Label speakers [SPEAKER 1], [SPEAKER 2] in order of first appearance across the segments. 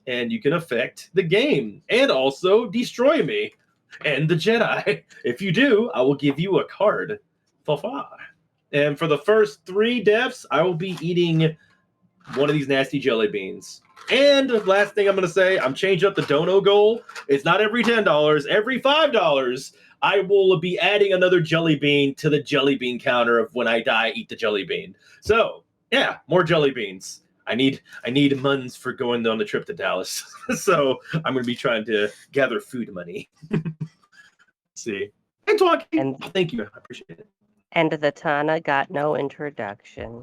[SPEAKER 1] and you can affect the game and also destroy me and the Jedi. If you do, I will give you a card. Fa-fa. And for the first 3 deaths, I will be eating one of these nasty jelly beans. And the last thing I'm going to say, I'm changing up the dono goal. It's not every $10, every $5. I will be adding another jelly bean to the jelly bean counter of when I die, eat the jelly bean. So, yeah, more jelly beans. I need muns for going on the trip to Dallas. So I'm going to be trying to gather food money. See. Hey, talking.
[SPEAKER 2] And
[SPEAKER 1] thank you. I appreciate it.
[SPEAKER 2] And the Tana got no introduction.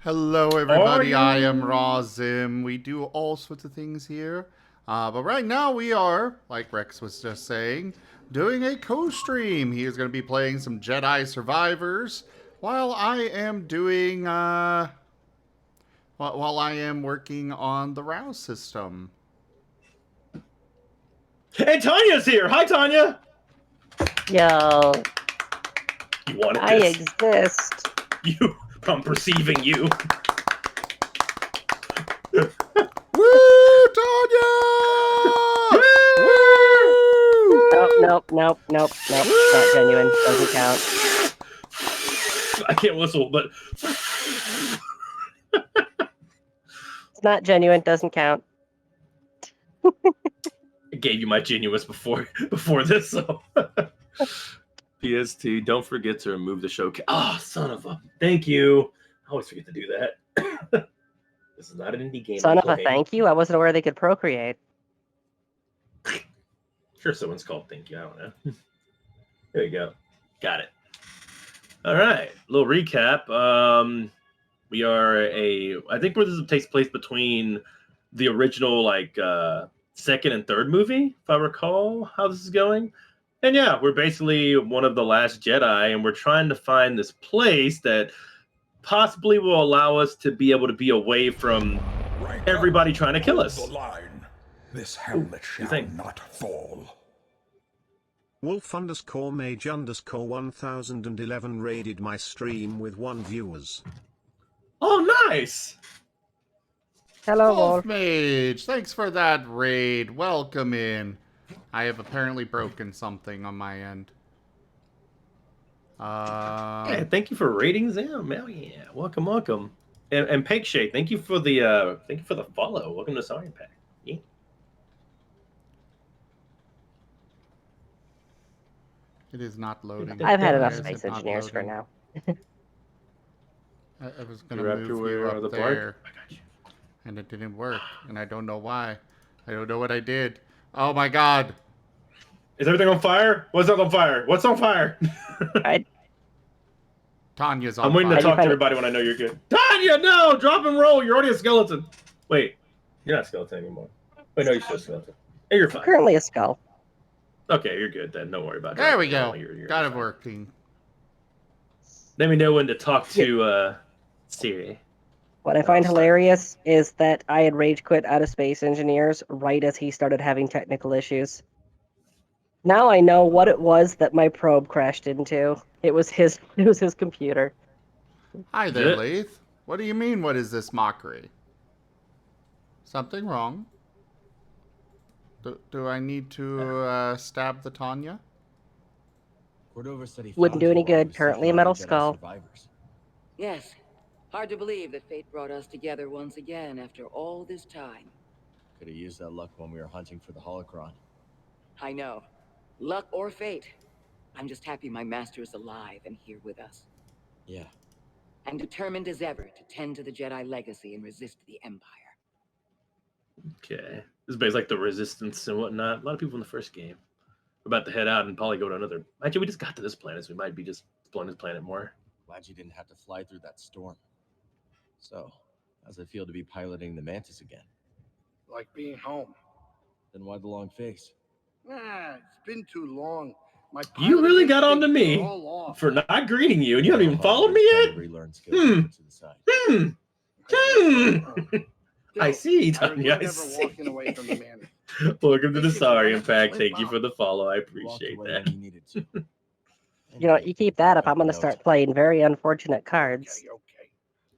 [SPEAKER 3] Hello, everybody. I am Razim. We do all sorts of things here. But right now we are, like Rex was just saying, doing a co-stream. He is going to be playing some Jedi Survivors while I am doing, while I am working on the Rouse system.
[SPEAKER 1] Hey, Tanya's here. Hi, Tanya.
[SPEAKER 2] Yo.
[SPEAKER 1] You wanted
[SPEAKER 2] I
[SPEAKER 1] this.
[SPEAKER 2] exist.
[SPEAKER 1] I'm perceiving you.
[SPEAKER 3] Woo, Tanya! Woo!
[SPEAKER 2] Nope. Not genuine. Doesn't count.
[SPEAKER 1] I can't whistle, but
[SPEAKER 2] It's not genuine. Doesn't count.
[SPEAKER 1] I gave you my genuous before this, so. PS2, don't forget to remove the show. Son of a. Thank you. I always forget to do that. This is not an indie game.
[SPEAKER 2] Son of a thank you? I wasn't aware they could procreate.
[SPEAKER 1] Sure, someone's called thank you. I don't know. There you go. Got it. All right. A little recap. We are I think where this takes place between the original, second and third movie, if I recall how this is going. And yeah, we're basically one of the last Jedi, and we're trying to find this place that possibly will allow us to be able to be away from everybody trying to kill us.
[SPEAKER 4] The line. This helmet shall not fall.
[SPEAKER 5] Wolf_mage_1011 raided my stream with 1 viewers.
[SPEAKER 1] Oh, nice!
[SPEAKER 2] Hello,
[SPEAKER 3] Wolf Mage, thanks for that raid. Welcome in. I have apparently broken something on my end.
[SPEAKER 1] Yeah, thank you for rating Zam. Hell yeah, welcome. And Peg Shade, thank you for the follow. Welcome to Sorry Pack. Yeah.
[SPEAKER 3] It is not loading.
[SPEAKER 2] I've had enough space engineers for now.
[SPEAKER 3] I was gonna move you up there,
[SPEAKER 1] I got you.
[SPEAKER 3] and it didn't work, and I don't know why. I don't know what I did. Oh my god!
[SPEAKER 1] Is everything on fire? What's up on fire? What's on fire?
[SPEAKER 3] Tanya's on fire.
[SPEAKER 1] I'm waiting to talk to everybody when I know you're good. Tanya, no! Drop and roll. You're already a skeleton. Wait, you're not a skeleton anymore. Wait, no, you're still a skeleton. Hey, you're fine.
[SPEAKER 2] Currently a skull.
[SPEAKER 1] Okay, you're good then. Don't worry about it.
[SPEAKER 3] There we go. Got it working.
[SPEAKER 1] Let me know when to talk to Siri.
[SPEAKER 2] What I find hilarious is that I had rage quit out of Space Engineers right as he started having technical issues. Now I know what it was that my probe crashed into. It was his computer.
[SPEAKER 3] Hi there, Leith. What do you mean, what is this mockery? Something wrong? Do I need to stab the Tanya?
[SPEAKER 2] Wouldn't do any good. Currently a metal skull.
[SPEAKER 6] Survivors. Yes. Hard to believe that fate brought us together once again after all this time.
[SPEAKER 7] Could have used that luck when we were hunting for the holocron.
[SPEAKER 6] I know. Luck or fate. I'm just happy my master is alive and here with us.
[SPEAKER 7] Yeah.
[SPEAKER 6] And determined as ever to tend to the Jedi legacy and resist the Empire.
[SPEAKER 1] Okay. This is basically like the Resistance and whatnot. A lot of people in the first game. We're about to head out and probably go to another. Actually, we just got to this planet, so we might be just exploring this planet more.
[SPEAKER 7] Glad you didn't have to fly through that storm. So, how's it feel to be piloting the Mantis again?
[SPEAKER 8] Like being home.
[SPEAKER 7] Then why the long face?
[SPEAKER 8] It's been too long.
[SPEAKER 1] You really got on to me for not greeting you, and you haven't even followed me yet? I see, Tanya. I see. Welcome to the Sorry Impact. Thank you for the follow. I appreciate that.
[SPEAKER 2] You know, you keep that up, I'm going to start playing very unfortunate cards.
[SPEAKER 8] Okay.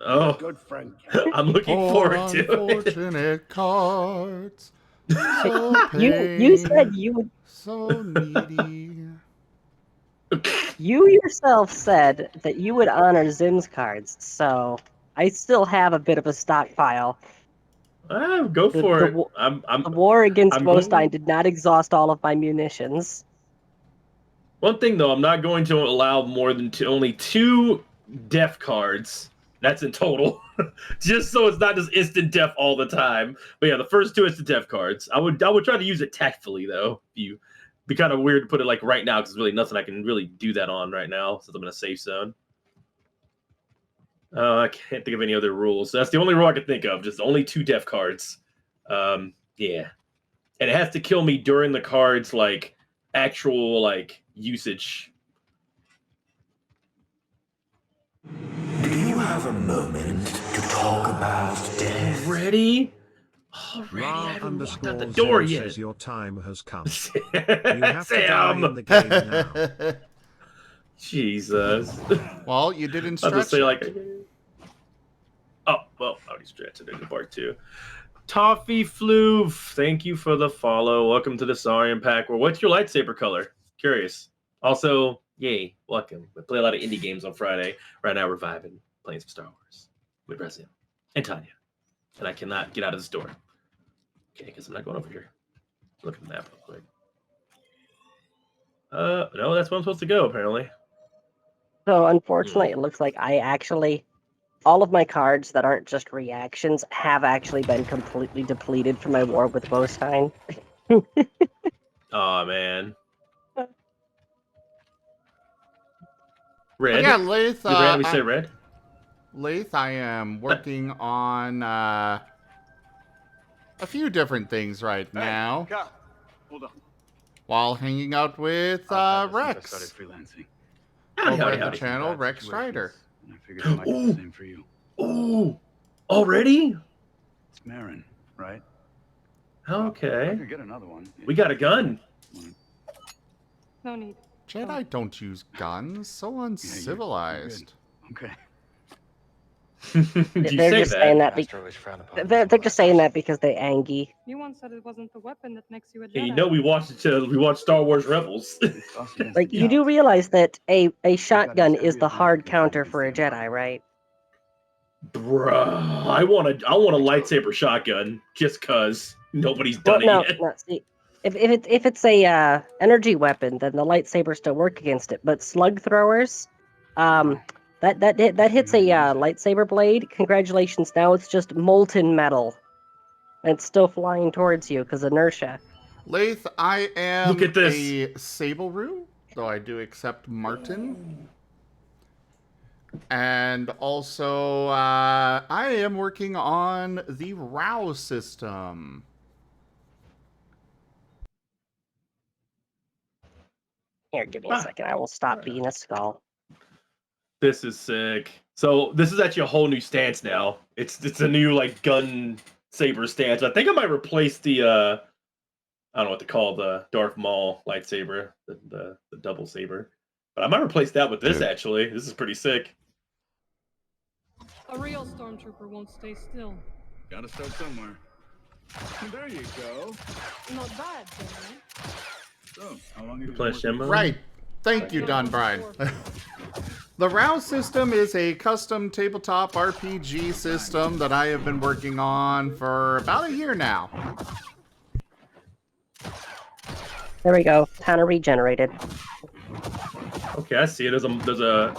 [SPEAKER 1] Oh,
[SPEAKER 8] Good friend, Captain.
[SPEAKER 1] I'm looking forward to it.
[SPEAKER 3] Unfortunate cards. So
[SPEAKER 2] You said
[SPEAKER 3] pain,
[SPEAKER 2] you would.
[SPEAKER 3] so needy.
[SPEAKER 2] You yourself said that you would honor Zim's cards, so I still have a bit of a stockpile.
[SPEAKER 1] Go for it.
[SPEAKER 2] The war against
[SPEAKER 1] I'm
[SPEAKER 2] Mostine
[SPEAKER 1] going...
[SPEAKER 2] did not exhaust all of my munitions.
[SPEAKER 1] One thing though, I'm not going to allow more than only 2 death cards. That's in total, just so it's not just instant death all the time. But yeah, the first 2 instant death cards. I would try to use it tactfully though. It'd be kind of weird to put it like right now because there's really nothing I can really do that on right now since I'm in a safe zone. I can't think of any other rules. That's the only rule I can think of. Just only 2 death cards. Yeah, and it has to kill me during the card's like actual like usage.
[SPEAKER 4] Do you have a moment to talk about death?
[SPEAKER 1] Already? I haven't walked out the door yet.
[SPEAKER 5] Says your time has come.
[SPEAKER 1] Sam!
[SPEAKER 5] You have to die in the game now.
[SPEAKER 1] Jesus.
[SPEAKER 3] Well, you didn't
[SPEAKER 1] I'll just
[SPEAKER 3] stretch
[SPEAKER 1] say
[SPEAKER 3] it.
[SPEAKER 1] like... Oh, well, I already stretched it in part 2. Toffee Floof, thank you for the follow. Welcome to the Saurian Pack. Well, what's your lightsaber color? Curious. Also, yay, welcome. We play a lot of indie games on Friday. Right now we're vibing, playing some Star Wars with Brazil and Tanya. And I cannot get out of this door. Okay, because I'm not going over here. Look at the map real quick. No, that's where I'm supposed to go, apparently.
[SPEAKER 2] So unfortunately, it looks like all of my cards that aren't just reactions have actually been completely depleted from my war with Mostine.
[SPEAKER 1] Oh man. Red.
[SPEAKER 3] But yeah, Lath,
[SPEAKER 1] You randomly say red?
[SPEAKER 3] Lath, I am working on a few different things right now.
[SPEAKER 9] Cal, hold on.
[SPEAKER 3] While hanging out with Rex.
[SPEAKER 9] I started freelancing.
[SPEAKER 3] Over at the channel, Rex Strider.
[SPEAKER 9] And I figured I might do the same for you.
[SPEAKER 1] Ooh, already?
[SPEAKER 9] It's Marten, right?
[SPEAKER 1] Okay.
[SPEAKER 9] I could get another one.
[SPEAKER 1] We got a gun.
[SPEAKER 10] No need.
[SPEAKER 3] Jedi don't use guns. So uncivilized.
[SPEAKER 9] Okay.
[SPEAKER 2] They're just saying that they're just saying that because they angy.
[SPEAKER 10] You once said it wasn't the weapon that makes you a Jedi.
[SPEAKER 1] Hey, you know we watched Star Wars Rebels.
[SPEAKER 2] Like you do realize that a shotgun is the hard counter for a Jedi, right?
[SPEAKER 1] Bruh, I want a lightsaber shotgun just cause nobody's done it yet.
[SPEAKER 2] No, see, if it's a energy weapon, then the lightsabers still work against it. But slug throwers, that hits a lightsaber blade. Congratulations, now it's just molten metal, and it's still flying towards you because inertia.
[SPEAKER 3] Lath, I am
[SPEAKER 1] Look at this.
[SPEAKER 3] a Sable-Roo, though I do accept Marten. And also, I am working on the ROW system.
[SPEAKER 2] Here, give me a second. I will stop being a skull.
[SPEAKER 1] This is sick. So this is actually a whole new stance now. It's a new like gun saber stance. I think I might replace the I don't know what to call the Darth Maul lightsaber, the double saber. But I might replace that with this actually. This is pretty sick.
[SPEAKER 10] A real stormtrooper won't stay still.
[SPEAKER 9] Gotta start somewhere. There you go.
[SPEAKER 10] Not bad, Jedi.
[SPEAKER 9] So, how long have you been
[SPEAKER 1] Replace
[SPEAKER 9] working?
[SPEAKER 1] him.
[SPEAKER 3] Right. Thank you, Don Bryan. The ROW system is a custom tabletop RPG system that I have been working on for about a year now.
[SPEAKER 2] There we go. Kind of regenerated.
[SPEAKER 1] Okay, I see it. There's a.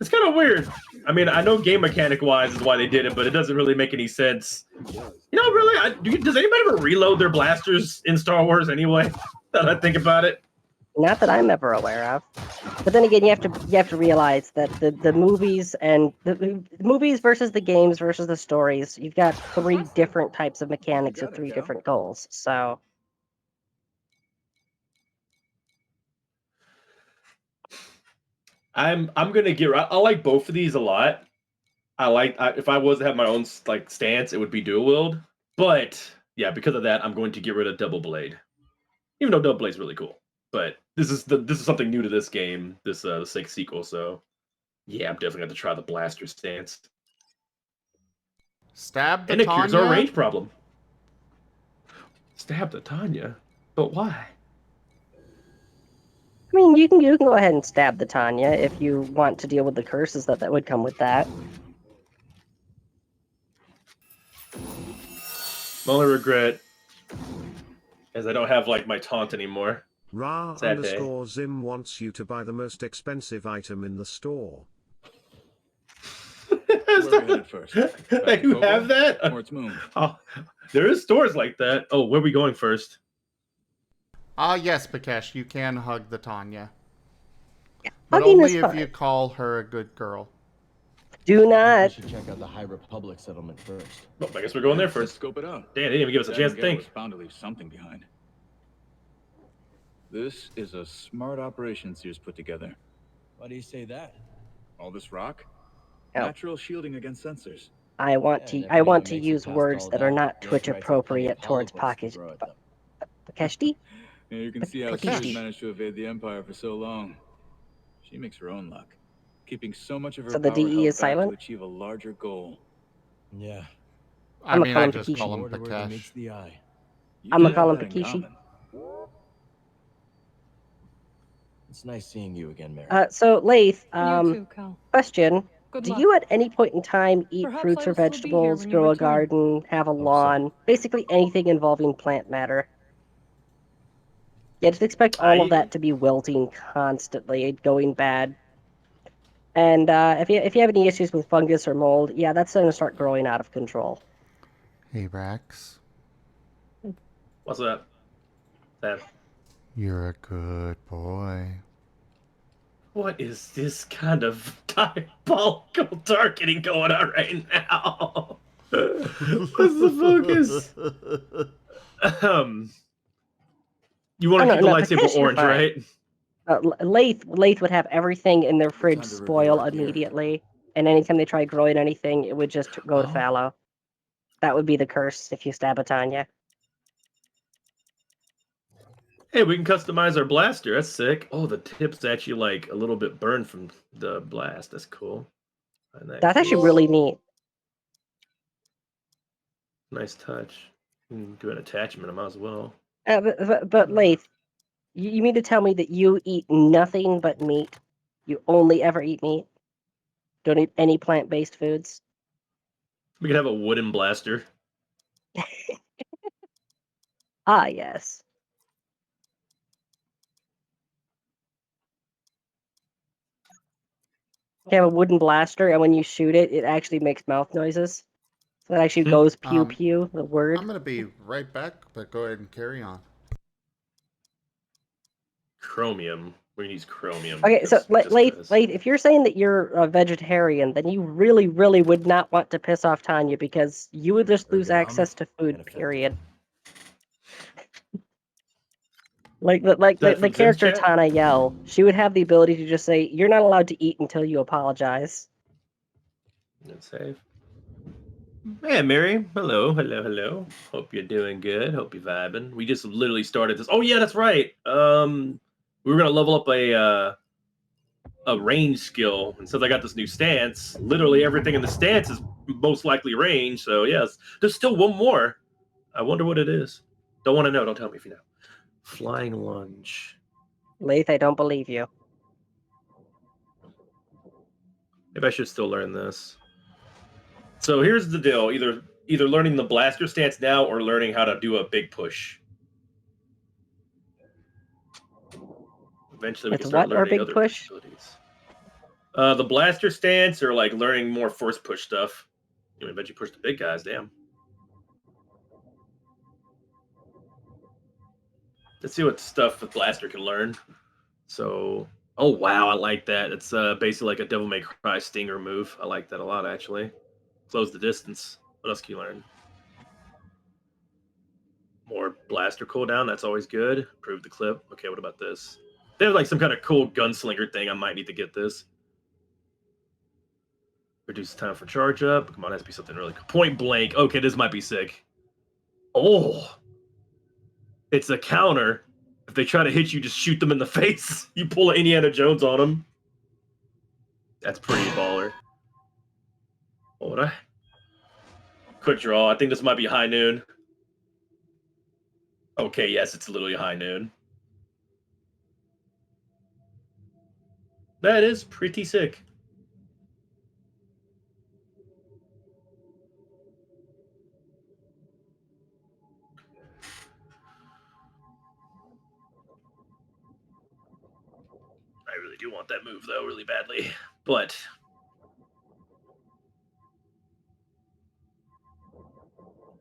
[SPEAKER 1] It's kind of weird. I mean, I know game mechanic wise is why they did it, but it doesn't really make any sense. You know, really, does anybody ever reload their blasters in Star Wars anyway? That I think about it.
[SPEAKER 2] Not that I'm ever aware of. But then again, you have to realize that the movies and the movies versus the games versus the stories, you've got 3 different types of mechanics with 3 different goals. So
[SPEAKER 1] I'm gonna get. I like both of these a lot. If I was to have my own like stance, it would be dual wield. But yeah, because of that, I'm going to get rid of double blade. Even though double blade's really cool, but this is something new to this game. This the 6th sequel. So yeah, I'm definitely going to try the blaster stance.
[SPEAKER 3] Stab the
[SPEAKER 1] And it cures our
[SPEAKER 3] Tanya?
[SPEAKER 1] range problem. Stab the Tanya? But why?
[SPEAKER 2] I mean, you can go ahead and stab the Tanya if you want to deal with the curses that would come with that.
[SPEAKER 1] My only regret is I don't have like my taunt anymore.
[SPEAKER 5] Ra
[SPEAKER 1] Sad day.
[SPEAKER 5] underscore Zim wants you to buy the most expensive item in the store.
[SPEAKER 9] Where are we headed first?
[SPEAKER 1] You have that?
[SPEAKER 9] Or its moon?
[SPEAKER 1] Oh, there is stores like that. Oh, where are we going first?
[SPEAKER 3] Yes, Pikesh, you can hug the Tanya.
[SPEAKER 2] Yeah,
[SPEAKER 3] But
[SPEAKER 2] hugging
[SPEAKER 3] only
[SPEAKER 2] is
[SPEAKER 3] if
[SPEAKER 2] fine.
[SPEAKER 3] you call her a good girl.
[SPEAKER 2] Do
[SPEAKER 7] I
[SPEAKER 2] not.
[SPEAKER 7] think we should check out the High Republic settlement first.
[SPEAKER 1] Well, I guess we're going there
[SPEAKER 9] Let's
[SPEAKER 1] first.
[SPEAKER 9] scope it out.
[SPEAKER 1] Damn, they didn't even give us a chance to
[SPEAKER 9] That Gale
[SPEAKER 1] think.
[SPEAKER 9] was bound to leave something behind. This is a smart operation Sears put together.
[SPEAKER 7] Why do you say that?
[SPEAKER 9] All this rock?
[SPEAKER 2] Oh.
[SPEAKER 9] Natural shielding against sensors.
[SPEAKER 2] I want
[SPEAKER 7] Yeah,
[SPEAKER 2] to.
[SPEAKER 7] and if
[SPEAKER 2] I want
[SPEAKER 7] anyone
[SPEAKER 2] to
[SPEAKER 7] makes it
[SPEAKER 2] use
[SPEAKER 7] past
[SPEAKER 2] words
[SPEAKER 7] all
[SPEAKER 2] that are
[SPEAKER 7] that,
[SPEAKER 2] not
[SPEAKER 7] you
[SPEAKER 2] Twitch
[SPEAKER 7] have to write some funny
[SPEAKER 2] appropriate towards
[SPEAKER 7] Apollo books to
[SPEAKER 2] package.
[SPEAKER 7] grow it, though.
[SPEAKER 2] Pakeshti?
[SPEAKER 9] Yeah, you can see how
[SPEAKER 3] Takeshi.
[SPEAKER 9] Sears managed to evade the Empire for so long. She makes her own luck, keeping so much of her
[SPEAKER 2] So the
[SPEAKER 9] power
[SPEAKER 2] DE
[SPEAKER 9] held
[SPEAKER 2] is
[SPEAKER 9] back
[SPEAKER 2] silent?
[SPEAKER 9] to achieve a larger goal.
[SPEAKER 7] Yeah.
[SPEAKER 3] I
[SPEAKER 2] I'ma
[SPEAKER 3] mean,
[SPEAKER 2] call
[SPEAKER 3] I
[SPEAKER 2] him
[SPEAKER 3] just
[SPEAKER 2] Takeshi.
[SPEAKER 3] call him
[SPEAKER 7] Order where
[SPEAKER 3] Pikesh.
[SPEAKER 7] meets the eye.
[SPEAKER 9] You
[SPEAKER 2] I'ma
[SPEAKER 9] two
[SPEAKER 2] call
[SPEAKER 9] have
[SPEAKER 2] him
[SPEAKER 9] that in
[SPEAKER 2] Takeshi.
[SPEAKER 9] common.
[SPEAKER 7] It's nice seeing you again, Mary.
[SPEAKER 2] So Lath,
[SPEAKER 10] You too, Cal.
[SPEAKER 2] question.
[SPEAKER 10] Good
[SPEAKER 2] Do
[SPEAKER 10] luck.
[SPEAKER 2] you at any point in time eat
[SPEAKER 10] Perhaps
[SPEAKER 2] fruits
[SPEAKER 10] I
[SPEAKER 2] or
[SPEAKER 10] will still be here
[SPEAKER 2] vegetables,
[SPEAKER 10] when you
[SPEAKER 2] grow a
[SPEAKER 10] return.
[SPEAKER 2] garden, have a
[SPEAKER 7] so.
[SPEAKER 2] lawn, basically anything involving plant matter? Yeah, just expect all of that to be wilting constantly, going bad. And if you have any issues with fungus or mold, yeah, that's going to start growing out of control.
[SPEAKER 3] Hey, Rex.
[SPEAKER 1] What's that?
[SPEAKER 3] You're a good boy.
[SPEAKER 1] What is this kind of diabolical targeting going on right now? What's the focus? You want to keep the lightsaber
[SPEAKER 2] Pikesh, you're
[SPEAKER 1] orange,
[SPEAKER 2] fine.
[SPEAKER 1] right?
[SPEAKER 2] Lath would have everything in their fridge
[SPEAKER 7] Time to
[SPEAKER 2] spoil
[SPEAKER 7] reveal our gear.
[SPEAKER 2] immediately, and anytime they try growing anything, it would just go to
[SPEAKER 3] Oh.
[SPEAKER 2] fallow. That would be the curse if you stab a Tanya.
[SPEAKER 1] Hey, we can customize our blaster. That's sick. Oh, the tip's actually like a little bit burned from the blast. That's cool.
[SPEAKER 2] That's actually really neat.
[SPEAKER 1] Nice touch. Do an attachment. I might as well.
[SPEAKER 2] But Lath, you mean to tell me that you eat nothing but meat? You only ever eat meat? Don't eat any plant-based foods?
[SPEAKER 1] We could have a wooden blaster.
[SPEAKER 2] Ah, yes. You have a wooden blaster, and when you shoot it, it actually makes mouth noises. So it actually goes pew pew, the word.
[SPEAKER 3] I'm going to be right back, but go ahead and carry on.
[SPEAKER 1] Chromium. We're gonna use chromium.
[SPEAKER 2] Okay, so
[SPEAKER 1] just
[SPEAKER 2] Lath, if you're saying that you're a vegetarian, then you really, really would not want to piss off Tanya because you would just lose access to food. Period. The character Tana Yell, she would have the ability to just say, "You're not allowed to eat until you apologize."
[SPEAKER 1] Let's save. Hey, Mary. Hello, hello, hello. Hope you're doing good. Hope you're vibing. We just literally started this. Oh yeah, that's right. We were gonna level up a range skill, and since I got this new stance, literally everything in the stance is most likely range. So yes, there's still one more. I wonder what it is. Don't want to know. Don't tell me if you know. Flying lunge.
[SPEAKER 2] Lath, I don't believe you.
[SPEAKER 1] Maybe I should still learn this. So here's the deal: either learning the blaster stance now, or learning how to do a big push. Eventually, we
[SPEAKER 2] It's
[SPEAKER 1] can start
[SPEAKER 2] what, or
[SPEAKER 1] learning
[SPEAKER 2] big
[SPEAKER 1] other
[SPEAKER 2] push?
[SPEAKER 1] abilities. The blaster stance, or like learning more force push stuff. You know, I bet you push the big guys. Damn. Let's see what stuff the blaster can learn. So, oh wow, I like that. It's basically like a Devil May Cry stinger move. I like that a lot, actually. Close the distance. What else can you learn? More blaster cooldown. That's always good. Improve the clip. Okay, what about this? They have like some kind of cool gunslinger thing. I might need to get this. Reduce time for charge up. Come on, it has to be something really cool. Point blank. Okay, this might be sick. Oh, it's a counter. If they try to hit you, just shoot them in the face. You pull an Indiana Jones on them. That's pretty baller. What would I? Quick draw. I think this might be high noon. Okay, yes, it's literally high noon. That is pretty sick. I really do want that move, though, really badly. But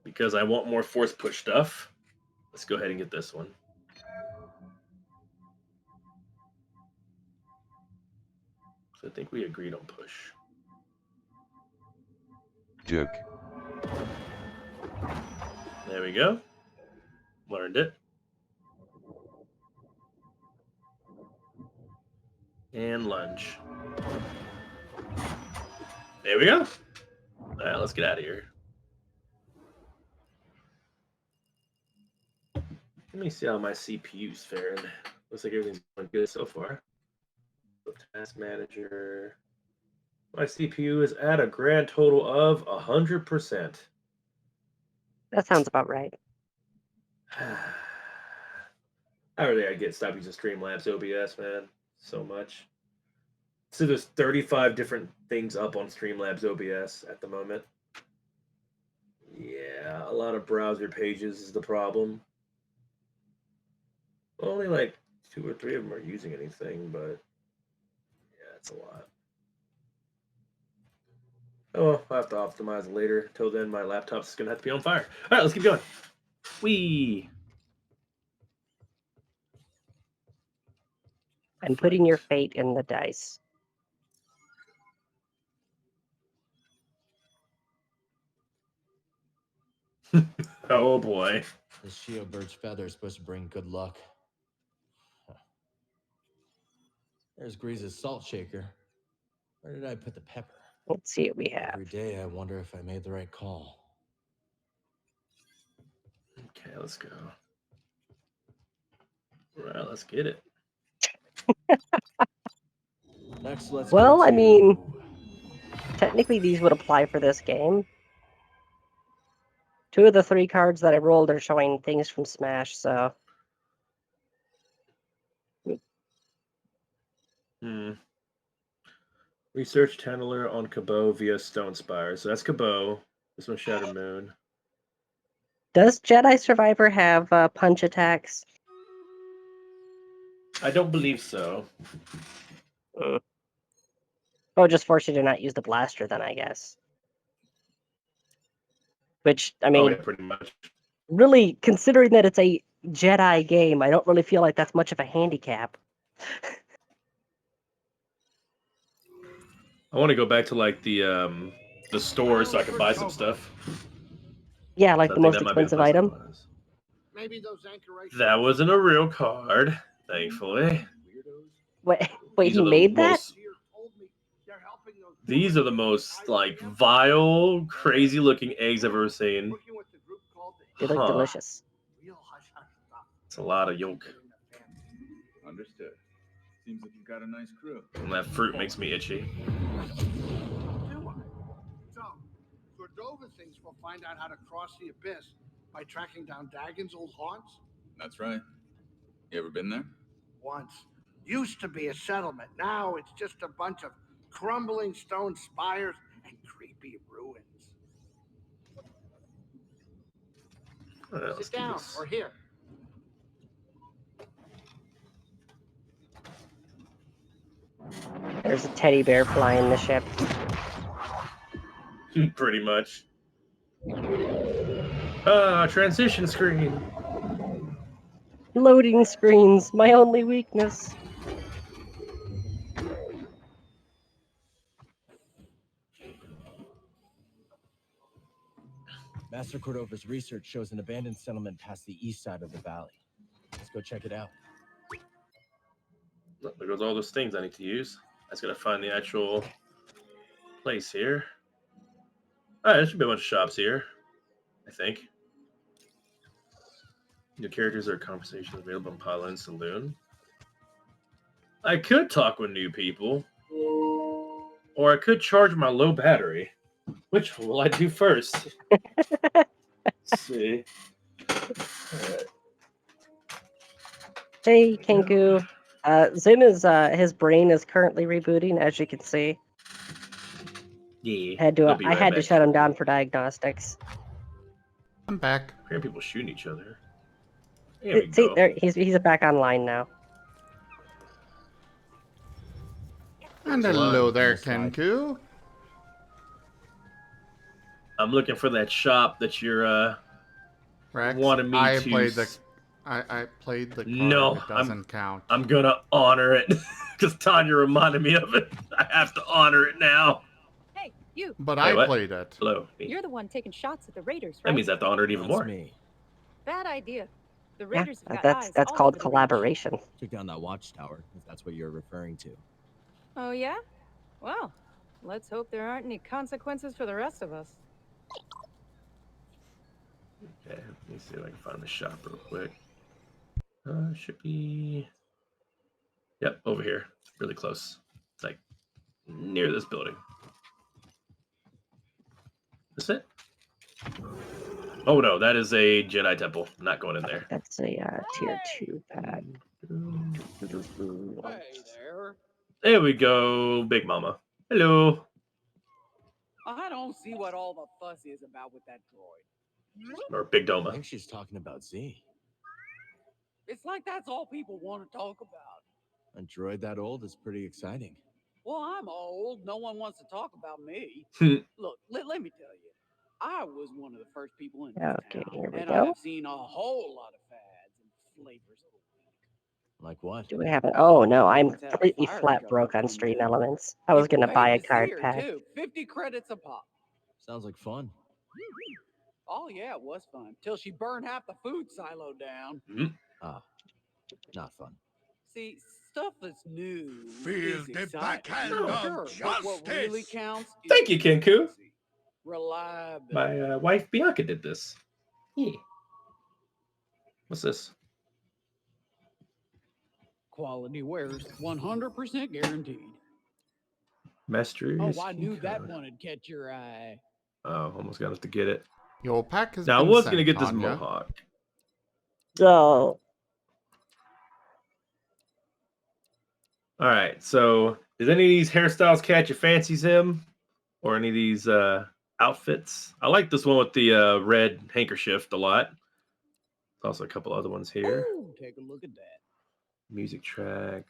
[SPEAKER 1] because I want more force push stuff, let's go ahead and get this one. So I think we agreed on push.
[SPEAKER 11] Joke.
[SPEAKER 1] There we go. Learned it. And lunge. There we go. All right, let's get out of here. Let me see how my CPU's faring. Looks like everything's going good so far. Task manager. My CPU is at a grand total of 100%.
[SPEAKER 2] That sounds about right.
[SPEAKER 1] I really gotta get stop using Streamlabs OBS, man. So much. So there's 35 different things up on Streamlabs OBS at the moment. Yeah, a lot of browser pages is the problem. Only like 2 or 3 of them are using anything, but yeah, it's a lot. Oh, I'll have to optimize it later. Till then, my laptop's gonna have to be on fire. All right, let's keep going. Whee!
[SPEAKER 2] I'm putting your fate in the dice.
[SPEAKER 1] Oh boy.
[SPEAKER 7] The shield bird's feather is supposed to bring good luck. Huh. There's Grease's salt shaker. Where did I put the pepper?
[SPEAKER 2] Let's see what we have.
[SPEAKER 7] Every day I wonder if I made the right call.
[SPEAKER 1] Okay, let's go. All right, let's get it.
[SPEAKER 7] Next, let's
[SPEAKER 2] Well,
[SPEAKER 7] go
[SPEAKER 2] I
[SPEAKER 7] to...
[SPEAKER 2] mean, technically these would apply for this game. 2 of the 3 cards that I rolled are showing things from Smash, so...
[SPEAKER 1] Research Channeler on Cabot via Stone Spire. So that's Cabot. This one's Shattered Moon.
[SPEAKER 2] Does Jedi Survivor have punch attacks?
[SPEAKER 1] I don't believe so.
[SPEAKER 2] Or just force you to not use the blaster then, I guess. Which, I mean,
[SPEAKER 1] yeah, pretty much.
[SPEAKER 2] Really, considering that it's a Jedi game, I don't really feel like that's much of a handicap.
[SPEAKER 1] I want to go back to like the store so I can buy some stuff.
[SPEAKER 2] Yeah, like
[SPEAKER 1] So
[SPEAKER 2] the most expensive item.
[SPEAKER 8] Maybe those anchorations.
[SPEAKER 1] That wasn't a real card, thankfully.
[SPEAKER 2] Wait,
[SPEAKER 1] These
[SPEAKER 2] he
[SPEAKER 1] are the
[SPEAKER 2] made that?
[SPEAKER 1] These are the most like vile, crazy-looking eggs I've ever seen.
[SPEAKER 2] They look delicious.
[SPEAKER 1] It's a lot of yolk.
[SPEAKER 9] Understood. Seems like you've got a nice crew.
[SPEAKER 1] And that fruit makes me itchy.
[SPEAKER 8] So, Cordova thinks we'll find out how to cross the abyss by tracking down Dagon's old haunts?
[SPEAKER 9] That's right. You ever been there?
[SPEAKER 8] Once. Used to be a settlement. Now it's just a bunch of crumbling stone spires and creepy ruins.
[SPEAKER 1] All right,
[SPEAKER 8] Sit down, or here.
[SPEAKER 2] There's a teddy bear flying the ship.
[SPEAKER 1] Pretty much. Transition screen.
[SPEAKER 2] Loading screens, my only weakness.
[SPEAKER 7] Master Cordova's research shows an abandoned settlement past the east side of the valley. Let's go check it out.
[SPEAKER 1] Look, there goes all those things I need to use. I just gotta find the actual place here. Alright, there should be a bunch of shops here, I think. New characters or conversations available in Pylon Saloon. I could talk with new people. Or I could charge my low battery. Which one will I do first? Let's see. Alright.
[SPEAKER 2] Hey, Kenku. Zim is his brain is currently rebooting, as you can see.
[SPEAKER 1] Yeah.
[SPEAKER 2] I had to shut him down for diagnostics.
[SPEAKER 3] I'm back.
[SPEAKER 1] Hearing people shooting each other. There we
[SPEAKER 2] See,
[SPEAKER 1] go.
[SPEAKER 2] there he's back online now.
[SPEAKER 3] And
[SPEAKER 1] There's a
[SPEAKER 3] hello
[SPEAKER 1] lot.
[SPEAKER 3] there, Kenku.
[SPEAKER 1] I'm looking for that shop that you're
[SPEAKER 3] Rex,
[SPEAKER 1] wanted me
[SPEAKER 3] I
[SPEAKER 1] to.
[SPEAKER 3] played the card.
[SPEAKER 1] No,
[SPEAKER 3] It doesn't count.
[SPEAKER 1] I'm gonna honor it because Tanya reminded me of it. I have to honor it now.
[SPEAKER 11] Hey, you.
[SPEAKER 3] But
[SPEAKER 1] Wait,
[SPEAKER 3] I
[SPEAKER 1] what?
[SPEAKER 3] played it.
[SPEAKER 1] Hello.
[SPEAKER 11] You're the one taking shots at the Raiders, right?
[SPEAKER 1] That means I have to honor it even
[SPEAKER 7] That's
[SPEAKER 1] more.
[SPEAKER 7] me.
[SPEAKER 11] Bad idea. The
[SPEAKER 2] Yeah,
[SPEAKER 11] Raiders have got eyes
[SPEAKER 2] that's
[SPEAKER 11] all
[SPEAKER 2] called
[SPEAKER 11] over the ranch.
[SPEAKER 2] collaboration.
[SPEAKER 7] Took down that watchtower, if that's what you're referring to.
[SPEAKER 11] Oh yeah? Well, let's hope there aren't any consequences for the rest of us.
[SPEAKER 1] Okay, let me see if I can find the shop real quick. Should be. Yep, over here. Really close. It's like near this building. Is it? Oh no, that is a Jedi temple. I'm not going in there.
[SPEAKER 2] That's a tier 2 pad.
[SPEAKER 12] Hey there.
[SPEAKER 1] There we go, Big Mama. Hello.
[SPEAKER 12] I don't see what all the fuss is about with that droid.
[SPEAKER 1] Or Big
[SPEAKER 7] I
[SPEAKER 1] Doma.
[SPEAKER 7] think she's talking about Z.
[SPEAKER 12] It's like that's all people want to talk about.
[SPEAKER 7] A droid that old is pretty exciting.
[SPEAKER 12] Well, I'm old. No one wants to talk about me. Look, let me tell you. I was one of the first people in this
[SPEAKER 2] Okay,
[SPEAKER 12] town,
[SPEAKER 2] here we
[SPEAKER 12] and
[SPEAKER 2] go.
[SPEAKER 12] I've seen a whole lot of fads and flavors of the week.
[SPEAKER 7] Like what?
[SPEAKER 2] Do we have it? Oh no, I'm
[SPEAKER 12] Let's have a
[SPEAKER 2] completely
[SPEAKER 12] fire
[SPEAKER 2] flat
[SPEAKER 12] truck
[SPEAKER 2] broke on
[SPEAKER 12] come
[SPEAKER 2] stream
[SPEAKER 12] too.
[SPEAKER 2] elements. I was
[SPEAKER 12] People
[SPEAKER 2] gonna buy
[SPEAKER 12] pay
[SPEAKER 2] a
[SPEAKER 12] to see
[SPEAKER 2] card
[SPEAKER 12] her,
[SPEAKER 2] pack.
[SPEAKER 12] too. 50 credits a pop.
[SPEAKER 7] Sounds like fun.
[SPEAKER 12] Oh yeah, it was fun till she burned half the food silo down.
[SPEAKER 7] Ah, not fun.
[SPEAKER 12] See, stuff that's new
[SPEAKER 4] Feel
[SPEAKER 12] is
[SPEAKER 4] the
[SPEAKER 12] exciting.
[SPEAKER 4] backhand
[SPEAKER 12] Sure,
[SPEAKER 4] of
[SPEAKER 12] but what really
[SPEAKER 4] justice.
[SPEAKER 12] counts is
[SPEAKER 1] Thank you, Kenku.
[SPEAKER 12] consistency, reliability.
[SPEAKER 1] My wife Bianca did this. Yeah. What's this?
[SPEAKER 12] Quality wares, 100% guaranteed.
[SPEAKER 1] Mastery.
[SPEAKER 12] Oh, I knew that one would catch your eye.
[SPEAKER 1] Oh, almost got us to get it.
[SPEAKER 3] Your pack has
[SPEAKER 1] Now I
[SPEAKER 3] been
[SPEAKER 1] was
[SPEAKER 3] sent,
[SPEAKER 1] gonna get this
[SPEAKER 3] Tanya.
[SPEAKER 1] mohawk.
[SPEAKER 2] So
[SPEAKER 1] All right. So, does any of these hairstyles catch your fancy, Zim? Or any of these outfits? I like this one with the red handkerchief a lot. There's also a couple other ones here.
[SPEAKER 12] Ooh, take a look at that.
[SPEAKER 1] Music track.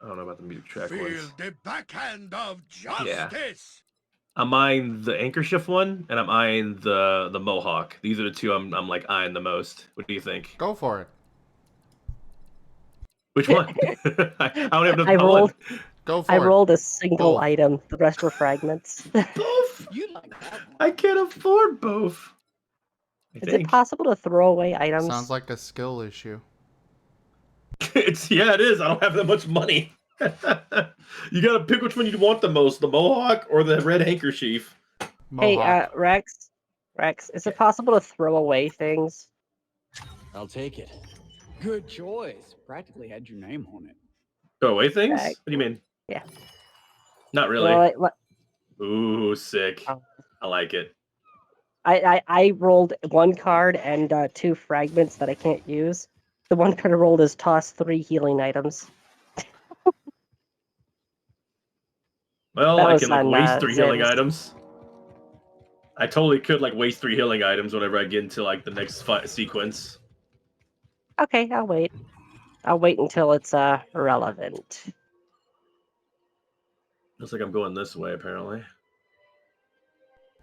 [SPEAKER 1] I don't know about the music track
[SPEAKER 4] Feel
[SPEAKER 1] ones.
[SPEAKER 4] the backhand of
[SPEAKER 1] Yeah.
[SPEAKER 4] justice.
[SPEAKER 1] I'm eyeing the handkerchief one, and I'm eyeing the mohawk. These are the two I'm like eyeing the most. What do you think?
[SPEAKER 3] Go for it.
[SPEAKER 1] Which one? I don't have enough.
[SPEAKER 2] I rolled.
[SPEAKER 3] Go for
[SPEAKER 2] I
[SPEAKER 3] it.
[SPEAKER 2] rolled a single
[SPEAKER 3] Both.
[SPEAKER 2] item. The rest were fragments.
[SPEAKER 1] Both.
[SPEAKER 12] You like that one.
[SPEAKER 1] I can't afford both.
[SPEAKER 2] Is it possible to throw away items?
[SPEAKER 3] Sounds like a skill issue.
[SPEAKER 1] Yeah, it is. I don't have that much money. You gotta pick which one you want the most: the mohawk or the red handkerchief.
[SPEAKER 2] Hey,
[SPEAKER 3] Mohawk.
[SPEAKER 2] Rex, is it possible to throw away things?
[SPEAKER 7] I'll take it.
[SPEAKER 12] Good choice. Practically had your name on it.
[SPEAKER 1] Throw away things?
[SPEAKER 2] Bag.
[SPEAKER 1] What do you mean?
[SPEAKER 2] Yeah.
[SPEAKER 1] Not really.
[SPEAKER 2] Well,
[SPEAKER 1] Ooh, sick.
[SPEAKER 2] Oh.
[SPEAKER 1] I like it.
[SPEAKER 2] I rolled one card and 2 fragments that I can't use. The one card I rolled is toss 3 healing items.
[SPEAKER 1] Well,
[SPEAKER 2] That
[SPEAKER 1] I
[SPEAKER 2] was
[SPEAKER 1] can like
[SPEAKER 2] on,
[SPEAKER 1] waste 3 healing
[SPEAKER 2] Zim's.
[SPEAKER 1] items. I totally could like waste 3 healing items whenever I get into like the next sequence.
[SPEAKER 2] Okay, I'll wait. I'll wait until it's relevant.
[SPEAKER 1] Looks like I'm going this way apparently.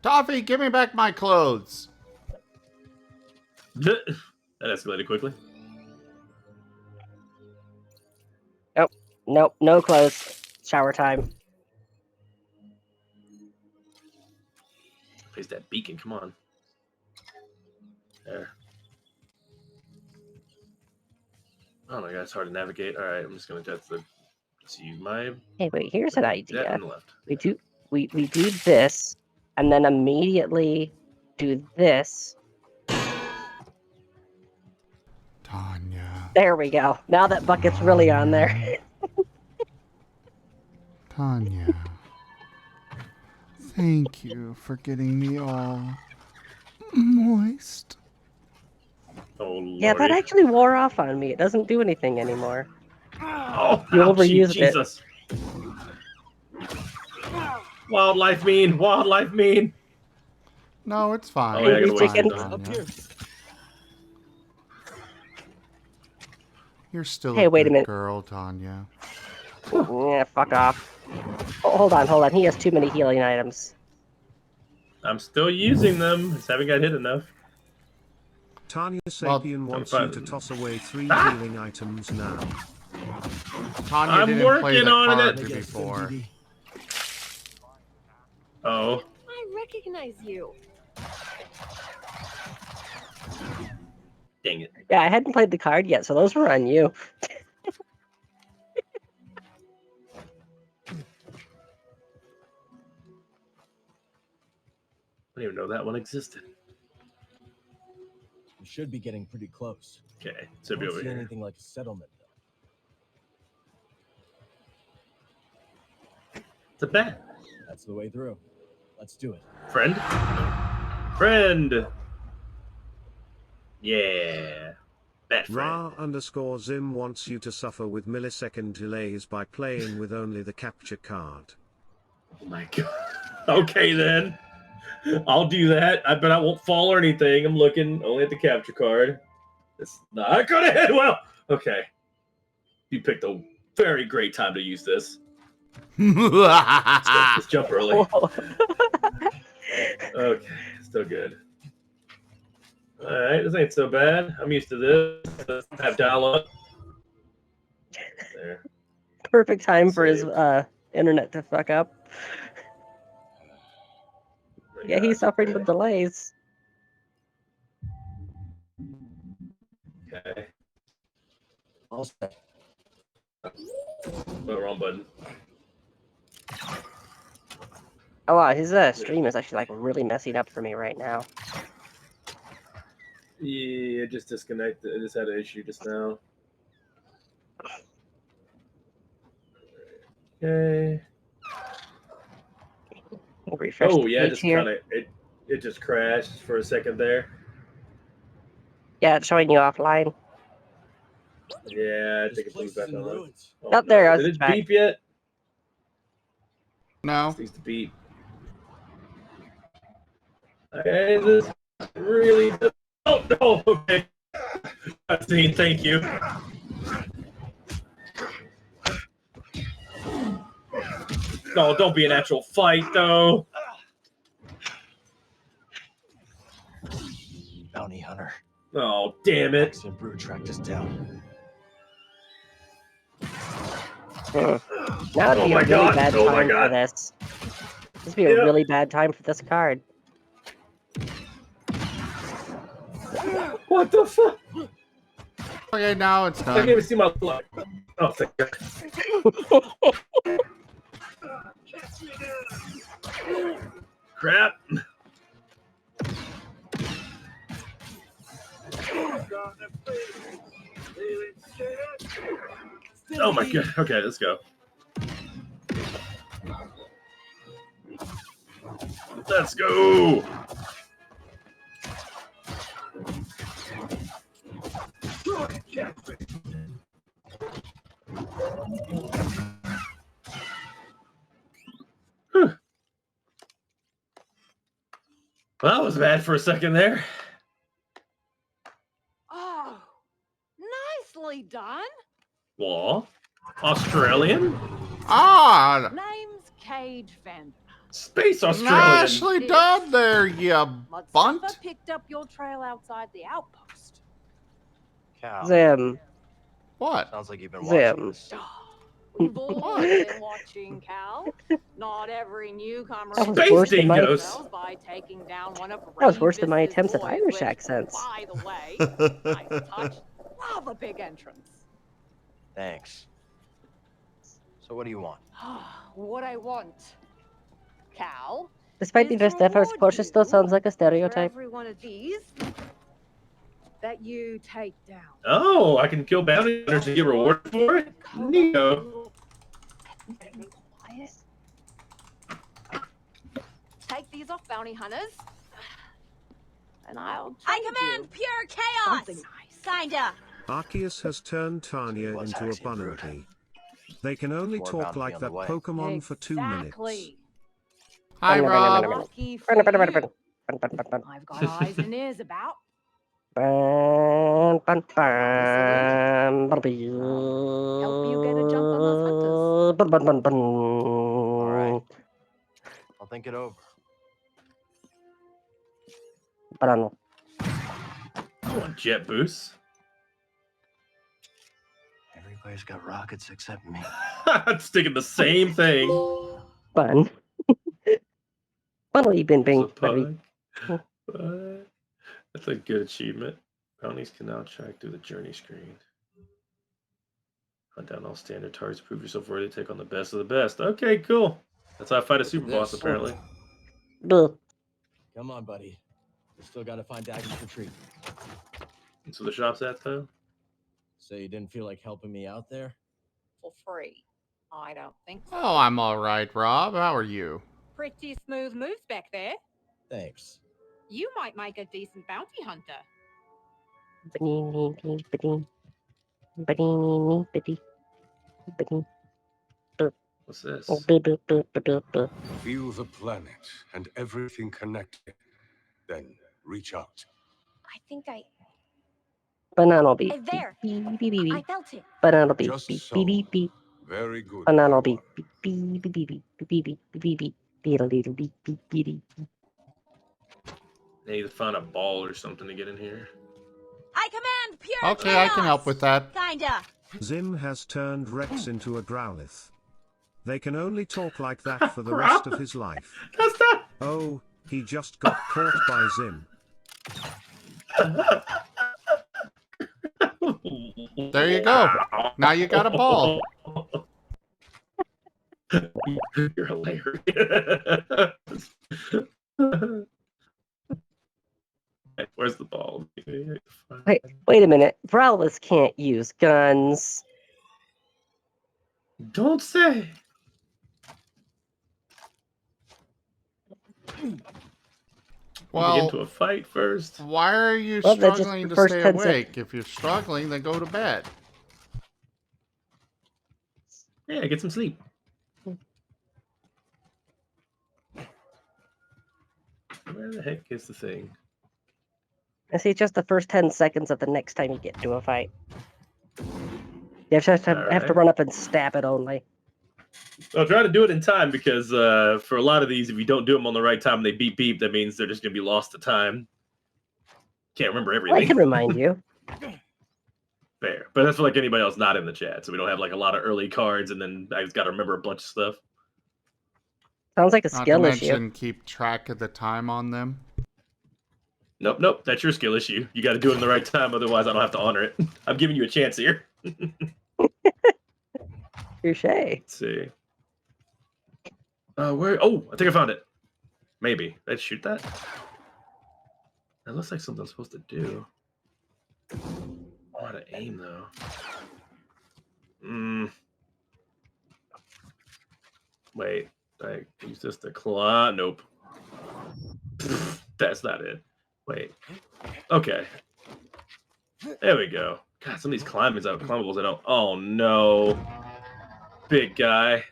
[SPEAKER 3] Toffee, give me back my clothes.
[SPEAKER 1] That escalated quickly.
[SPEAKER 2] Nope, no clothes. Shower time.
[SPEAKER 1] Place that beacon, come on. There. Oh my god, it's hard to navigate. Alright, I'm just gonna have to see my
[SPEAKER 2] Hey, wait, here's an
[SPEAKER 1] that
[SPEAKER 2] idea.
[SPEAKER 1] on the left.
[SPEAKER 2] We do this, and then immediately do this.
[SPEAKER 3] Tanya.
[SPEAKER 2] There we go. Now that bucket's really on there.
[SPEAKER 3] Tanya. Thank you for getting me all moist.
[SPEAKER 1] Oh, Lordy.
[SPEAKER 2] Yeah, that actually wore off on me. It doesn't do anything anymore.
[SPEAKER 1] Oh,
[SPEAKER 2] You
[SPEAKER 1] ouchie,
[SPEAKER 2] overused it.
[SPEAKER 1] Jesus. Wildlife mean. Wildlife mean.
[SPEAKER 3] No, it's fine.
[SPEAKER 1] Oh, yeah, I
[SPEAKER 2] Angry
[SPEAKER 1] gotta wait
[SPEAKER 2] chicken.
[SPEAKER 1] till
[SPEAKER 7] Up here.
[SPEAKER 3] You're still
[SPEAKER 2] Hey,
[SPEAKER 3] a
[SPEAKER 2] wait a
[SPEAKER 3] good
[SPEAKER 2] minute.
[SPEAKER 3] girl, Tanya.
[SPEAKER 2] Yeah, fuck off. Oh, hold on. He has too many healing items.
[SPEAKER 1] I'm still using them. Just haven't got hit enough.
[SPEAKER 5] Tanya Sapien wants you to toss away 3 healing items now.
[SPEAKER 3] Tanya
[SPEAKER 1] I'm
[SPEAKER 3] didn't play
[SPEAKER 1] working
[SPEAKER 3] the
[SPEAKER 1] on
[SPEAKER 3] card
[SPEAKER 1] it.
[SPEAKER 3] before.
[SPEAKER 1] Oh.
[SPEAKER 13] I recognize you.
[SPEAKER 1] Dang it.
[SPEAKER 2] Yeah, I hadn't played the card yet, so those were on you.
[SPEAKER 1] I didn't even know that one existed.
[SPEAKER 7] We should be getting pretty close.
[SPEAKER 1] Okay, so
[SPEAKER 7] I
[SPEAKER 1] be
[SPEAKER 7] don't
[SPEAKER 1] over
[SPEAKER 7] see
[SPEAKER 1] here.
[SPEAKER 7] anything like a settlement, though.
[SPEAKER 1] It's a bat.
[SPEAKER 7] That's the way through. Let's do it.
[SPEAKER 1] Friend? Friend! Yeah. Bat friend.
[SPEAKER 5] Ra_Zim wants you to suffer with millisecond delays by playing with only the capture card.
[SPEAKER 1] Oh my god. Okay then. I'll do that. I bet I won't fall or anything. I'm looking only at the capture card. It's not gonna hit well. Okay. You picked a very great time to use this. Let's jump early. Okay, still good. Alright, this ain't so bad. I'm used to this. Let's have dial up. There.
[SPEAKER 2] Perfect time for his internet to fuck up. Yeah, he's suffering with delays.
[SPEAKER 1] Okay.
[SPEAKER 7] All set.
[SPEAKER 1] Oh, wrong button.
[SPEAKER 2] Oh wow, his stream is actually like really messing up for me right now.
[SPEAKER 1] Yeah, just disconnected. I just had an issue just now. Okay.
[SPEAKER 2] We'll refresh
[SPEAKER 1] Oh
[SPEAKER 2] the
[SPEAKER 1] yeah,
[SPEAKER 2] page
[SPEAKER 1] just
[SPEAKER 2] here.
[SPEAKER 1] kind of it just crashed for a second there.
[SPEAKER 2] Yeah, it's showing you offline.
[SPEAKER 1] Yeah, I think it comes back on.
[SPEAKER 2] Oh, there it goes.
[SPEAKER 1] Did
[SPEAKER 2] It's
[SPEAKER 1] it
[SPEAKER 2] back.
[SPEAKER 1] beep yet?
[SPEAKER 3] No.
[SPEAKER 1] It needs to beep. Okay, this really. Oh no! Okay. Cutscene, thank you. No, don't be an actual fight though.
[SPEAKER 7] Bounty hunter.
[SPEAKER 1] Oh, damn it.
[SPEAKER 7] Maxim Brew tracked us down.
[SPEAKER 2] Now it'd be a really bad time for this. This would be a really bad time for this card.
[SPEAKER 1] What the fuck?
[SPEAKER 3] Okay, now it's
[SPEAKER 1] I
[SPEAKER 3] done.
[SPEAKER 1] can't even see my luck. Oh, thank God. Crap. Oh my god. Okay, let's go. Let's go. Whew. Well, that was bad for a second there.
[SPEAKER 11] Oh, nicely done.
[SPEAKER 1] Law. Australian?
[SPEAKER 3] Ah!
[SPEAKER 11] Name's Cage Vander.
[SPEAKER 1] Space Australian.
[SPEAKER 3] Nicely done there, you bunt.
[SPEAKER 11] Mudstuffer picked up your trail outside the outpost.
[SPEAKER 7] Cow.
[SPEAKER 2] Zim.
[SPEAKER 7] What? Sounds like you've been
[SPEAKER 2] Zim.
[SPEAKER 7] watching this.
[SPEAKER 11] We've all been watching, Cal. Not every newcomer
[SPEAKER 2] That was worse than my-
[SPEAKER 11] themselves by taking down one of
[SPEAKER 2] That was worse than my
[SPEAKER 11] Ravis's
[SPEAKER 2] attempts at
[SPEAKER 11] boys,
[SPEAKER 2] Irish
[SPEAKER 11] which,
[SPEAKER 2] accents.
[SPEAKER 11] By the way, nice touch. Rather big entrance.
[SPEAKER 7] Thanks. So what do you want?
[SPEAKER 11] What I want, Cal,
[SPEAKER 2] Despite the best efforts, Porsche still sounds like a
[SPEAKER 11] for
[SPEAKER 2] stereotype.
[SPEAKER 11] every one of these that you take down.
[SPEAKER 1] Oh, I can kill bounty hunters and get rewarded for it? Neato.
[SPEAKER 13] take these off bounty hunters. And I'll
[SPEAKER 14] I
[SPEAKER 13] trade
[SPEAKER 14] command
[SPEAKER 13] you
[SPEAKER 14] pure chaos!
[SPEAKER 13] something nice.
[SPEAKER 14] Kinda.
[SPEAKER 5] Arceus has turned Tanya
[SPEAKER 7] Was
[SPEAKER 5] into a
[SPEAKER 7] actually rude.
[SPEAKER 5] Bunnelby. They can only
[SPEAKER 7] More
[SPEAKER 5] talk
[SPEAKER 7] bounty
[SPEAKER 5] like
[SPEAKER 7] on the
[SPEAKER 5] that
[SPEAKER 7] way.
[SPEAKER 5] Pokemon for 2 minutes.
[SPEAKER 11] Exactly.
[SPEAKER 3] Hi, Rob.
[SPEAKER 11] Lucky for you. I've got eyes and ears about.
[SPEAKER 2] Help
[SPEAKER 11] Help you get a jump on those hunters.
[SPEAKER 7] All right. I'll think it over.
[SPEAKER 1] Come on, jet boost.
[SPEAKER 7] Everybody's got rockets except me.
[SPEAKER 1] It's sticking the same thing.
[SPEAKER 2] Fun. Funnily bing bing.
[SPEAKER 1] Bug. That's a good achievement. Bounties can now track through the journey screen. Hunt down all standard targets. Prove yourself worthy to take on the best of the best. Okay, cool. That's how I fight a super boss, apparently.
[SPEAKER 7] Come on, buddy. We still got to find Dagger's retreat.
[SPEAKER 1] That's where the shop's at, though.
[SPEAKER 7] So you didn't feel like helping me out there?
[SPEAKER 11] For free. I don't think so.
[SPEAKER 3] Oh, I'm all right, Rob. How are you?
[SPEAKER 11] Pretty smooth moves back there.
[SPEAKER 7] Thanks.
[SPEAKER 11] You might make a decent bounty hunter.
[SPEAKER 1] What's this?
[SPEAKER 15] Feel the planet and everything connected. Then reach out.
[SPEAKER 13] I think I...
[SPEAKER 2] Banana beep.
[SPEAKER 13] There!
[SPEAKER 2] Beep, beep, beep,
[SPEAKER 13] I
[SPEAKER 2] beep.
[SPEAKER 13] felt it.
[SPEAKER 2] Banana beep.
[SPEAKER 15] Just
[SPEAKER 2] Beep,
[SPEAKER 15] so.
[SPEAKER 2] beep, beep, beep.
[SPEAKER 15] Very good.
[SPEAKER 2] Banana beep. Beep, beep, beep, beep, beep, beep, beep, beep, beep. Beetle, beetle, beep, beep, beep, beep.
[SPEAKER 1] I need to find a ball or something to get in here.
[SPEAKER 14] I command pure
[SPEAKER 3] Okay,
[SPEAKER 14] chaos!
[SPEAKER 3] I can help with that.
[SPEAKER 14] Kinda.
[SPEAKER 5] Zim has turned Rex into a Growlithe. They can only talk like that for the rest of his life.
[SPEAKER 1] That's not...
[SPEAKER 5] Oh, he just got caught by Zim.
[SPEAKER 3] There you go. Now you got a ball.
[SPEAKER 1] You're hilarious. Where's the ball?
[SPEAKER 2] Wait a minute. Growlithe can't use guns.
[SPEAKER 1] Don't say.
[SPEAKER 3] Well,
[SPEAKER 1] get into a fight first.
[SPEAKER 3] Why are you
[SPEAKER 2] Well, that's just
[SPEAKER 3] struggling
[SPEAKER 2] the
[SPEAKER 3] to
[SPEAKER 2] first
[SPEAKER 3] stay
[SPEAKER 2] 10
[SPEAKER 3] awake? If you're struggling, then go to bed.
[SPEAKER 1] Yeah, get some sleep. Where the heck is the thing?
[SPEAKER 2] I see just the first 10 seconds of the next time you get into a fight. You just have to run up and stab it only.
[SPEAKER 1] I'll try to do it in time because for a lot of these, if you don't do them on the right time and they beep beep, that means they're just going to be lost to time. Can't remember everything.
[SPEAKER 2] I can remind you.
[SPEAKER 1] Fair. But that's for like anybody else not in the chat. So we don't have like a lot of early cards and then I just got to remember a bunch of stuff.
[SPEAKER 2] Sounds like a
[SPEAKER 3] Not
[SPEAKER 2] skill
[SPEAKER 3] to
[SPEAKER 2] issue.
[SPEAKER 3] mention, keep track of the time on them.
[SPEAKER 1] Nope. That's your skill issue. You got to do it in the right time. Otherwise, I don't have to honor it. I'm giving you a chance here.
[SPEAKER 2] Touche.
[SPEAKER 1] Let's see. Where? Oh, I think I found it. Maybe. Let's shoot that. That looks like something I'm supposed to do. Oh, how to aim though. Wait. I use this to claw. Nope. That's not it. Wait. Okay. There we go. God, some of these climbables I don't. Oh no. Big guy.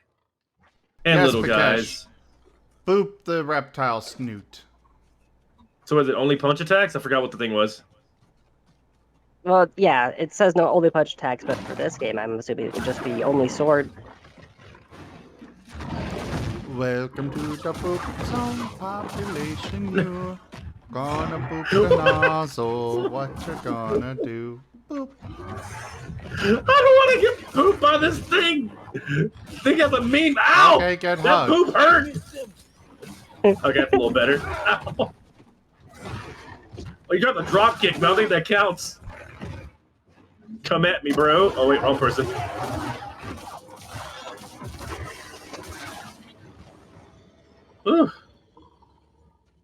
[SPEAKER 1] And
[SPEAKER 3] Yes,
[SPEAKER 1] little
[SPEAKER 3] Pikesh.
[SPEAKER 1] guys.
[SPEAKER 3] Boop the reptile snoot.
[SPEAKER 1] So is it only punch attacks? I forgot what the thing was.
[SPEAKER 2] Well, yeah, it says no only punch attacks, but for this game, I'm assuming it would just be only sword.
[SPEAKER 3] Welcome to the boop zone population. You're gonna boop the nozzle. What you gonna do? Boop.
[SPEAKER 1] I don't want to get pooped by this thing. Think of a meme. Ow!
[SPEAKER 3] Okay, get
[SPEAKER 1] that
[SPEAKER 3] hugged.
[SPEAKER 1] poop hurt. Okay, that's a little better. Ow. Oh, you got the drop kick, but I don't think that counts. Come at me, bro. Oh, wait, wrong person. Ooh.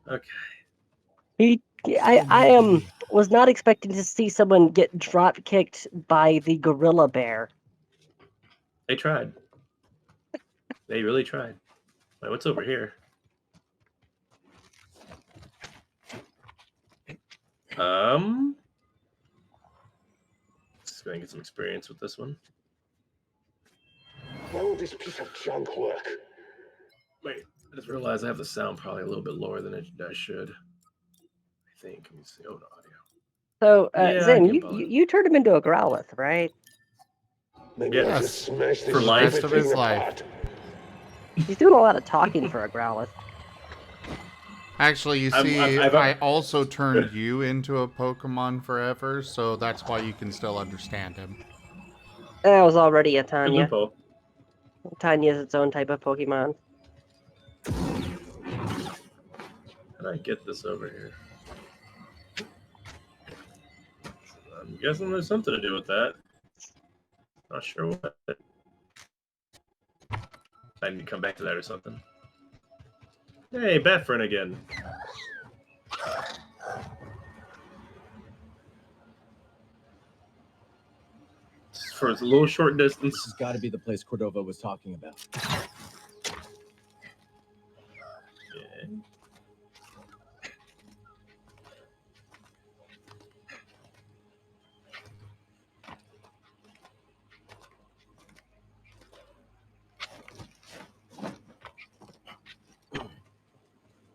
[SPEAKER 1] Okay.
[SPEAKER 2] I was not expecting to see someone get drop kicked by the gorilla bear.
[SPEAKER 1] They tried. They really tried. Wait, what's over here? Let's go and get some experience with this one.
[SPEAKER 15] Will this piece of junk work?
[SPEAKER 1] Wait, I just realized I have the sound probably a little bit lower than I should. I think. Let me see. Oh, no audio.
[SPEAKER 2] So,
[SPEAKER 1] Yeah,
[SPEAKER 2] Zim, you turned him into a Growlithe, right?
[SPEAKER 15] Maybe I just smash this
[SPEAKER 3] for the rest
[SPEAKER 15] stupid
[SPEAKER 3] of his
[SPEAKER 15] thing
[SPEAKER 3] life.
[SPEAKER 15] apart.
[SPEAKER 2] He's doing a lot of talking for a Growlithe.
[SPEAKER 3] Actually, you see,
[SPEAKER 1] I've
[SPEAKER 3] I also turned you into a Pokemon forever, so that's why you can still understand him.
[SPEAKER 2] That was already a Tanya.
[SPEAKER 1] Lupo.
[SPEAKER 2] Tanya is its own type of Pokemon.
[SPEAKER 1] How do I get this over here? I'm guessing there's something to do with that. Not sure what. I need to come back to that or something. Hey, Bethrin again. For a little short distance.
[SPEAKER 7] This has got to be the place Cordova was talking about.
[SPEAKER 1] Yeah.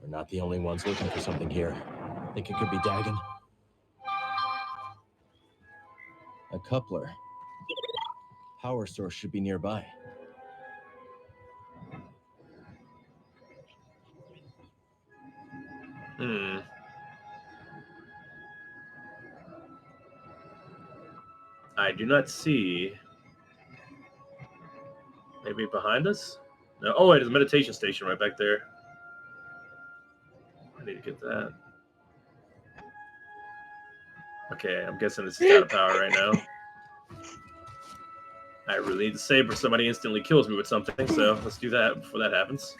[SPEAKER 7] We're not the only ones looking for something here. Think it could be Dagon? A coupler. Power source should be nearby.
[SPEAKER 1] I do not see. Maybe behind us? No. Oh, wait, there's a meditation station right back there. I need to get that. Okay, I'm guessing this is out of power right now. I really need to save or somebody instantly kills me with something, so let's do that before that happens.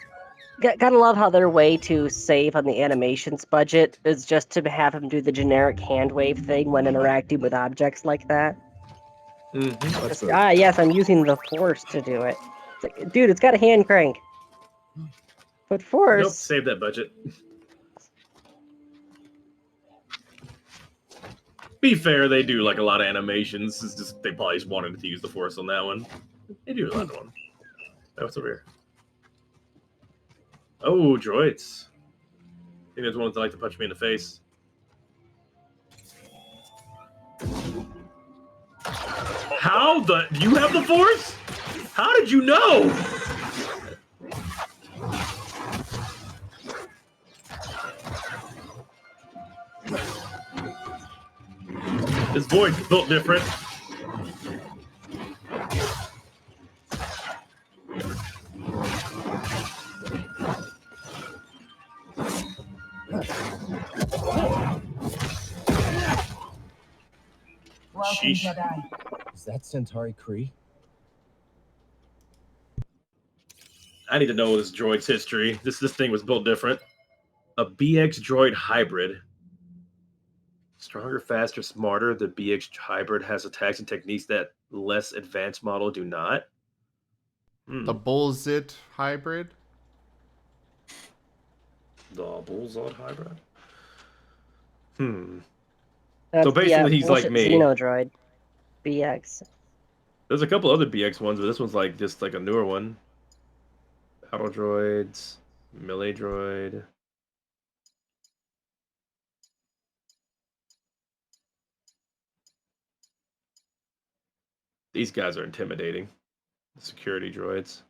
[SPEAKER 2] Gotta love how their way to save on the animations budget is just to have him do the generic hand wave thing when interacting with objects like that. Yes, I'm using the force to do it. It's like, dude, it's got a hand crank. But force...
[SPEAKER 1] Nope, save that budget. Be fair, they do like a lot of animations. It's just they probably just wanted to use the force on that one. They do another one. Oh, what's over here? Oh, droids. I think there's ones that like to punch me in the face. How the... You have the force? How did you know? This void's built different.
[SPEAKER 6] Welcome, Jedi.
[SPEAKER 7] Is that Centauri Kree?
[SPEAKER 1] I need to know this droid's history. This thing was built different. A BX droid hybrid. Stronger, faster, smarter. The BX hybrid has attacks and techniques that less advanced model do not.
[SPEAKER 3] The Bullzit hybrid?
[SPEAKER 1] The Bullzot hybrid?
[SPEAKER 2] That's
[SPEAKER 1] So basically, he's like me.
[SPEAKER 2] Xenodroid. BX.
[SPEAKER 1] There's a couple other BX ones, but this one's like just like a newer one. Battle droids, melee droid. These guys are intimidating. Security droids.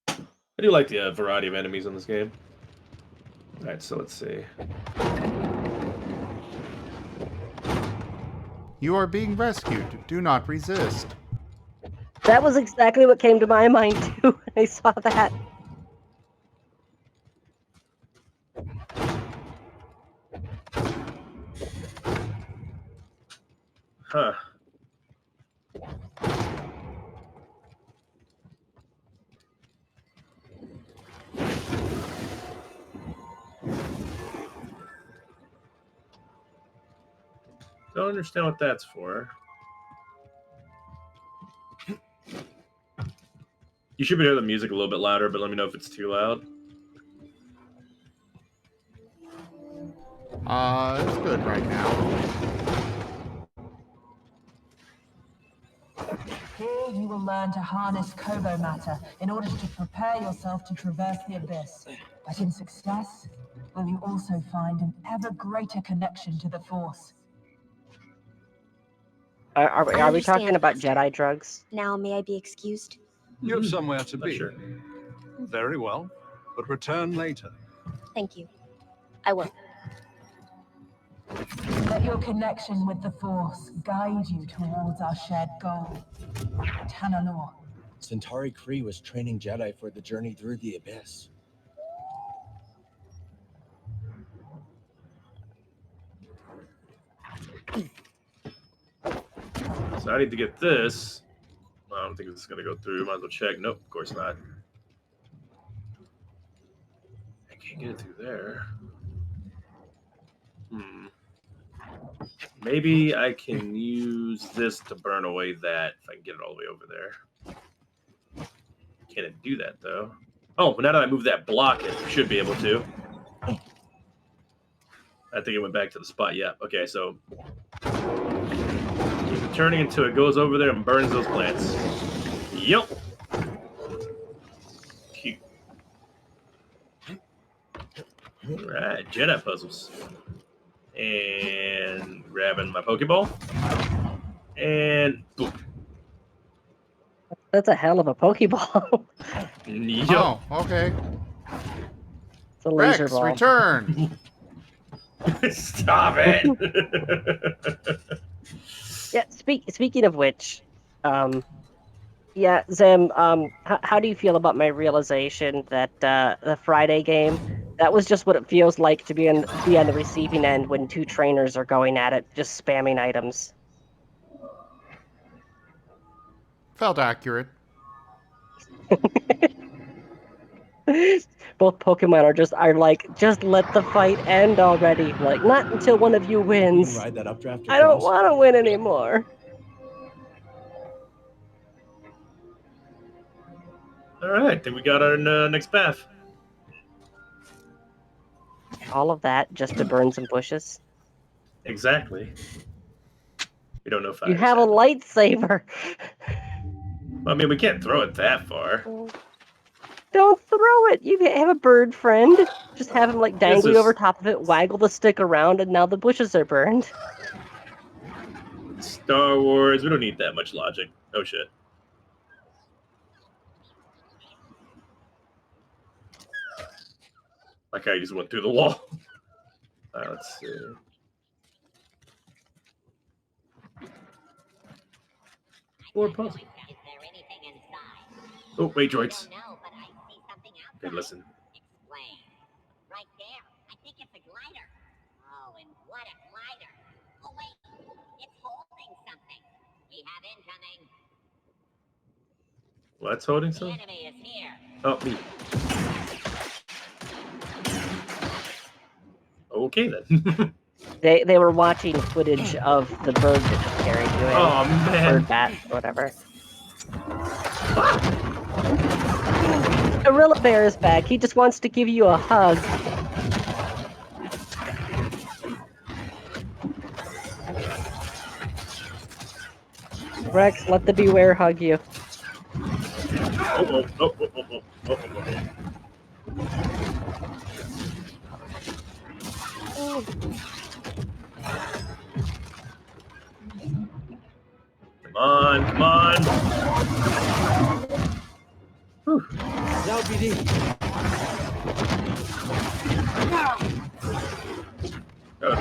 [SPEAKER 1] I do like the variety of enemies in this game. Alright, so let's see.
[SPEAKER 3] You are being rescued. Do not resist.
[SPEAKER 2] That was exactly what came to my mind, too, when I saw that.
[SPEAKER 1] Huh. Don't understand what that's for. You should be hearing the music a little bit louder, but let me know if it's too loud.
[SPEAKER 3] It's good right now.
[SPEAKER 16] Here you will learn to harness Kobo matter in order to prepare yourself to traverse the abyss. But in success, will you also find an ever greater connection to the Force.
[SPEAKER 2] Are we talking about Jedi drugs?
[SPEAKER 17] Now may I be excused?
[SPEAKER 18] You have somewhere to be.
[SPEAKER 1] Sure.
[SPEAKER 18] Very well, but return later.
[SPEAKER 17] Thank you. I will.
[SPEAKER 16] Let your connection with the Force guide you towards our shared goal. Tanalor.
[SPEAKER 7] Centauri Kree was training Jedi for the journey through the abyss.
[SPEAKER 1] So I need to get this. I don't think this is going to go through. Might as well check. Nope, of course not. I can't get it through there. Maybe I can use this to burn away that if I can get it all the way over there. Can it do that, though? Oh, but now that I move that block, it should be able to. I think it went back to the spot. Yeah. Okay, so turning until it goes over there and burns those plants. Yep. Cute. All right, Jedi puzzles. And grabbing my Pokeball. And boom.
[SPEAKER 2] That's a hell of a Pokeball.
[SPEAKER 1] Yep.
[SPEAKER 3] Oh, okay.
[SPEAKER 2] It's a laser
[SPEAKER 3] Rex,
[SPEAKER 2] ball.
[SPEAKER 3] return!
[SPEAKER 1] Stop it!
[SPEAKER 2] Yeah, speaking of which, yeah, Zim, how do you feel about my realization that the Friday game, that was just what it feels like to be on the receiving end when two trainers are going at it, just spamming items?
[SPEAKER 3] Felt accurate.
[SPEAKER 2] Both Pokemon are like, just let the fight end already. Like, not until one of you wins.
[SPEAKER 7] You can ride that updraft
[SPEAKER 2] I don't
[SPEAKER 7] across?
[SPEAKER 2] want to win anymore.
[SPEAKER 1] All right, I think we got our next path.
[SPEAKER 2] All of that just to burn some bushes.
[SPEAKER 1] Exactly. We don't know if
[SPEAKER 2] You have a lightsaber.
[SPEAKER 1] I mean, we can't throw it that far.
[SPEAKER 2] Don't throw it. You have a bird friend. Just have him like dangly over top of it, waggle the stick around, and now the bushes are burned.
[SPEAKER 1] Star Wars, we don't need that much logic. Oh shit. Like I just went through the wall. All right, let's see. More puzzle. Oh, wait, droids. Okay, listen.
[SPEAKER 19] Right there. I think it's a glider. Oh, and what a glider. Oh, wait. It's holding something. We have incoming.
[SPEAKER 1] What's holding
[SPEAKER 19] The
[SPEAKER 1] something?
[SPEAKER 19] enemy is here.
[SPEAKER 1] Oh, me. Okay, then.
[SPEAKER 2] They were watching footage of the bird that was carrying you in.
[SPEAKER 1] Oh, man.
[SPEAKER 2] Bird bat, whatever. Gorilla Bear is back. He just wants to give you a hug. Rex, let the Beware hug you.
[SPEAKER 1] Oh. Come on. Whew.
[SPEAKER 7] LPD.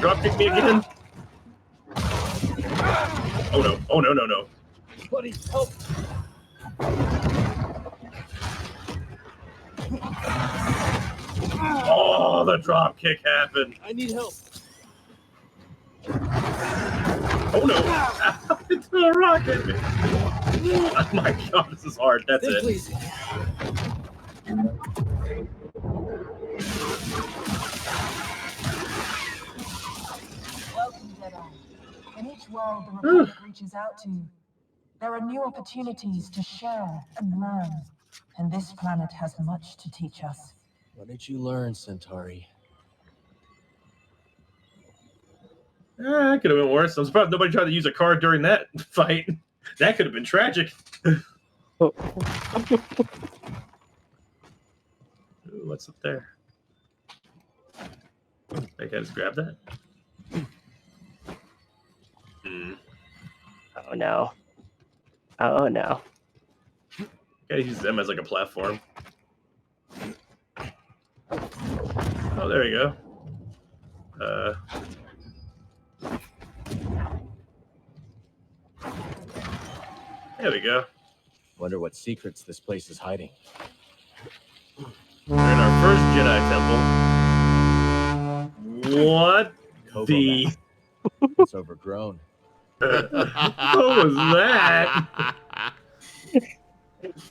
[SPEAKER 1] Drop kick me again? Oh no.
[SPEAKER 7] Buddy, help.
[SPEAKER 1] Oh, the drop kick happened.
[SPEAKER 7] I need help.
[SPEAKER 1] Oh no. It's a rocket. Oh my god, this is hard. That's it.
[SPEAKER 7] Please.
[SPEAKER 16] Welcome, Jedi. In each world the Republic reaches out to, there are new opportunities to share and learn. And this planet has much to teach us.
[SPEAKER 7] What did you learn, Centauri?
[SPEAKER 1] That could have been worse. I'm surprised nobody tried to use a card during that fight. That could have been tragic. Ooh, what's up there? I can just grab that.
[SPEAKER 2] Oh no. Oh no.
[SPEAKER 1] Gotta use them as like a platform. Oh, there you go. There we go.
[SPEAKER 7] Wonder what secrets this place is hiding.
[SPEAKER 1] We're in our first Jedi temple. What the?
[SPEAKER 7] It's overgrown.
[SPEAKER 1] What was that?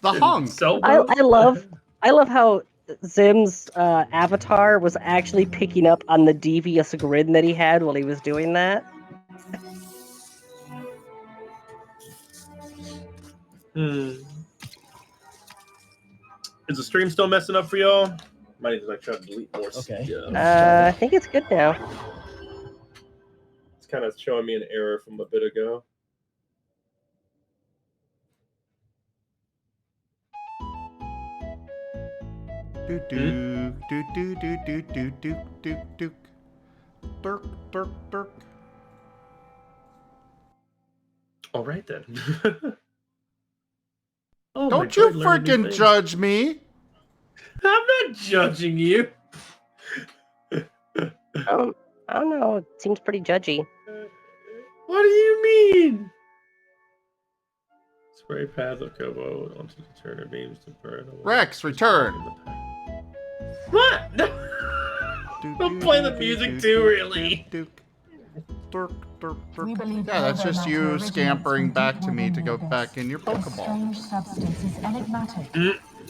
[SPEAKER 3] The hung.
[SPEAKER 2] I love how Zim's avatar was actually picking up on the devious grin that he had while he was doing that.
[SPEAKER 1] Is the stream still messing up for y'all? Might need to like try to delete more stuff.
[SPEAKER 2] I think it's good now.
[SPEAKER 1] It's kind of showing me an error from a bit ago. All right then. Oh,
[SPEAKER 3] don't you freaking judge me.
[SPEAKER 1] I'm not judging you.
[SPEAKER 2] I don't know. It seems pretty judgy.
[SPEAKER 1] What do you mean? Spray pads of Kobo onto the turner beams to burn away.
[SPEAKER 3] Rex, return.
[SPEAKER 1] What? Don't play the music too, really.
[SPEAKER 3] Yeah, that's just you scampering back to me to go back in your Pokeball.
[SPEAKER 16] Strange substance is enigmatic,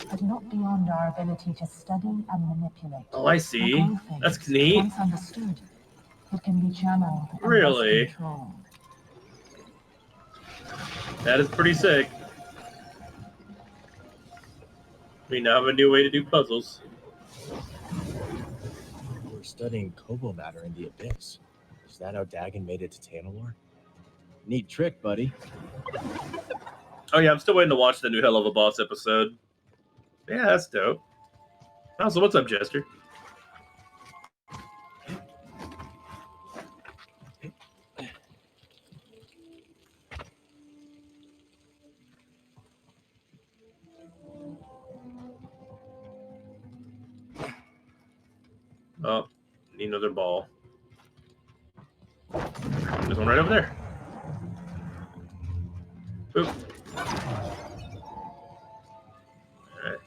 [SPEAKER 16] but not beyond our ability to study and manipulate.
[SPEAKER 1] Oh, I see. That's neat.
[SPEAKER 16] Once understood, it can be channeled and
[SPEAKER 1] Really?
[SPEAKER 16] controlled.
[SPEAKER 1] That is pretty sick. We now have a new way to do puzzles.
[SPEAKER 7] We're studying Kobo matter in the Abyss. Is that how Dagon made it to Tanalorr? Neat trick, buddy.
[SPEAKER 1] Oh yeah, I'm still waiting to watch the new Hell of a Boss episode. Yeah, that's dope. Also, what's up, Jester? Oh, need another ball. There's one right over there. Boop. Alright.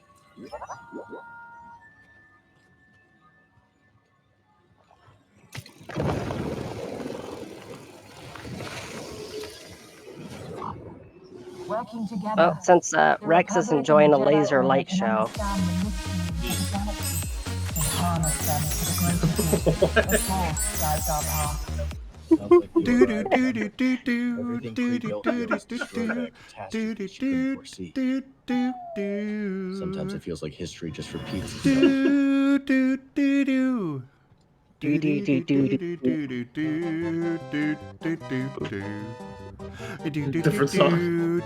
[SPEAKER 16] Working together,
[SPEAKER 2] Well, since Rex is enjoying a laser light show.
[SPEAKER 7] Sometimes it feels like history just repeats itself.
[SPEAKER 1] Different song.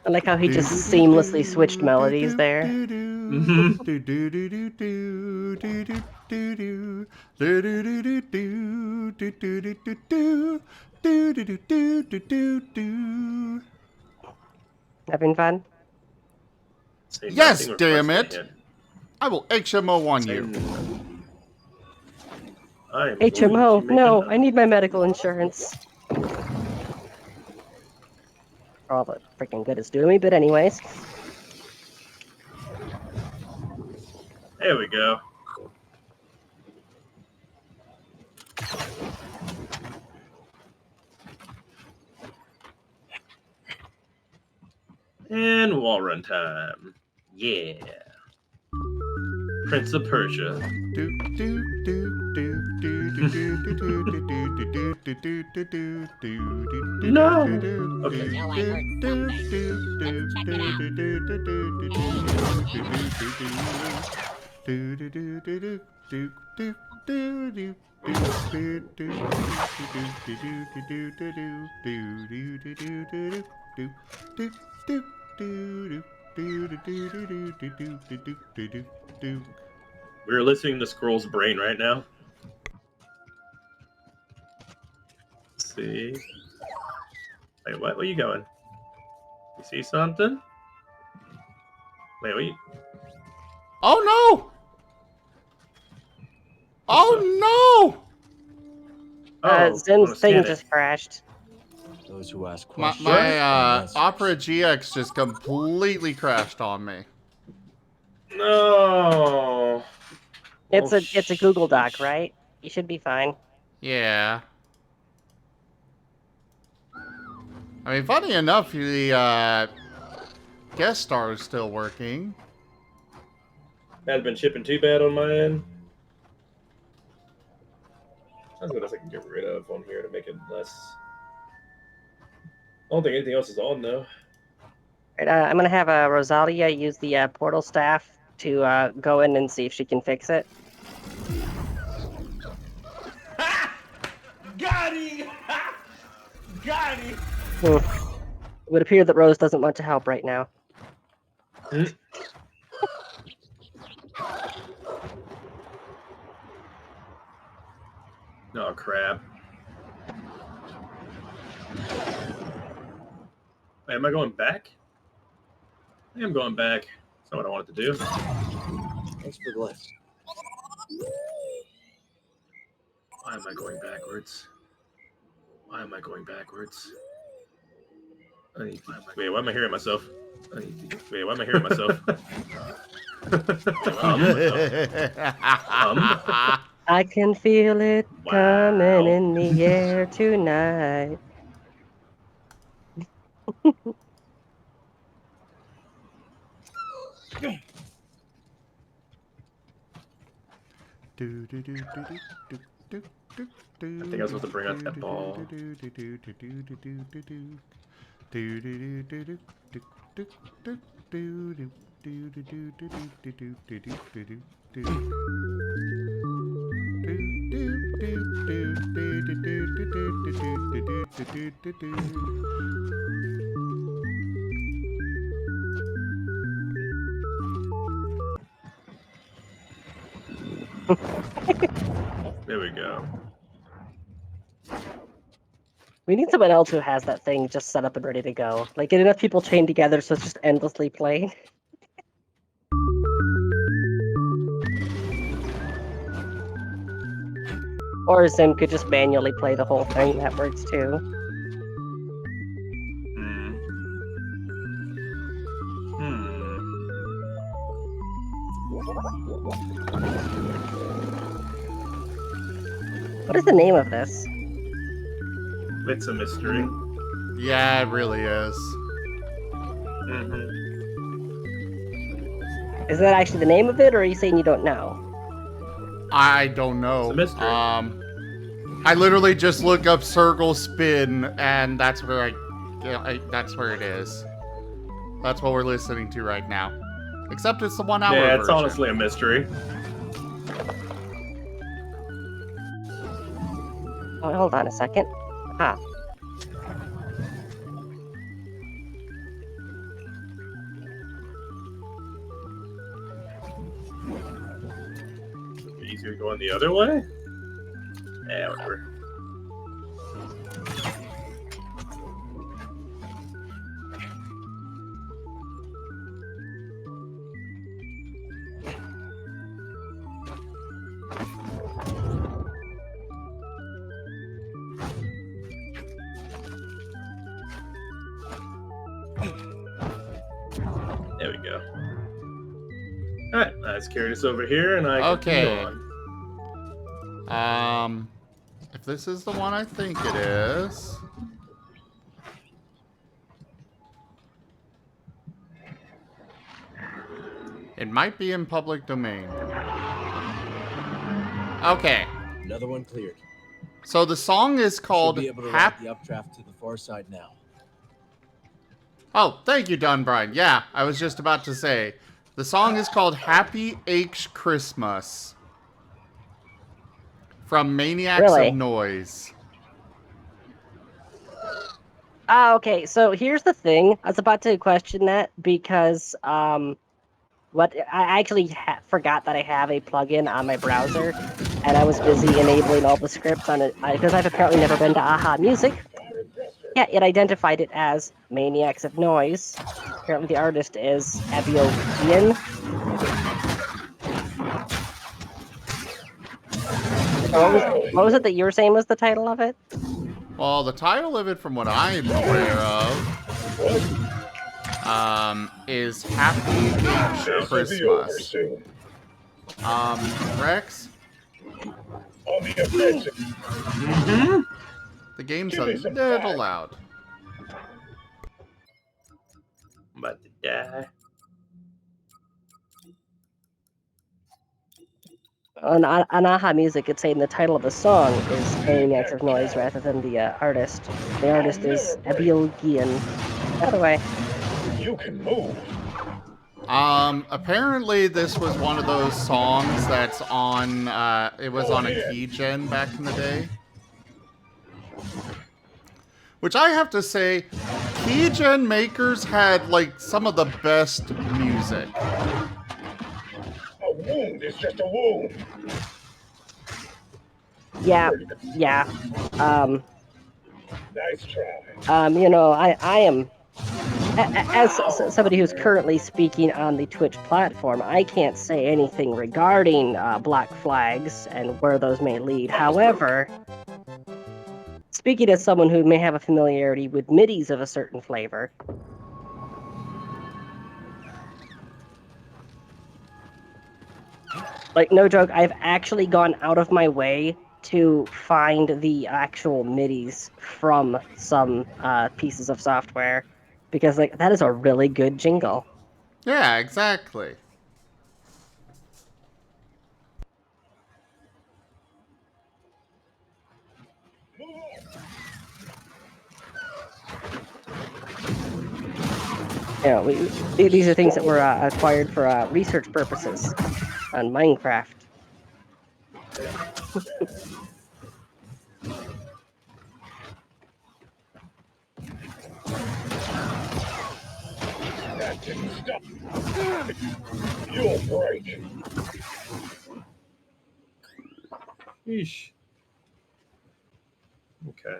[SPEAKER 2] I like how he just seamlessly switched melodies there. Having fun?
[SPEAKER 3] Yes, damn it! I will HMO on you.
[SPEAKER 2] HMO? No, I need my medical insurance. All the freaking good it's doing me, but anyways.
[SPEAKER 1] There we go. And wall run time. Yeah. Prince of Persia. No. Okay.
[SPEAKER 19] You know I heard something. Let's check it
[SPEAKER 1] We're listening to Squirrel's brain right now. Let's see. Wait, what? Where you going? You see something? Wait, what?
[SPEAKER 3] Oh no! Oh no!
[SPEAKER 2] Zim's thing just crashed.
[SPEAKER 7] Those who ask
[SPEAKER 3] My
[SPEAKER 7] questions.
[SPEAKER 3] Opera GX just completely crashed on me.
[SPEAKER 1] No.
[SPEAKER 2] It's a Google Doc, right? You should be fine.
[SPEAKER 3] Yeah. I mean, funny enough, the guest star is still working.
[SPEAKER 1] Hasn't been shipping too bad on my end. That's what else I can get rid of on here to make it less. I don't think anything else is on though.
[SPEAKER 2] Right, I'm gonna have Rosalia use the portal staff to go in and see if she can fix it.
[SPEAKER 1] Got him! Got him!
[SPEAKER 2] It would appear that Rose doesn't want to help right now.
[SPEAKER 1] Oh crap. Wait, am I going back? I am going back. That's not what I wanted to do.
[SPEAKER 7] Thanks for the list.
[SPEAKER 1] Why am I going backwards? Why am I going backwards? Wait, why am I hearing myself? Wait, why am I hearing myself?
[SPEAKER 2] I can feel it coming in the air tonight.
[SPEAKER 1] I think I was supposed to bring out that ball. There we go.
[SPEAKER 2] We need someone else who has that thing just set up and ready to go. Like, get enough people chained together so it's just endlessly playing. Or Zim could just manually play the whole thing. That works too. What is the name of this?
[SPEAKER 1] It's a mystery.
[SPEAKER 3] Yeah, it really is.
[SPEAKER 2] Is that actually the name of it, or are you saying you don't know?
[SPEAKER 3] I don't know.
[SPEAKER 1] It's a mystery.
[SPEAKER 3] I literally just look up circle spin, and that's where that's where it is. That's what we're listening to right now. Except it's the 1 hour
[SPEAKER 1] Yeah, it's
[SPEAKER 3] version.
[SPEAKER 1] honestly a mystery.
[SPEAKER 2] Oh, hold on a second. Ah.
[SPEAKER 1] Easier going the other way? Yeah, whatever. There we go. Alright, let's carry this over here and I can go
[SPEAKER 3] on. If this is the one I think it is. It might be in public domain. Okay.
[SPEAKER 7] Another one cleared.
[SPEAKER 3] So the song is
[SPEAKER 7] Should
[SPEAKER 3] called
[SPEAKER 7] be able to route the updraft to the far side now.
[SPEAKER 3] Oh, thank you, Don Brian. Yeah, I was just about to say. The song is called Happy H Christmas from Maniacs of
[SPEAKER 2] Really?
[SPEAKER 3] Noise.
[SPEAKER 2] Okay, so here's the thing. I was about to question that because what I actually forgot that I have a plugin on my browser, and I was busy enabling all the scripts on it because I've apparently never been to Aha Music. Yeah, it identified it as Maniacs of Noise. Apparently, the artist is Abiogian. What was it that you were saying was the title of it?
[SPEAKER 3] Well, the title of it, from what I'm aware of, is Happy H Christmas. Rex?
[SPEAKER 15] On the offensive.
[SPEAKER 3] The game's a little loud.
[SPEAKER 1] I'm about to die.
[SPEAKER 2] On Aha Music, it's saying the title of the song is Maniacs of Noise rather than the artist. The artist is Abiogian. By the way.
[SPEAKER 15] You can move.
[SPEAKER 3] Apparently this was one of those songs that's on, it was on a keygen back in the day. Which I have to say, keygen makers had, like, some of the best music.
[SPEAKER 15] A wound is just a wound.
[SPEAKER 2] Yeah.
[SPEAKER 15] Nice try.
[SPEAKER 2] You know, I am, as somebody who's currently speaking on the Twitch platform, I can't say anything regarding black flags and where those may lead. However, speaking as someone who may have a familiarity with midis of a certain flavor, like, no joke, I've actually gone out of my way to find the actual midis from some pieces of software because, like, that is a really good jingle.
[SPEAKER 3] Yeah, exactly.
[SPEAKER 2] Yeah, these are things that were acquired for research purposes on Minecraft.
[SPEAKER 15] That didn't stop. You'll break.
[SPEAKER 1] Yeesh. Okay.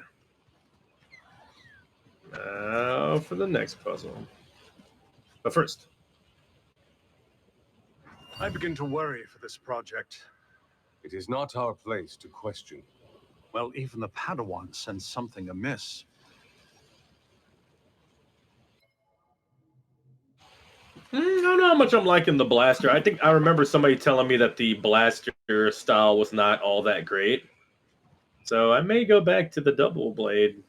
[SPEAKER 1] Now for the next puzzle. But first,
[SPEAKER 18] I begin to worry for this project.
[SPEAKER 20] It is not our place to question.
[SPEAKER 18] Well, even the Padawan sense something amiss.
[SPEAKER 1] I don't know how much I'm liking the blaster. I think I remember somebody telling me that the blaster style was not all that great. So I may go back to the double blade.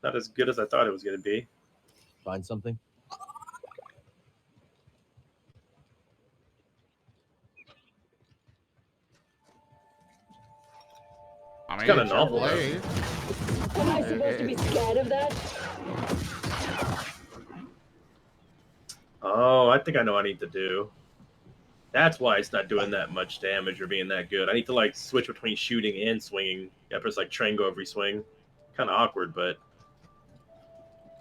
[SPEAKER 1] Not as good as I thought it was going to be.
[SPEAKER 7] Find something?
[SPEAKER 3] I mean,
[SPEAKER 1] It's got a novel.
[SPEAKER 3] blade.
[SPEAKER 14] Am I supposed to be scared of that?
[SPEAKER 1] Oh, I think I know what I need to do. That's why it's not doing that much damage or being that good. I need to, like, switch between shooting and swinging. Yeah, press, like, triangle every swing. Kind of awkward, but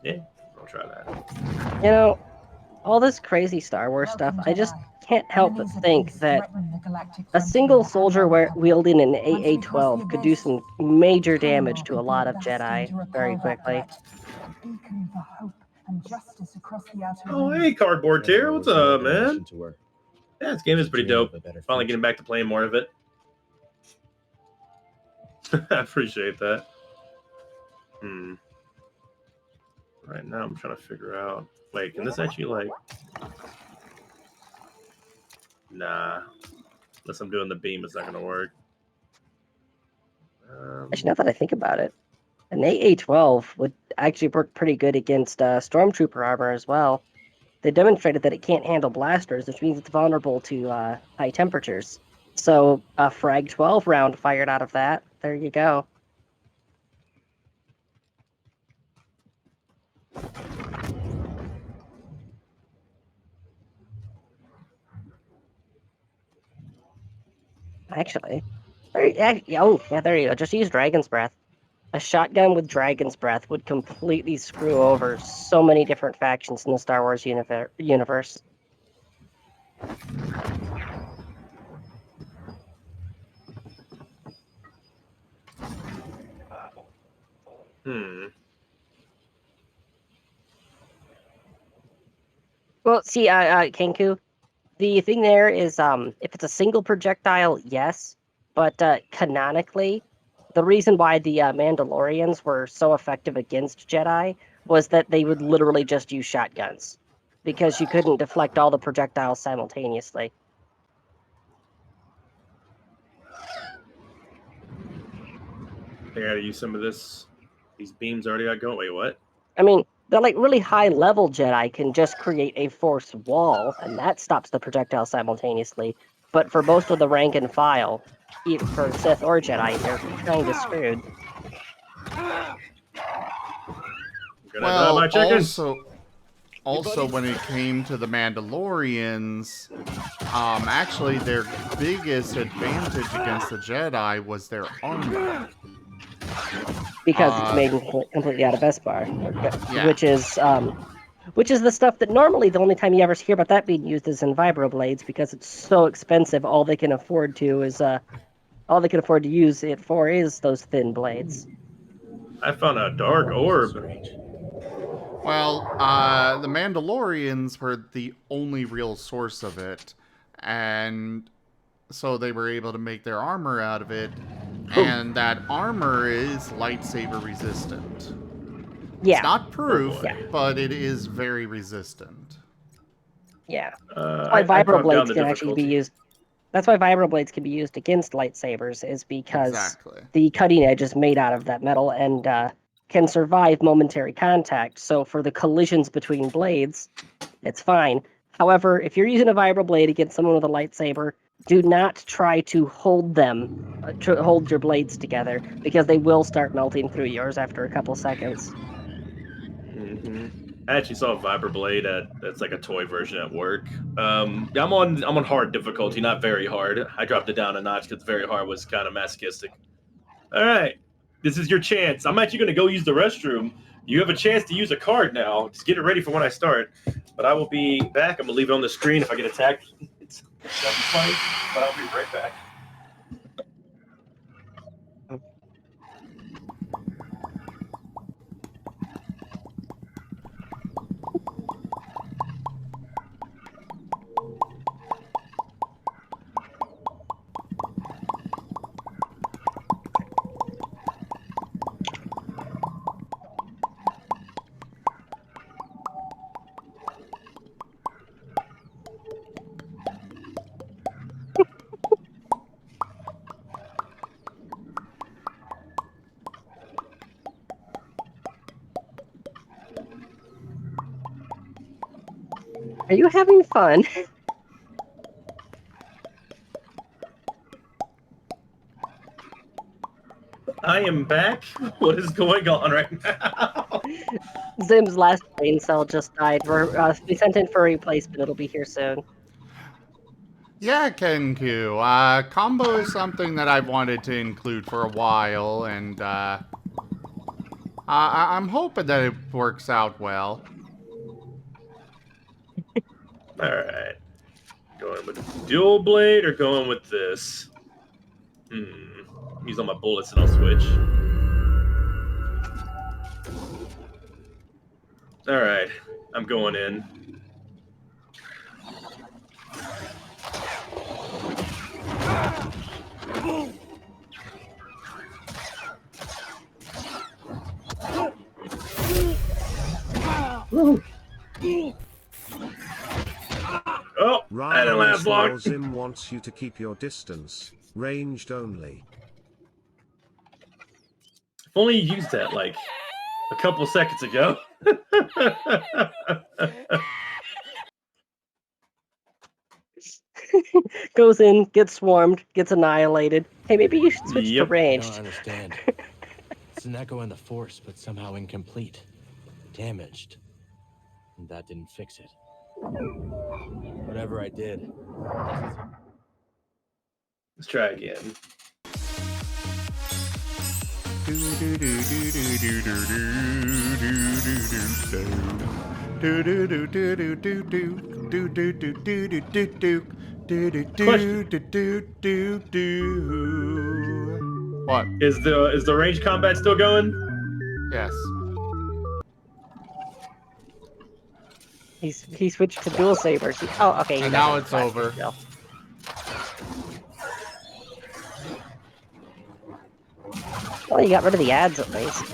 [SPEAKER 1] yeah, I'll try that.
[SPEAKER 2] You know, all this crazy Star Wars stuff, I just can't help but think that a single soldier wielding an AA-12 could do some major damage to a lot of Jedi very quickly.
[SPEAKER 1] Oh, hey, Cardboard Tier. What's up, man? Yeah, this game is pretty dope. Finally getting back to playing more of it. I appreciate that. Right now, I'm trying to figure out. Wait, can this actually, like... Nah. Unless I'm doing the beam, it's not going to work.
[SPEAKER 2] Actually, now that I think about it, an AA-12 would actually work pretty good against Stormtrooper armor as well. They demonstrated that it can't handle blasters, which means it's vulnerable to high temperatures. So a frag 12 round fired out of that. There you go. Actually, oh yeah, there you go. Just use Dragon's Breath. A shotgun with Dragon's Breath would completely screw over so many different factions in the Star Wars universe. Well, see, Kenku, the thing there is, if it's a single projectile, yes, but canonically, the reason why the Mandalorians were so effective against Jedi was that they would literally just use shotguns, because you couldn't deflect all the projectiles simultaneously.
[SPEAKER 1] I gotta use some of this. These beams already got going. Wait, what?
[SPEAKER 2] I mean, the like really high level Jedi can just create a force wall, and that stops the projectile simultaneously. But for most of the rank and file, even for Sith or Jedi, they're kind of screwed.
[SPEAKER 3] Well, also when it came to the Mandalorians, actually their biggest advantage against the Jedi was their armor.
[SPEAKER 2] Because it's made completely out of Bespar,
[SPEAKER 3] Yeah.
[SPEAKER 2] which is the stuff that normally the only time you ever hear about that being used is in vibroblades, because it's so expensive. All they can afford to use it for is those thin blades.
[SPEAKER 1] I found a dark orb.
[SPEAKER 3] Well, the Mandalorians were the only real source of it, and so they were able to make their armor out of it, and that armor is lightsaber resistant.
[SPEAKER 2] Yeah.
[SPEAKER 3] It's not proof,
[SPEAKER 2] Yeah.
[SPEAKER 3] but it is very resistant.
[SPEAKER 2] Yeah. That's why vibroblades can actually be used. That's why vibroblades can be used against lightsabers, is because the cutting edge is made out of that metal and can survive momentary contact. So for the collisions between blades, it's fine. However, if you're using a vibroblade against someone with a lightsaber, do not try to hold hold your blades together, because they will start melting through yours after a couple seconds.
[SPEAKER 1] I actually saw a vibroblade that's like a toy version at work. I'm on hard difficulty, not very hard. I dropped it down a notch because very hard was kind of masochistic. All right, this is your chance. I'm actually going to go use the restroom. You have a chance to use a card now. Just get it ready for when I start. But I will be back. I'm going to leave it on the screen if I get attacked. That'll be funny, but I'll be right back.
[SPEAKER 2] Are you having fun?
[SPEAKER 1] I am back. What is going on right now?
[SPEAKER 2] Zim's last brain cell just died. We sent in for a replacement. It'll be here soon.
[SPEAKER 3] Yeah, Kenku. Combo is something that I've wanted to include for a while, and I'm hoping that it works out well.
[SPEAKER 1] All right. Going with dual blade or going with this? Use all my bullets and I'll switch. All right. I'm going in. Oh, that didn't last long.
[SPEAKER 5] Zim wants you to keep your distance, ranged only.
[SPEAKER 1] If only you used that like a couple seconds ago.
[SPEAKER 2] Goes in, gets swarmed, gets annihilated. Hey, maybe you should switch to
[SPEAKER 1] Yep.
[SPEAKER 7] I don't
[SPEAKER 2] ranged.
[SPEAKER 7] understand. It's an echo in the Force, but somehow incomplete. Damaged. And that didn't fix it. Whatever I did.
[SPEAKER 1] Let's try again.
[SPEAKER 3] What?
[SPEAKER 1] Is the range combat still going?
[SPEAKER 3] Yes.
[SPEAKER 2] He switched to dual sabers. Oh, okay. He
[SPEAKER 3] And
[SPEAKER 2] doesn't
[SPEAKER 3] now it's
[SPEAKER 2] flash
[SPEAKER 3] over.
[SPEAKER 2] still. Well, you got rid of the ads at least.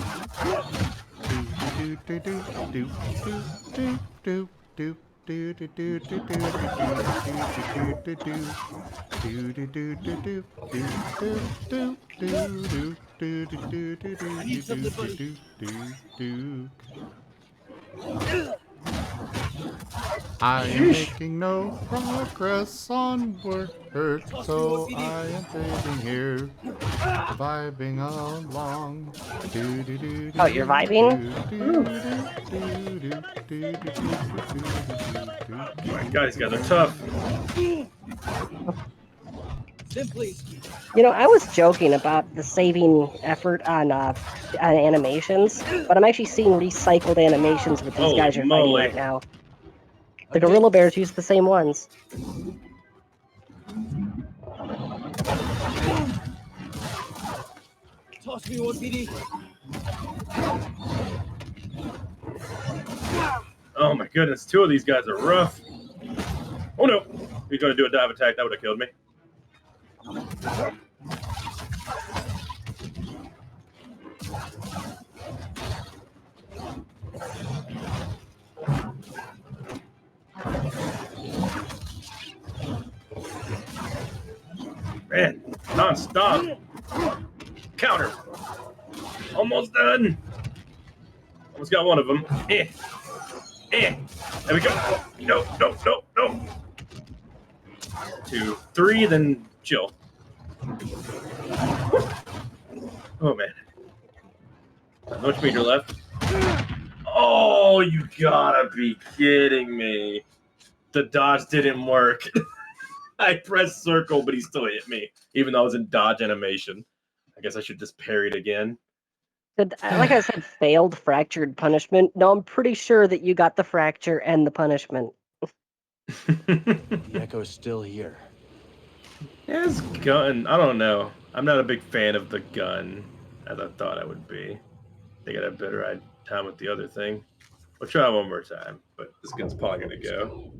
[SPEAKER 3] I am making no progress onward, so I am fading here, vibing along.
[SPEAKER 2] Oh, you're vibing?
[SPEAKER 1] Oh my god, these guys are tough.
[SPEAKER 2] You know, I was joking about the saving effort on animations, but I'm actually seeing recycled animations with these
[SPEAKER 1] Holy
[SPEAKER 2] guys you're fighting
[SPEAKER 1] moly.
[SPEAKER 2] right now. The gorilla bears use the same ones.
[SPEAKER 7] Toss me one, BD.
[SPEAKER 1] Oh my goodness, two of these guys are rough. Oh no, he's gonna do a dive attack. That would have killed me. Man, non-stop. Counter. Almost done. Almost got one of them. There we go. No. 2, 3, then chill. Oh man. How much meter left? Oh, you gotta be kidding me. The dodge didn't work. I pressed circle, but he still hit me, even though I was in dodge animation. I guess I should just parry it again.
[SPEAKER 2] Like I said, failed fractured punishment. No, I'm pretty sure that you got the fracture and the punishment.
[SPEAKER 7] The echo is still here.
[SPEAKER 1] Yeah, his gun, I don't know. I'm not a big fan of the gun, as I thought I would be. I think I'd have better time with the other thing. We'll try one more time, but this gun's probably gonna go.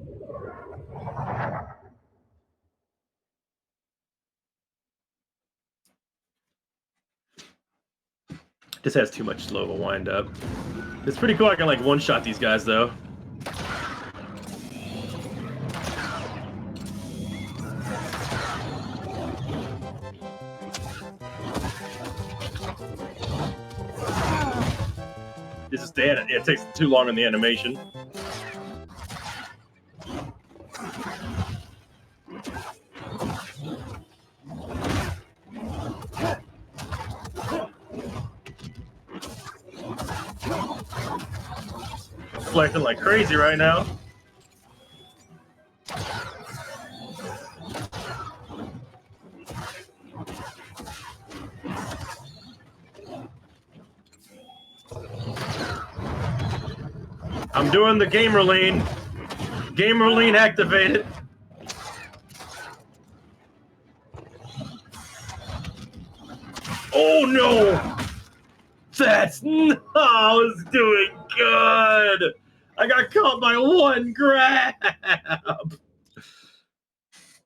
[SPEAKER 1] This has too much slow of a wind up. It's pretty cool I can like one-shot these guys though. This is it takes too long in the animation. Flecting like crazy right now. I'm doing the gamer lean. Gamer lean activated. Oh no! I was doing good. I got caught by one grab.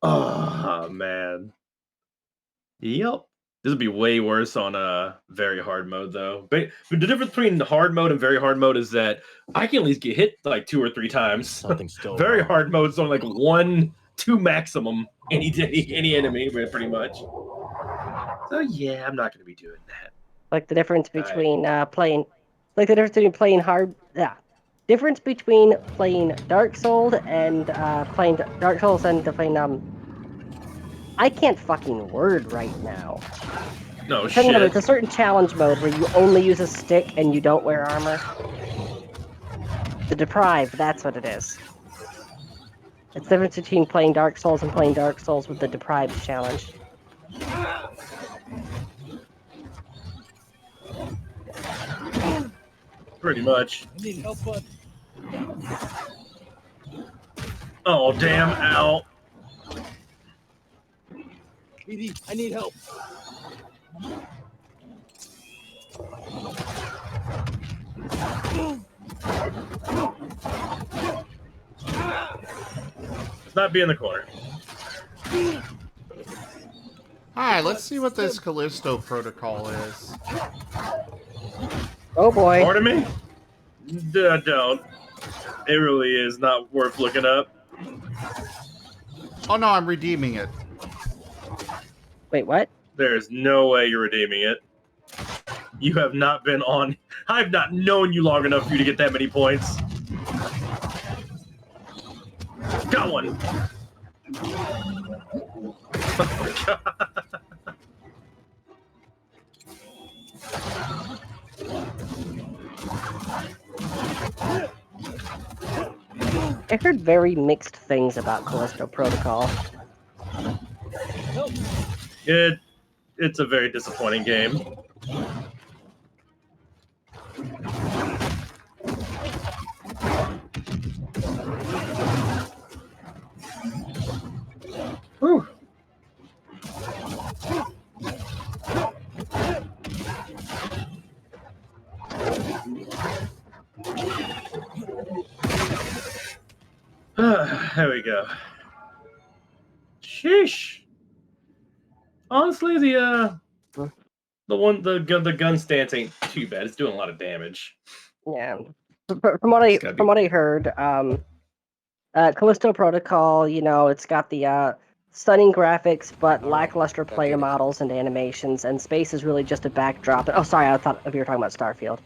[SPEAKER 1] Oh man. Yep. This would be way worse on very hard mode though. But the difference between hard mode and very hard mode is that I can at least get hit like 2 or 3 times.
[SPEAKER 7] Something's still
[SPEAKER 1] very
[SPEAKER 7] wrong.
[SPEAKER 1] hard mode is only like 1, 2 maximum any enemy, pretty much. So yeah, I'm not gonna be doing that.
[SPEAKER 2] Like the difference between difference between playing Dark Souls and playing Dark Souls and playing I can't fucking word right now.
[SPEAKER 1] No
[SPEAKER 2] Talking about
[SPEAKER 1] shit.
[SPEAKER 2] it's a certain challenge mode where you only use a stick and you don't wear armor. The Deprived, that's what it is. It's the difference between playing Dark Souls and playing Dark Souls with the Deprived challenge.
[SPEAKER 1] Pretty much.
[SPEAKER 12] I need help, bud.
[SPEAKER 1] Oh, damn, ow.
[SPEAKER 12] BD, I need help.
[SPEAKER 1] Let's not be in the corner.
[SPEAKER 3] Alright, let's see what this Callisto protocol is.
[SPEAKER 2] Oh boy.
[SPEAKER 1] Pardon me? Don't. It really is not worth looking up.
[SPEAKER 3] Oh no, I'm redeeming it.
[SPEAKER 2] Wait, what?
[SPEAKER 1] There's no way you're redeeming it. You have not been on... I've not known you long enough for you to get that many points. Got one. Oh my god.
[SPEAKER 2] I heard very mixed things about Callisto Protocol.
[SPEAKER 1] It's a very disappointing game. Whew. There we go. Sheesh. Honestly, the gun stance ain't too bad. It's doing a lot of damage.
[SPEAKER 2] Yeah. From what I heard, Callisto Protocol, you know, it's got the stunning graphics, but lackluster player models and animations, and space is really just a backdrop. Oh, sorry, I thought you were talking about Starfield.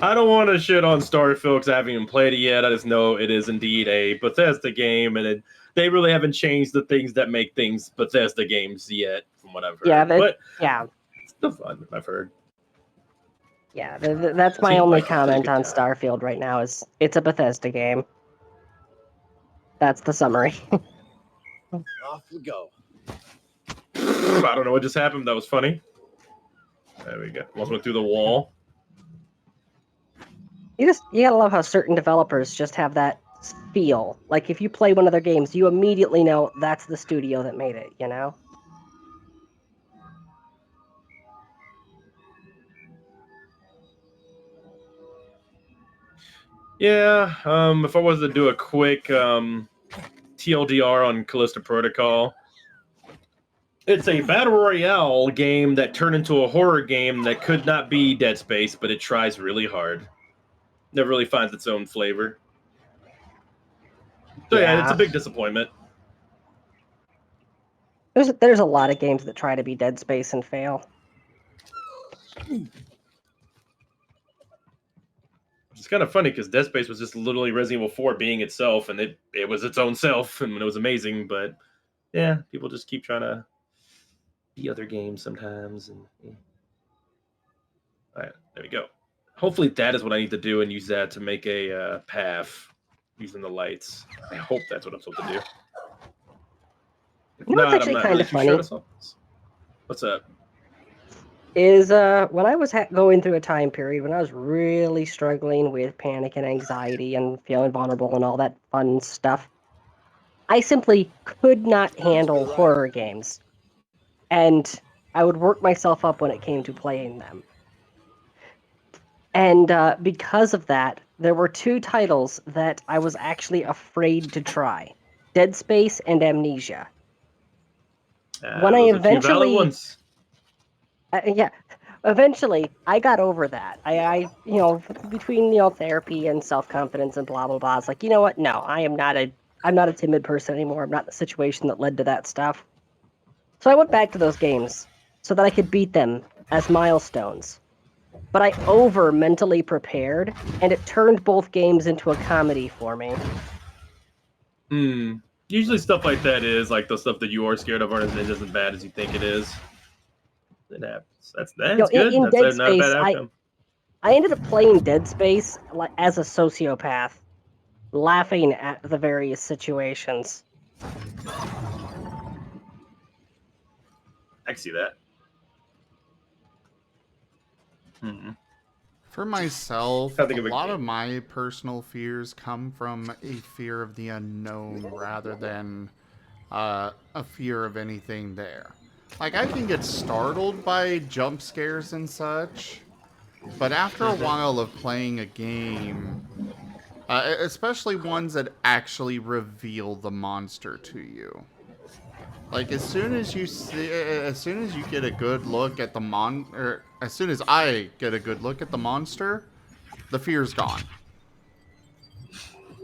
[SPEAKER 1] I don't want to shit on Starfield because I haven't even played it yet. I just know it is indeed a Bethesda game, and they really haven't changed the things that make things Bethesda games yet, from what I've heard.
[SPEAKER 2] Yeah,
[SPEAKER 1] but
[SPEAKER 2] yeah.
[SPEAKER 1] It's still fun, I've heard.
[SPEAKER 2] Yeah, that's my only comment on Starfield right now is it's a Bethesda game. That's the summary.
[SPEAKER 12] Off we go.
[SPEAKER 1] I don't know what just happened. That was funny. There we go. Almost went through the wall.
[SPEAKER 2] You gotta love how certain developers just have that feel. Like if you play one of their games, you immediately know that's the studio that made it, you know?
[SPEAKER 1] Yeah, if I was to do a quick TLDR on Callisto Protocol, it's a battle royale game that turned into a horror game that could not be Dead Space, but it tries really hard. Never really finds its own flavor. So yeah, it's a big disappointment.
[SPEAKER 2] There's a lot of games that try to be Dead Space and fail.
[SPEAKER 1] It's kind of funny because Dead Space was just literally Resident Evil 4 being itself, and it was its own self, and it was amazing. But yeah, people just keep trying to be other games sometimes. And yeah. All right, there we go. Hopefully that is what I need to do and use that to make a path using the lights. I hope that's what I'm supposed to do. If
[SPEAKER 2] You know what's
[SPEAKER 1] not,
[SPEAKER 2] actually
[SPEAKER 1] I'm not
[SPEAKER 2] kind
[SPEAKER 1] really
[SPEAKER 2] of
[SPEAKER 1] too
[SPEAKER 2] funny?
[SPEAKER 1] sure. What's up?
[SPEAKER 2] Is when I was going through a time period when I was really struggling with panic and anxiety and feeling vulnerable and all that fun stuff, I simply could not handle horror games. And I would work myself up when it came to playing them. And because of that, there were two titles that I was actually afraid to try. Dead Space and Amnesia. When I
[SPEAKER 1] Those are two valid ones.
[SPEAKER 2] Eventually, I got over that. I between therapy and self-confidence and blah blah blah, it's like, you know what? No, I'm not a timid person anymore. I'm not in the situation that led to that stuff. So I went back to those games so that I could beat them as milestones. But I over mentally prepared, and it turned both games into a comedy for me.
[SPEAKER 1] Usually stuff like that is like the stuff that you are scared of aren't as bad as you think it is. It happens. That's good.
[SPEAKER 2] In Dead
[SPEAKER 1] That's not a
[SPEAKER 2] Space,
[SPEAKER 1] bad outcome.
[SPEAKER 2] I ended up playing Dead Space as a sociopath, laughing at the various situations.
[SPEAKER 1] I can see that.
[SPEAKER 3] For myself, a lot of my personal fears come from a fear of the unknown rather than a fear of anything there. Like, I can get startled by jump scares and such, but after a while of playing a game, especially ones that actually reveal the monster to you, like as soon as you get a good look at the as soon as I get a good look at the monster, the fear's gone.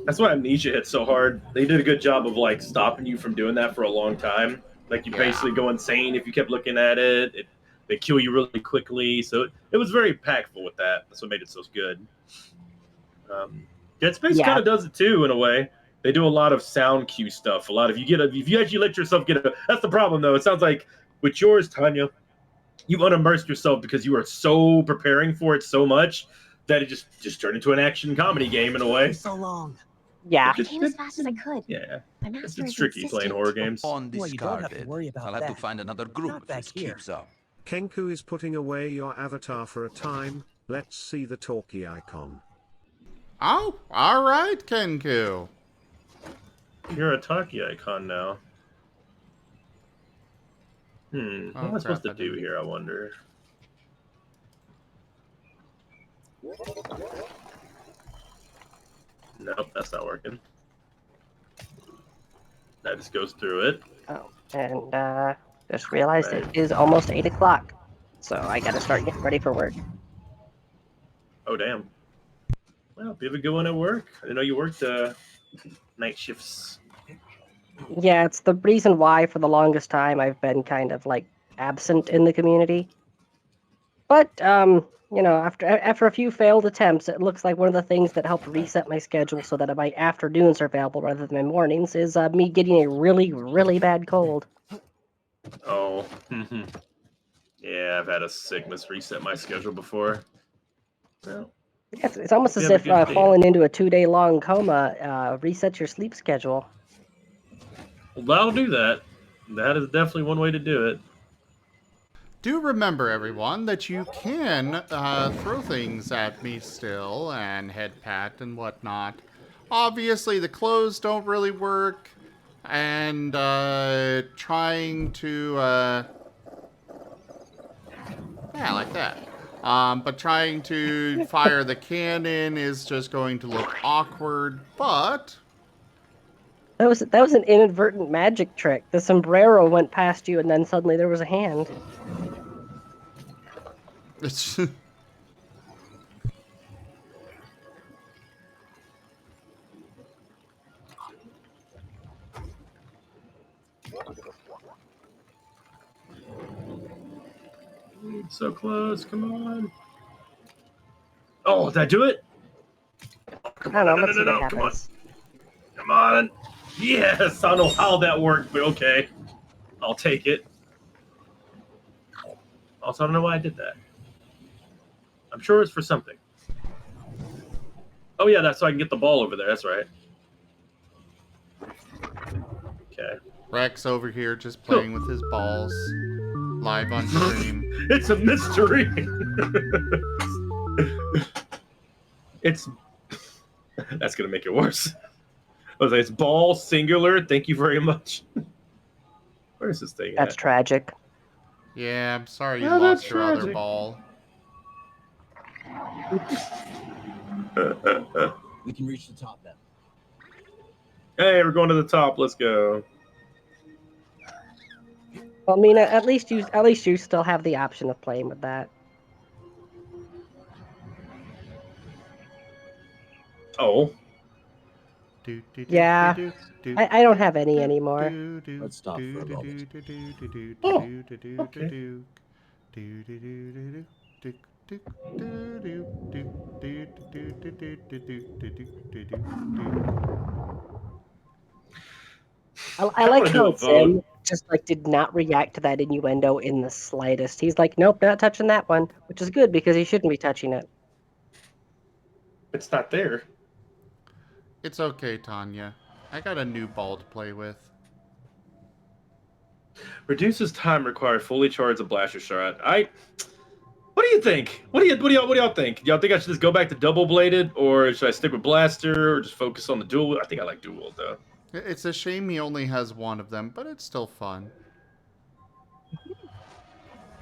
[SPEAKER 1] That's why Amnesia hit so hard. They did a good job of like stopping you from doing that for a long time. Like you basically go insane if you kept looking at it. They kill you really quickly. So it was very impactful with that. That's what made it so good. Dead Space kind of does it too in a way. They do a lot of sound cue stuff. A lot of if you actually let yourself get a. That's the problem though. It sounds like with yours, Tanya, you unimmersed yourself because you were so preparing for it so much that it just turned into an action comedy game in a way.
[SPEAKER 21] So long.
[SPEAKER 2] Yeah.
[SPEAKER 17] I came as fast as I could.
[SPEAKER 1] Yeah.
[SPEAKER 17] My master
[SPEAKER 1] It's
[SPEAKER 17] is
[SPEAKER 1] tricky
[SPEAKER 17] insistent.
[SPEAKER 1] playing horror games.
[SPEAKER 21] Well, you don't have to worry about
[SPEAKER 22] I'll
[SPEAKER 21] that.
[SPEAKER 22] have to find another group
[SPEAKER 21] Not
[SPEAKER 22] if
[SPEAKER 21] back
[SPEAKER 22] this
[SPEAKER 21] here.
[SPEAKER 22] keeps up.
[SPEAKER 5] Kenku is putting away your avatar for a time. Let's see the talkie icon.
[SPEAKER 3] Oh, alright, Kenku.
[SPEAKER 1] You're a talkie icon now. What am I supposed to do here, I wonder? Nope, that's not working. That just goes through it.
[SPEAKER 2] Oh, and just realized it is almost 8 o'clock. So I gotta start getting ready for work.
[SPEAKER 1] Oh, damn. Well, you have a good one at work. I know you worked night shifts.
[SPEAKER 2] Yeah, it's the reason why for the longest time I've been kind of like absent in the community. But after a few failed attempts, it looks like one of the things that helped reset my schedule so that my afternoons are available rather than my mornings is me getting a really, really bad cold.
[SPEAKER 1] Oh, yeah, I've had a sickness reset my schedule before. Well,
[SPEAKER 2] yes, it's almost as if falling into a 2-day long coma resets your sleep schedule.
[SPEAKER 1] Well, that'll do that. That is definitely one way to do it.
[SPEAKER 3] Do remember, everyone, that you can throw things at me still and head pat and whatnot. Obviously, the clothes don't really work, and trying to yeah, like that. But trying to fire the cannon is just going to look awkward. But
[SPEAKER 2] that was an inadvertent magic trick. The sombrero went past you, and then suddenly there was a hand.
[SPEAKER 3] It's
[SPEAKER 1] so close. Come on. Oh, did I do it?
[SPEAKER 2] Come on, let's see what happens.
[SPEAKER 1] Come on. Yes, I don't know how that worked, but okay. I'll take it. Also, I don't know why I did that. I'm sure it's for something. Oh, yeah, that's so I can get the ball over there. That's right. Okay.
[SPEAKER 3] Rex over here just playing with his balls. Live on stream.
[SPEAKER 1] It's a mystery. It's... That's going to make it worse. I was like, it's ball singular. Thank you very much. Where is this thing
[SPEAKER 2] That's
[SPEAKER 1] at?
[SPEAKER 2] tragic.
[SPEAKER 3] Yeah, I'm sorry you lost your other ball.
[SPEAKER 7] We can reach the top now.
[SPEAKER 1] Hey, we're going to the top. Let's go.
[SPEAKER 2] Well, Mina, at least you still have the option of playing with that.
[SPEAKER 1] Oh.
[SPEAKER 2] Yeah, I don't have any anymore.
[SPEAKER 7] Let's stop for a moment.
[SPEAKER 1] Oh, okay.
[SPEAKER 2] I like how Zim just like did not react to that innuendo in the slightest. He's like, nope, not touching that one, which is good because he shouldn't be touching it.
[SPEAKER 1] It's not there.
[SPEAKER 3] It's okay, Tanya. I got a new ball to play with.
[SPEAKER 1] Reduces time required fully charge a blaster shot. What do you think? What do y'all think? Y'all think I should just go back to double bladed, or should I stick with blaster, or just focus on the dual? I think I like dual though.
[SPEAKER 3] It's a shame he only has one of them, but it's still fun.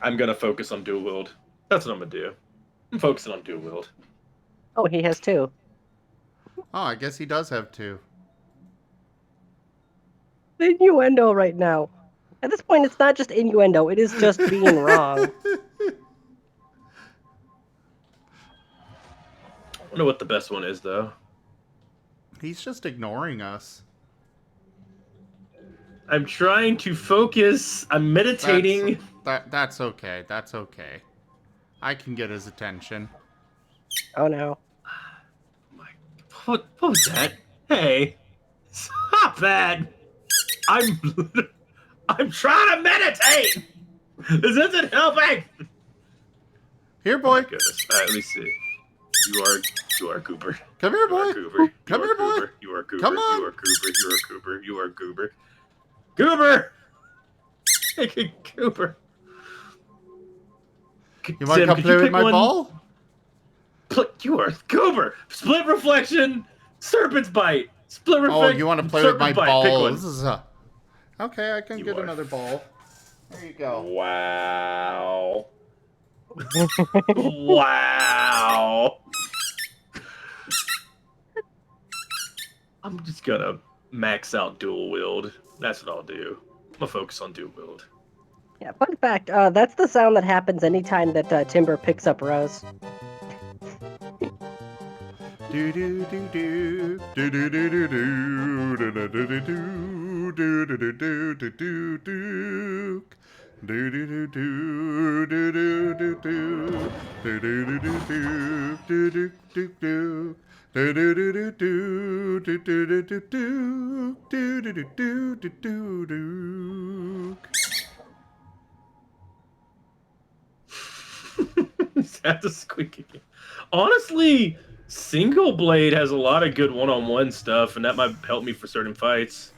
[SPEAKER 1] I'm gonna focus on dual wield. That's what I'm gonna do. I'm focusing on dual wield.
[SPEAKER 2] Oh, he has two.
[SPEAKER 3] Oh, I guess he does have two.
[SPEAKER 2] The innuendo right now. At this point, it's not just innuendo. It is just being wrong.
[SPEAKER 1] I wonder what the best one is, though.
[SPEAKER 3] He's just ignoring us.
[SPEAKER 1] I'm trying to focus. I'm meditating.
[SPEAKER 3] That's okay. That's okay. I can get his attention.
[SPEAKER 2] Oh, no.
[SPEAKER 1] What was that? Hey, stop that! I'm trying to meditate. This isn't helping.
[SPEAKER 3] Here, boy.
[SPEAKER 1] Oh my goodness. All right, let me see. You are Cooper.
[SPEAKER 3] Come here, boy.
[SPEAKER 1] Cooper.
[SPEAKER 3] Come here, boy.
[SPEAKER 1] You are Cooper.
[SPEAKER 3] Come on.
[SPEAKER 1] You are Cooper. You are Cooper. You are Cooper. Cooper. Cooper.
[SPEAKER 3] You want to come play with my ball?
[SPEAKER 1] You are Cooper. Split reflection. Serpent's bite. Split reflection.
[SPEAKER 3] Oh, you want to play with my balls? Okay, I can get another ball. There you go.
[SPEAKER 1] Wow. Wow. I'm just gonna max out dual wield. That's what I'll do. I'm gonna focus on dual wield.
[SPEAKER 2] Yeah, fun fact, that's the sound that happens anytime that Timber picks up Rose.
[SPEAKER 3] Do do do do do do do do do do do do do do do do do do do. Do do do do do do do do do do do do do do do do. Do do do do do do do do do do do do do do do.
[SPEAKER 1] That's a squeaky. Honestly, single blade has a lot of good one-on-one stuff, and that might help me for certain fights.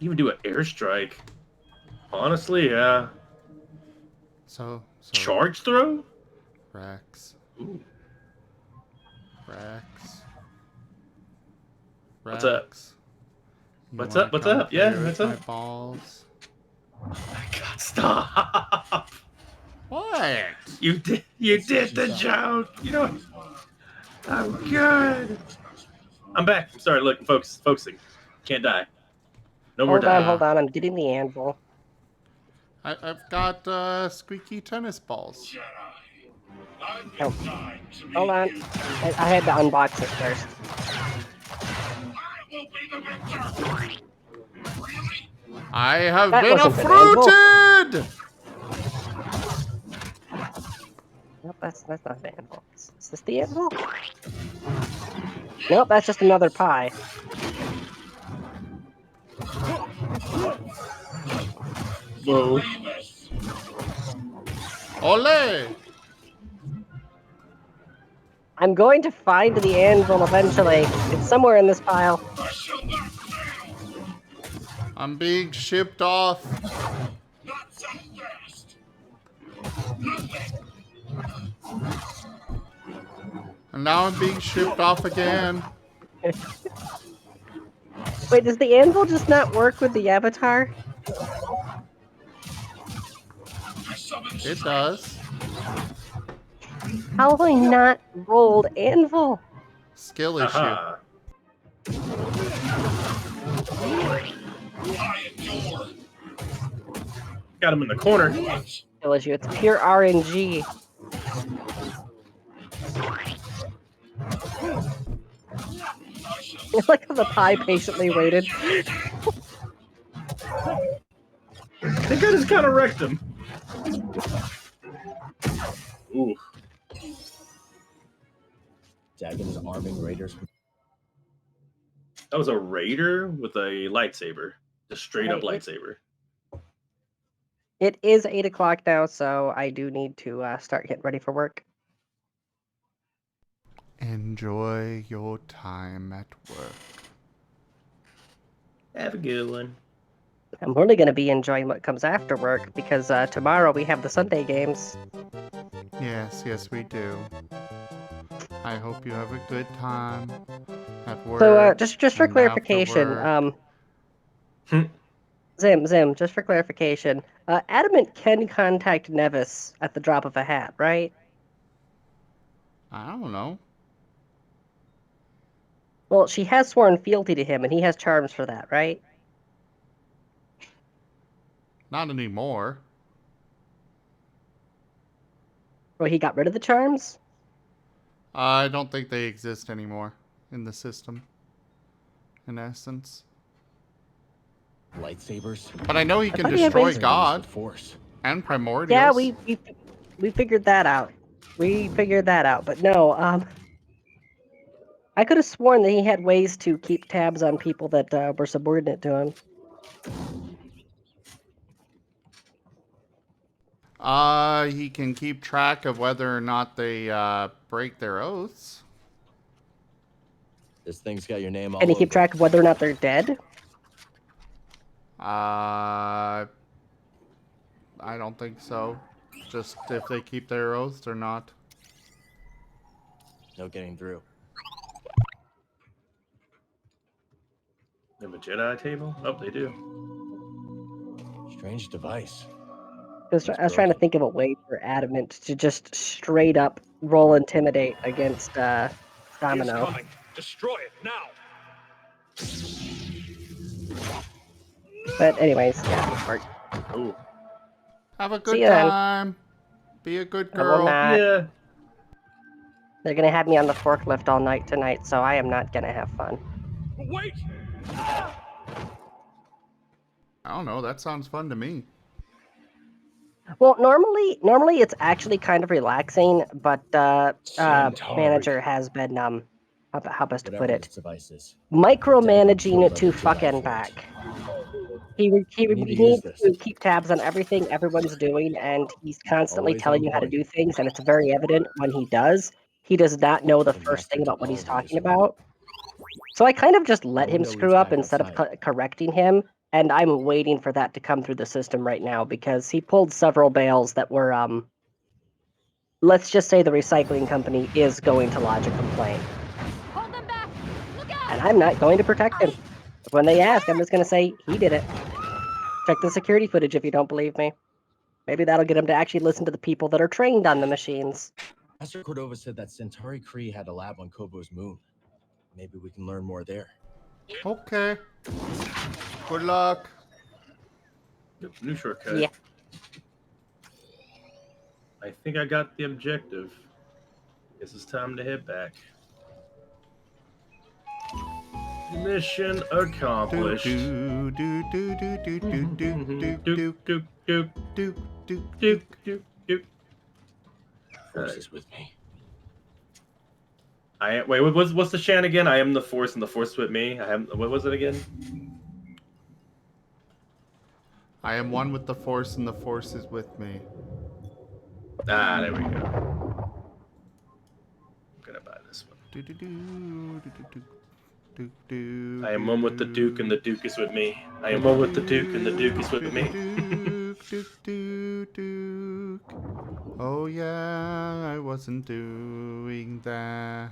[SPEAKER 1] Even do an airstrike. Honestly, yeah.
[SPEAKER 3] So
[SPEAKER 1] charge throw?
[SPEAKER 3] Rex.
[SPEAKER 1] Ooh.
[SPEAKER 3] Rex.
[SPEAKER 1] What's up? What's up? What's up? Yeah, what's up?
[SPEAKER 3] My balls.
[SPEAKER 1] Oh my God, stop!
[SPEAKER 3] What?
[SPEAKER 1] You did the joke. You know, I'm good. I'm back. Sorry, look, focusing. Can't die. No more die.
[SPEAKER 2] Hold on. I'm getting the anvil.
[SPEAKER 3] I've got squeaky tennis balls.
[SPEAKER 2] Oh. Hold on. I had to unbox it first.
[SPEAKER 3] I have
[SPEAKER 2] That
[SPEAKER 3] been
[SPEAKER 2] wasn't an
[SPEAKER 3] uprooted!
[SPEAKER 2] Nope, that's not the anvil. Is this the anvil? Nope, that's just another pie.
[SPEAKER 1] Whoa.
[SPEAKER 3] Ole!
[SPEAKER 2] I'm going to find the anvil eventually. It's somewhere in this pile.
[SPEAKER 3] I'm being shipped off. And now I'm being shipped off again.
[SPEAKER 2] Wait, does the anvil just not work with the avatar?
[SPEAKER 3] It does.
[SPEAKER 2] How have I not rolled anvil?
[SPEAKER 3] Skill issue.
[SPEAKER 1] Got him in the corner.
[SPEAKER 2] Skill issue. It's pure RNG. I like how the pie patiently waited.
[SPEAKER 1] I think I just kind of wrecked him. Ooh.
[SPEAKER 7] Dagon is arming raiders.
[SPEAKER 1] That was a raider with a lightsaber. Just straight up
[SPEAKER 2] Right.
[SPEAKER 1] lightsaber.
[SPEAKER 2] It is 8 o'clock now, so I do need to start getting ready for work.
[SPEAKER 3] Enjoy your time at work.
[SPEAKER 1] Have a good one.
[SPEAKER 2] I'm really going to be enjoying what comes after work because tomorrow we have the Sunday games.
[SPEAKER 3] Yes, yes, we do. I hope you have a good time at work.
[SPEAKER 2] So just for
[SPEAKER 3] and after
[SPEAKER 2] clarification,
[SPEAKER 3] work.
[SPEAKER 2] Zim, just for clarification, Adamant can contact Nevis at the drop of a hat, right?
[SPEAKER 3] I don't know.
[SPEAKER 2] Well, she has sworn fealty to him, and he has charms for that, right?
[SPEAKER 3] Not anymore.
[SPEAKER 2] Well, he got rid of the charms?
[SPEAKER 3] I don't think they exist anymore in the system, in essence.
[SPEAKER 7] Lightsabers.
[SPEAKER 3] But I know he can
[SPEAKER 2] thought he had
[SPEAKER 3] destroy
[SPEAKER 2] razors.
[SPEAKER 3] God
[SPEAKER 7] Force.
[SPEAKER 3] and primordials.
[SPEAKER 2] Yeah, we figured that out. We figured that out, but no, I could have sworn that he had ways to keep tabs on people that were subordinate to him.
[SPEAKER 3] He can keep track of whether or not they break their oaths.
[SPEAKER 7] This thing's got your name all
[SPEAKER 2] Can he keep
[SPEAKER 7] over
[SPEAKER 2] track of whether or not they're dead?
[SPEAKER 3] I don't think so. Just if they keep their oaths or not.
[SPEAKER 7] No getting through.
[SPEAKER 1] They have a Jedi table? Oh, they do.
[SPEAKER 7] Strange device.
[SPEAKER 2] I was trying to think of a way for Adamant to just straight up roll Intimidate against Domino.
[SPEAKER 15] Coming. Destroy it now.
[SPEAKER 2] But anyways, yeah, work.
[SPEAKER 1] Ooh.
[SPEAKER 3] Have a
[SPEAKER 2] See
[SPEAKER 3] good
[SPEAKER 2] you then.
[SPEAKER 3] time. Be a good
[SPEAKER 2] I will
[SPEAKER 3] girl.
[SPEAKER 2] not.
[SPEAKER 1] Yeah.
[SPEAKER 2] They're gonna have me on the forklift all night tonight, so I am not gonna have fun.
[SPEAKER 15] Wait.
[SPEAKER 3] I don't know. That sounds fun to me.
[SPEAKER 2] Well, normally it's actually kind of relaxing, but manager has been how best to put
[SPEAKER 7] Whatever
[SPEAKER 2] it,
[SPEAKER 7] this device is.
[SPEAKER 2] micromanaging it to
[SPEAKER 7] Jedi
[SPEAKER 2] fucking
[SPEAKER 7] force.
[SPEAKER 2] back. He
[SPEAKER 7] need to
[SPEAKER 2] needs
[SPEAKER 7] use this.
[SPEAKER 2] to keep tabs on everything everyone's doing, and he's constantly
[SPEAKER 7] Always
[SPEAKER 2] telling
[SPEAKER 7] on
[SPEAKER 2] you how to
[SPEAKER 7] point.
[SPEAKER 2] do things, and it's very evident when he does. He does not know the
[SPEAKER 7] The
[SPEAKER 2] first
[SPEAKER 7] master
[SPEAKER 2] thing about
[SPEAKER 7] took
[SPEAKER 2] what
[SPEAKER 7] all
[SPEAKER 2] he's
[SPEAKER 7] of
[SPEAKER 2] talking
[SPEAKER 7] this one.
[SPEAKER 2] about. So I kind of just let
[SPEAKER 7] The
[SPEAKER 2] him
[SPEAKER 7] window
[SPEAKER 2] screw
[SPEAKER 7] leads
[SPEAKER 2] up
[SPEAKER 7] back
[SPEAKER 2] instead of
[SPEAKER 7] outside.
[SPEAKER 2] correcting him, and I'm waiting for that to come through the system right now because he pulled several bails that were let's just say the recycling company is going to lodge a complaint.
[SPEAKER 13] Hold them back! Look out!
[SPEAKER 2] And I'm not going to protect him. When they ask, I'm just going to say, he did it. Check the security footage if you don't believe me. Maybe that'll get him to actually listen to the people that are trained on the machines.
[SPEAKER 7] Master Cordova said that Centauri Kree had a lab on Kobo's moon. Maybe we can learn more there.
[SPEAKER 3] Okay. Good luck.
[SPEAKER 1] Yep, new shortcut.
[SPEAKER 2] Yeah.
[SPEAKER 1] I think I got the objective. Guess it's time to head back. Mission accomplished.
[SPEAKER 7] Force is with me.
[SPEAKER 1] Wait. What's the chant again? I am the Force, and the Force with me. What was it again?
[SPEAKER 3] I am one with the Force, and the Force is with me.
[SPEAKER 1] Ah, there we go. I'm gonna buy this one. I am one with the Duke, and the Duke is with me. I am one with the Duke, and the Duke is with me.
[SPEAKER 3] Oh yeah, I wasn't doing that.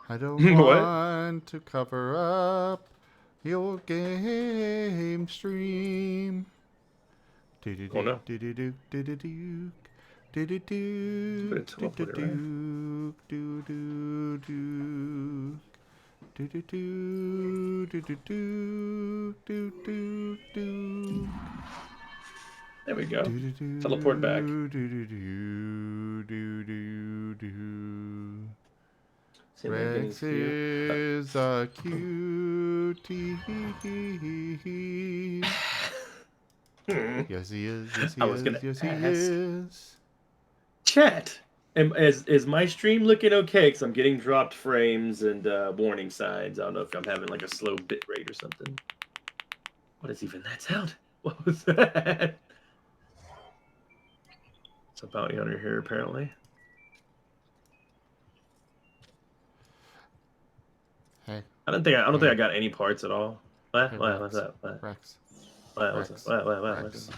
[SPEAKER 3] I don't want to cover up your game stream.
[SPEAKER 1] Oh no. There we go. Teleport back.
[SPEAKER 3] Rex is a cutie. Yes, he is. Yes, he is. Yes, he is.
[SPEAKER 1] Chat. Is my stream looking okay? Because I'm getting dropped frames and warning signs. I don't know if I'm having like a slow bit rate or something. What is even that sound? What was that? It's a bounty hunter here, apparently.
[SPEAKER 3] Hey.
[SPEAKER 1] I don't think I got any parts at all. What?
[SPEAKER 3] Hey,
[SPEAKER 1] What's
[SPEAKER 3] Rex.
[SPEAKER 1] that? What?
[SPEAKER 3] Rex.
[SPEAKER 1] What's
[SPEAKER 3] Rex.
[SPEAKER 1] that? What?
[SPEAKER 3] Rex.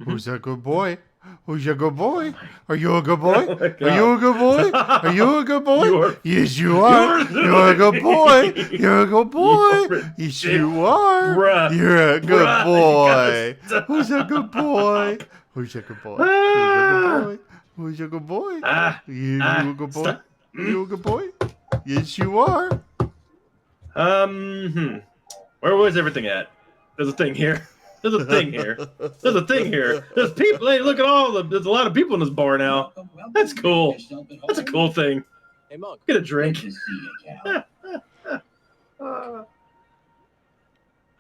[SPEAKER 1] Who's
[SPEAKER 3] a good boy? Who's a good boy? Are you a good boy?
[SPEAKER 1] Oh my God.
[SPEAKER 3] Are you a good boy? Are you a good boy?
[SPEAKER 1] You are-
[SPEAKER 3] Yes, you are. You're a good boy. You're a good boy.
[SPEAKER 1] You're
[SPEAKER 3] Yes, you are.
[SPEAKER 1] Bruh.
[SPEAKER 3] You're a good
[SPEAKER 1] Bruh,
[SPEAKER 3] boy.
[SPEAKER 1] you gotta
[SPEAKER 3] Who's a good boy? Who's a good boy? Who's a good boy? Who's a good boy? You a good boy?
[SPEAKER 1] Stop.
[SPEAKER 3] Are you a good boy? Yes, you are.
[SPEAKER 1] Where was everything at? There's a thing here. There's a thing here. There's a thing here. There's people. Hey, look at there's a lot of people in this bar now. That's cool. That's a cool thing.
[SPEAKER 7] Hey, Monk.
[SPEAKER 1] Get a drink.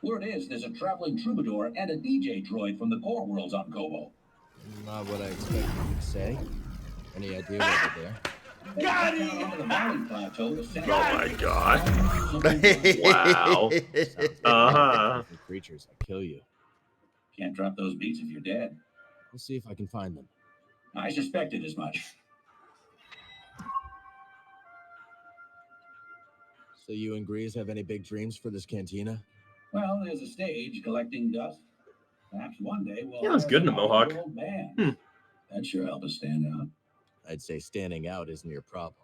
[SPEAKER 21] Word is there's a traveling troubadour and a DJ droid from the core worlds on Kobo.
[SPEAKER 7] Not what I expected you to say. Any idea what they're there?
[SPEAKER 21] Got him!
[SPEAKER 1] Oh my God. Wow.
[SPEAKER 7] Creatures, I kill you.
[SPEAKER 21] Can't drop those beats if you're dead.
[SPEAKER 7] We'll see if I can find them.
[SPEAKER 21] I suspected as much.
[SPEAKER 7] So you and Grease have any big dreams for this cantina?
[SPEAKER 21] Well, there's a stage collecting dust. Perhaps one day we'll.
[SPEAKER 1] Yeah, that's good in a mohawk.
[SPEAKER 21] That sure help us stand out.
[SPEAKER 7] I'd say standing out isn't your problem.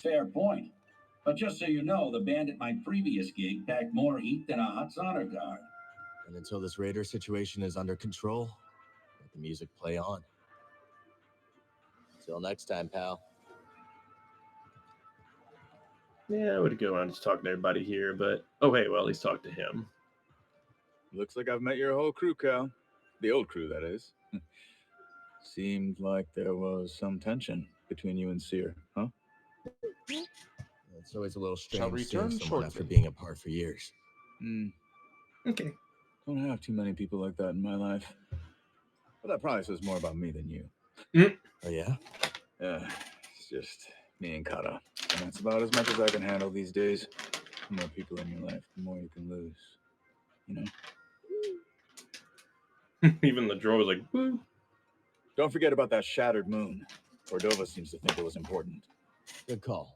[SPEAKER 21] Fair point. But just so you know, the band at my previous gig packed more heat than a Hutt's honor guard.
[SPEAKER 7] And until this raider situation is under control, let the music play on. Till next time, pal.
[SPEAKER 1] Yeah, I would go around just talking to everybody here, but hey, well, at least talk to him.
[SPEAKER 9] Looks like I've met your whole crew, Cal. The old crew, that is. Seemed like there was some tension between you and Seer, huh?
[SPEAKER 7] It's always a little
[SPEAKER 3] Shall
[SPEAKER 7] strange seeing
[SPEAKER 3] return
[SPEAKER 7] someone
[SPEAKER 3] shortly.
[SPEAKER 7] after being apart for years.
[SPEAKER 1] Okay.
[SPEAKER 9] Don't have too many people like that in my life. But that probably says more about me than you.
[SPEAKER 7] Oh, yeah?
[SPEAKER 9] Yeah, it's just me and Kata. And that's about as much as I can handle these days. The more people in your life, the more you can lose. You know?
[SPEAKER 1] Even the drawer was like, woo.
[SPEAKER 9] Don't forget about that shattered moon. Cordova seems to think it was important.
[SPEAKER 7] Good call.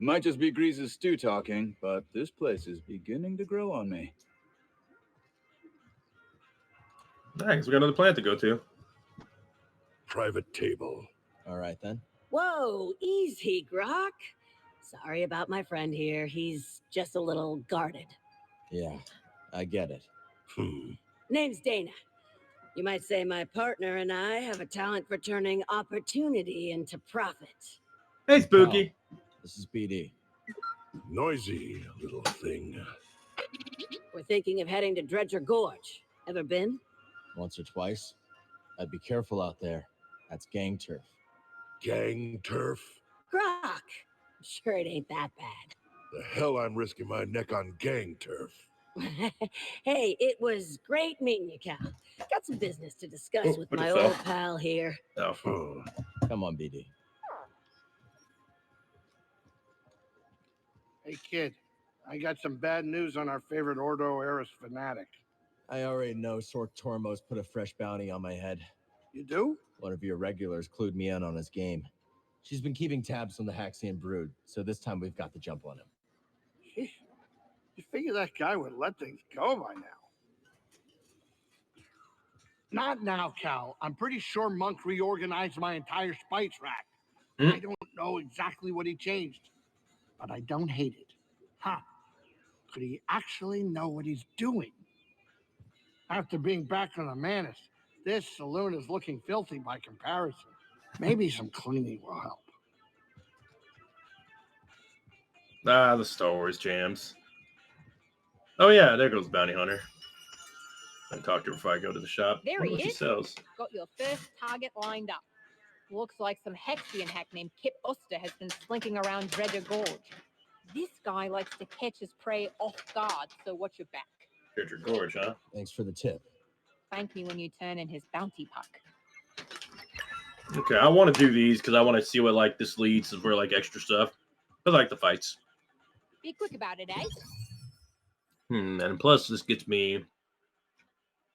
[SPEAKER 9] Might just be Grease's stew talking, but this place is beginning to grow on me.
[SPEAKER 1] Nice, we got another planet to go to.
[SPEAKER 20] Private table.
[SPEAKER 7] All right, then.
[SPEAKER 22] Whoa, easy, Grok. Sorry about my friend here. He's just a little guarded.
[SPEAKER 7] Yeah, I get it.
[SPEAKER 22] Name's Dana. You might say my partner and I have a talent for turning opportunity into profit.
[SPEAKER 1] Hey, Spooky.
[SPEAKER 7] This is BD.
[SPEAKER 20] Noisy little thing.
[SPEAKER 22] We're thinking of heading to Dredger Gorge. Ever been?
[SPEAKER 7] Once or twice. I'd be careful out there. That's gang turf.
[SPEAKER 20] Gang turf?
[SPEAKER 22] Grok. I'm sure it ain't that bad.
[SPEAKER 20] The hell I'm risking my neck on gang turf.
[SPEAKER 22] Hey, it was great meeting you, Cal. Got some business to discuss with
[SPEAKER 1] what
[SPEAKER 22] my
[SPEAKER 1] the hell?
[SPEAKER 22] old pal here.
[SPEAKER 1] Oh.
[SPEAKER 7] Come on, BD.
[SPEAKER 8] Hey, kid. I got some bad news on our favorite Ordo Eris fanatic.
[SPEAKER 7] I already know Sork Tormos put a fresh bounty on my head.
[SPEAKER 8] You do?
[SPEAKER 7] One of your regulars clued me in on his game. She's been keeping tabs on the Haxian brood, so this time we've got the jump on him.
[SPEAKER 8] Sheesh. You figure that guy would let things go by now. Not now, Cal. I'm pretty sure Monk reorganized my entire spice rack. I don't know exactly what he changed, but I don't hate it. Huh. Could he actually know what he's doing? After being back on the Manus, this saloon is looking filthy by comparison. Maybe some cleaning will help.
[SPEAKER 1] Ah, the Star Wars jams. Oh yeah, there goes Bounty Hunter. I talk to her before I go to the shop.
[SPEAKER 23] There
[SPEAKER 1] Wonder
[SPEAKER 23] he
[SPEAKER 1] what she
[SPEAKER 23] is.
[SPEAKER 1] sells.
[SPEAKER 23] Got your first target lined up. Looks like some Hexian hack named Kip Oster has been slinking around Dredger Gorge. This guy likes to catch his prey off guard, so watch your back.
[SPEAKER 1] Dredger Gorge, huh?
[SPEAKER 7] Thanks for the tip.
[SPEAKER 23] Thank me when you turn in his bounty puck.
[SPEAKER 1] Okay, I want to do these because I want to see what like this leads for like extra stuff. I like the fights.
[SPEAKER 23] Be quick about it, eh?
[SPEAKER 1] And plus this gets me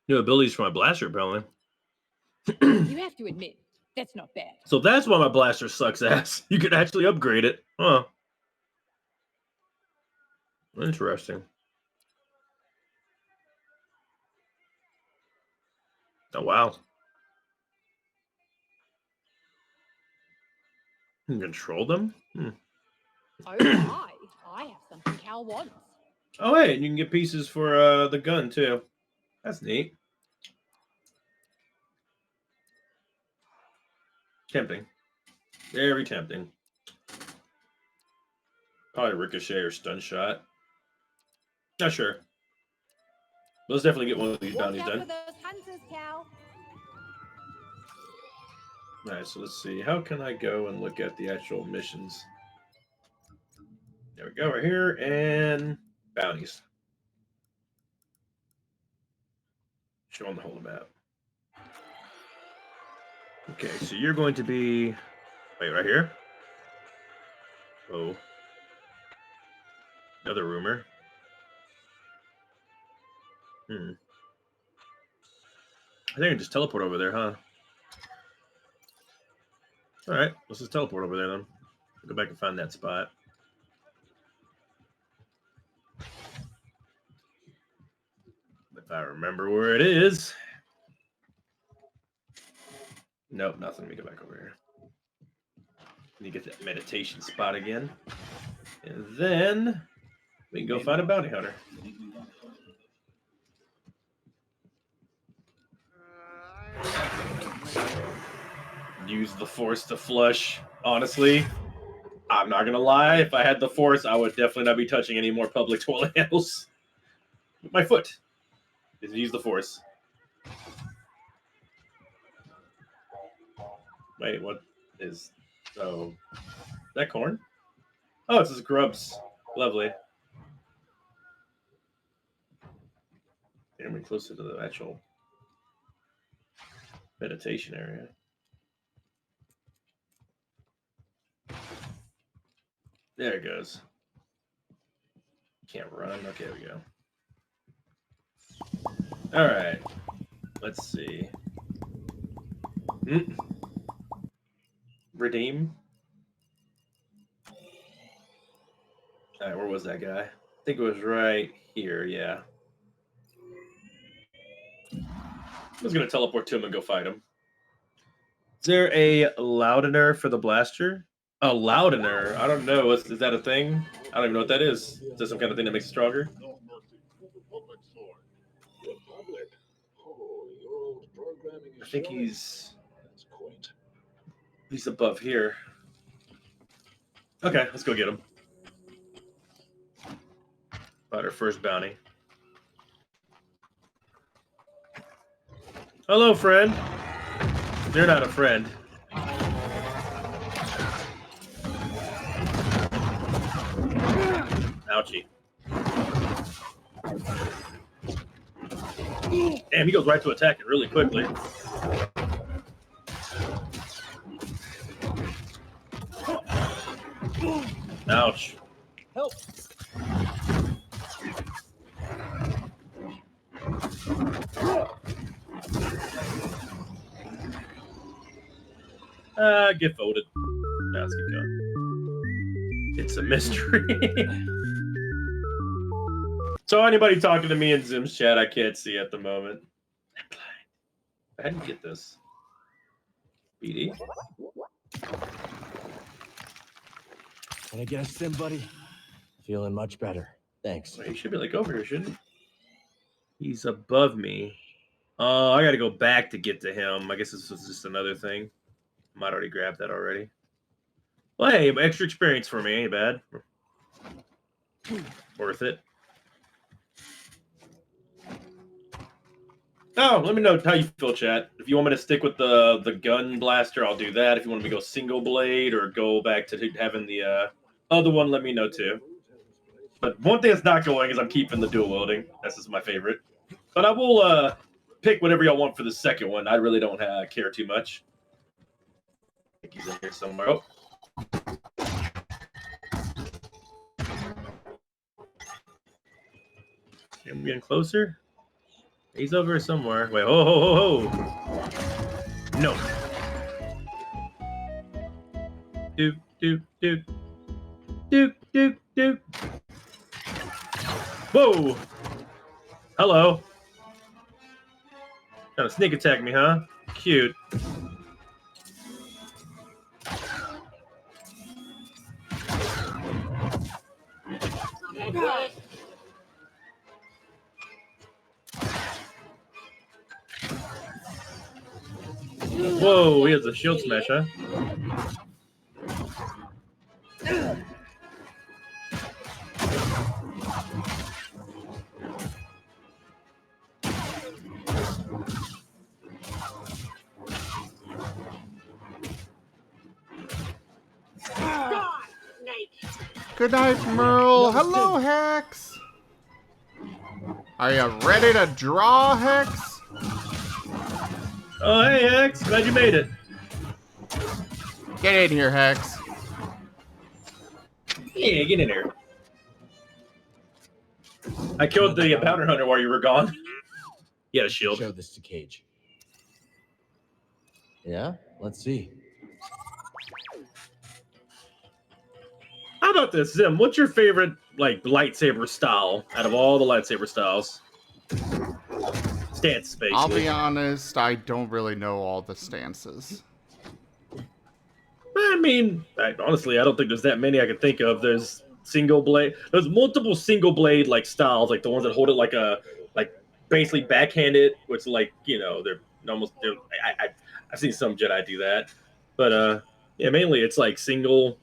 [SPEAKER 1] new abilities for my blaster, apparently.
[SPEAKER 23] You have to admit, that's not bad.
[SPEAKER 1] So that's why my blaster sucks ass. You can actually upgrade it. Huh. Interesting. Oh, wow. You can control them?
[SPEAKER 23] Oh my, I have something Cal wants.
[SPEAKER 1] Oh, hey, and you can get pieces for the gun, too. That's neat. Tempting. Very tempting. Probably ricochet or stun shot. Not sure. Let's definitely get one of these bounties
[SPEAKER 23] Watch out
[SPEAKER 1] done.
[SPEAKER 23] for those hunters, Cal.
[SPEAKER 1] Alright, so let's see. How can I go and look at the actual missions? There we go, right here. And bounties. Showing the whole map. Okay, so you're going to be... Wait, right here? Oh. Another rumor. I think I can just teleport over there, huh? Alright, let's just teleport over there then. Go back and find that spot. If I remember where it is. Nope, nothing. Let me go back over here. Let me get that meditation spot again. And then we can go find a bounty hunter. Use the force to flush. Honestly, I'm not gonna lie. If I had the force, I would definitely not be touching any more public toilet handles. With my foot. Just use the force. Wait, what is... Oh, is that corn? Oh, it's just grubs. Lovely. Getting me closer to the actual meditation area. There it goes. Can't run. Okay, there we go. All right. Let's see. Redeem. All right, where was that guy? I think it was right here, yeah. I was going to teleport to him and go fight him. Is there a loudener for the blaster? A loudener? I don't know. Is that a thing? I don't even know what that is. Is that some kind of thing that makes it stronger? I think he's above here. Okay, let's go get him. About our first bounty. Hello, friend. You're not a friend. Ouchie. Damn, he goes right to attack it really quickly. Ouch.
[SPEAKER 12] Help.
[SPEAKER 1] Get voted. Now let's keep going. It's a mystery. So anybody talking to me in Zim's chat, I can't see at the moment. How do you get this? BD?
[SPEAKER 7] Can I get a sim, buddy? Feeling much better. Thanks.
[SPEAKER 1] Wait, he should be like over here, shouldn't he? He's above me. Oh, I gotta go back to get to him. I guess this was just another thing. Might already grabbed that already. Well, hey, extra experience for me. Ain't bad. Worth it. Oh, let me know how you feel, chat. If you want me to stick with the gun blaster, I'll do that. If you want me to go single blade or go back to having the other one, let me know too. But one thing that's not going is I'm keeping the dual wielding. That's just my favorite. But I will pick whatever y'all want for the second one. I really don't care too much. think he's in here somewhere. Oh. I'm getting closer. He's over here somewhere. Wait, ho, ho, ho, ho. No. Doop, doop, doop. Doop, doop, doop. Whoa. Hello. Trying to sneak attack me, huh? Cute. Whoa, he has a shield smash, huh?
[SPEAKER 3] Good night, Merle. Hello, Hex. Are you ready to draw, Hex?
[SPEAKER 1] Oh, hey, Hex. Glad you made it.
[SPEAKER 3] Get in here, Hex.
[SPEAKER 1] Yeah, get in here. I killed the bounty hunter while you were gone. He had a shield.
[SPEAKER 7] Show this to Cage. Yeah, let's see.
[SPEAKER 1] How about this, Zim? What's your favorite like lightsaber style out of all the lightsaber styles? Stance, basically.
[SPEAKER 3] I'll be honest, I don't really know all the stances.
[SPEAKER 1] I mean, honestly, I don't think there's that many I can think of. There's single blade. There's multiple single blade like styles, like the ones that hold it like a basically backhanded, which like they're almost. I've seen some Jedi do that, but yeah, mainly it's like single,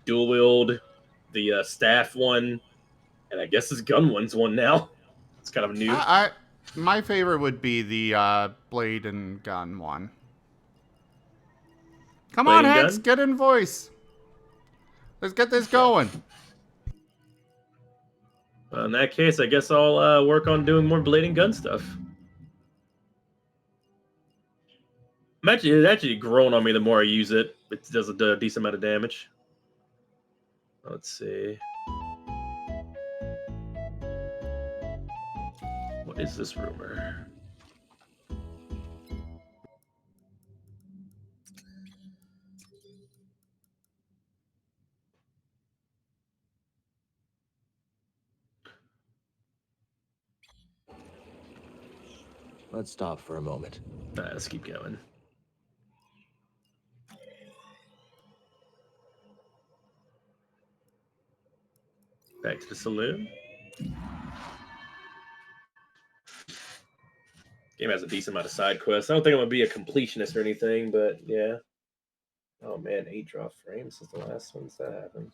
[SPEAKER 1] dual wield, the staff one, and I guess this gun one's one now. It's kind of new.
[SPEAKER 3] My favorite would be the blade and gun one. Come on, Hex, get in voice. Let's get this going.
[SPEAKER 1] Well, in that case, I guess I'll work on doing more blade and gun stuff. It's actually growing on me the more I use it. It does a decent amount of damage. Let's see. What is this rumor?
[SPEAKER 7] Let's stop for a moment.
[SPEAKER 1] Let's keep going. Back to the saloon. Game has a decent amount of side quests. I don't think I'm gonna be a completionist or anything, but yeah. Oh man, 8 draw frames is the last one that happened.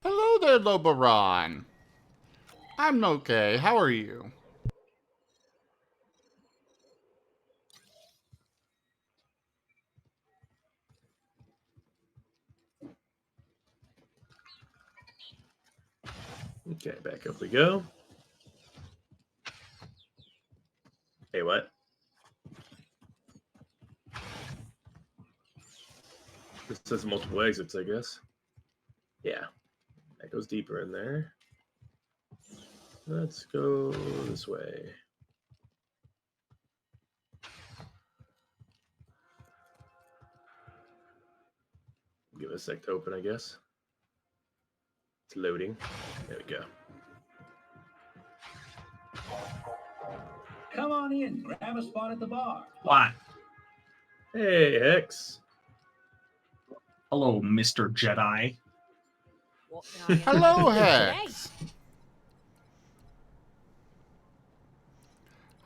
[SPEAKER 3] Hello there, Lobaron. I'm okay. How are you?
[SPEAKER 1] Okay, back up we go. Hey, what? This says multiple exits, I guess. Yeah, that goes deeper in there. Let's go this way. Give it a sec to open, I guess. It's loading. There we go.
[SPEAKER 21] Come on in. Grab a spot at the bar.
[SPEAKER 4] What?
[SPEAKER 1] Hey, Hex.
[SPEAKER 4] Hello, Mr. Jedi.
[SPEAKER 3] Hello, Hex.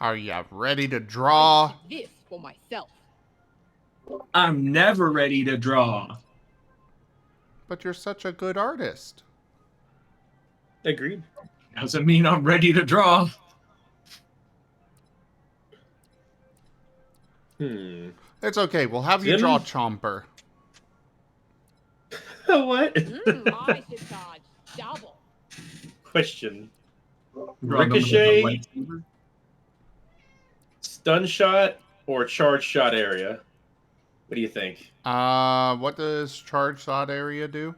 [SPEAKER 3] Are you ready to draw?
[SPEAKER 23] This for myself.
[SPEAKER 4] I'm never ready to draw.
[SPEAKER 3] But you're such a good artist.
[SPEAKER 1] Agreed.
[SPEAKER 4] Doesn't mean I'm ready to draw.
[SPEAKER 3] It's okay. We'll have you draw Chomper.
[SPEAKER 1] What?
[SPEAKER 23] I should charge double.
[SPEAKER 1] Question. ricochet, stun shot, or charge shot area. What do you think?
[SPEAKER 3] What does charge shot area do?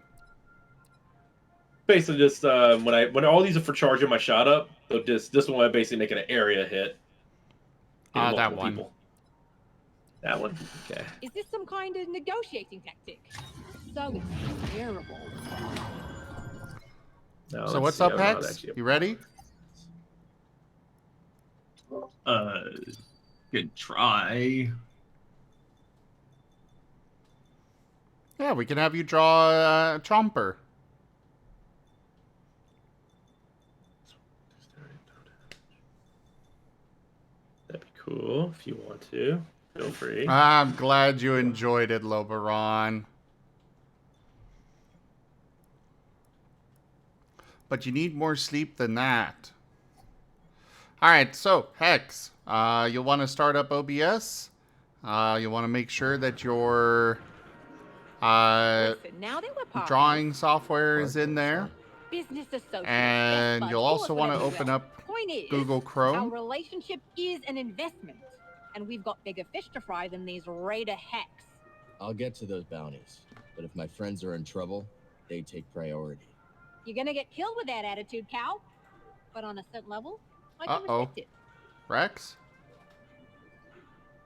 [SPEAKER 1] Basically, just when all these are for charging my shot up, so this one I basically making an area hit. Hitting
[SPEAKER 3] That
[SPEAKER 1] multiple
[SPEAKER 3] one.
[SPEAKER 1] people. That one. Okay.
[SPEAKER 23] Is this some kind of negotiating tactic? So it's terrible.
[SPEAKER 1] Now,
[SPEAKER 3] So
[SPEAKER 1] let's
[SPEAKER 3] what's
[SPEAKER 1] see,
[SPEAKER 3] up,
[SPEAKER 1] I don't know how to
[SPEAKER 3] Hex?
[SPEAKER 1] actually-
[SPEAKER 3] You ready?
[SPEAKER 4] Good try.
[SPEAKER 3] Yeah, we can have you draw Chomper.
[SPEAKER 1] That'd be cool if you want to. Feel free.
[SPEAKER 3] I'm glad you enjoyed it, Loberon. But you need more sleep than that. Alright, so, Hex. You'll want to start up OBS. You'll want to make sure that your
[SPEAKER 23] Listen, now that we're partners,
[SPEAKER 3] drawing software is in there.
[SPEAKER 23] business associates,
[SPEAKER 3] And
[SPEAKER 23] best
[SPEAKER 3] you'll
[SPEAKER 23] buds,
[SPEAKER 3] also
[SPEAKER 23] call us
[SPEAKER 3] want to
[SPEAKER 23] whatever you
[SPEAKER 3] open
[SPEAKER 23] will.
[SPEAKER 3] up
[SPEAKER 23] Point is,
[SPEAKER 3] Google
[SPEAKER 23] our
[SPEAKER 3] Chrome.
[SPEAKER 23] relationship is an investment, and we've got bigger fish to fry than these raider hacks.
[SPEAKER 7] I'll get to those bounties, but if my friends are in trouble, they take priority.
[SPEAKER 23] You're gonna get killed with that attitude, Cal. But on a certain level, I can
[SPEAKER 3] Uh-oh.
[SPEAKER 23] respect it.
[SPEAKER 3] Rex?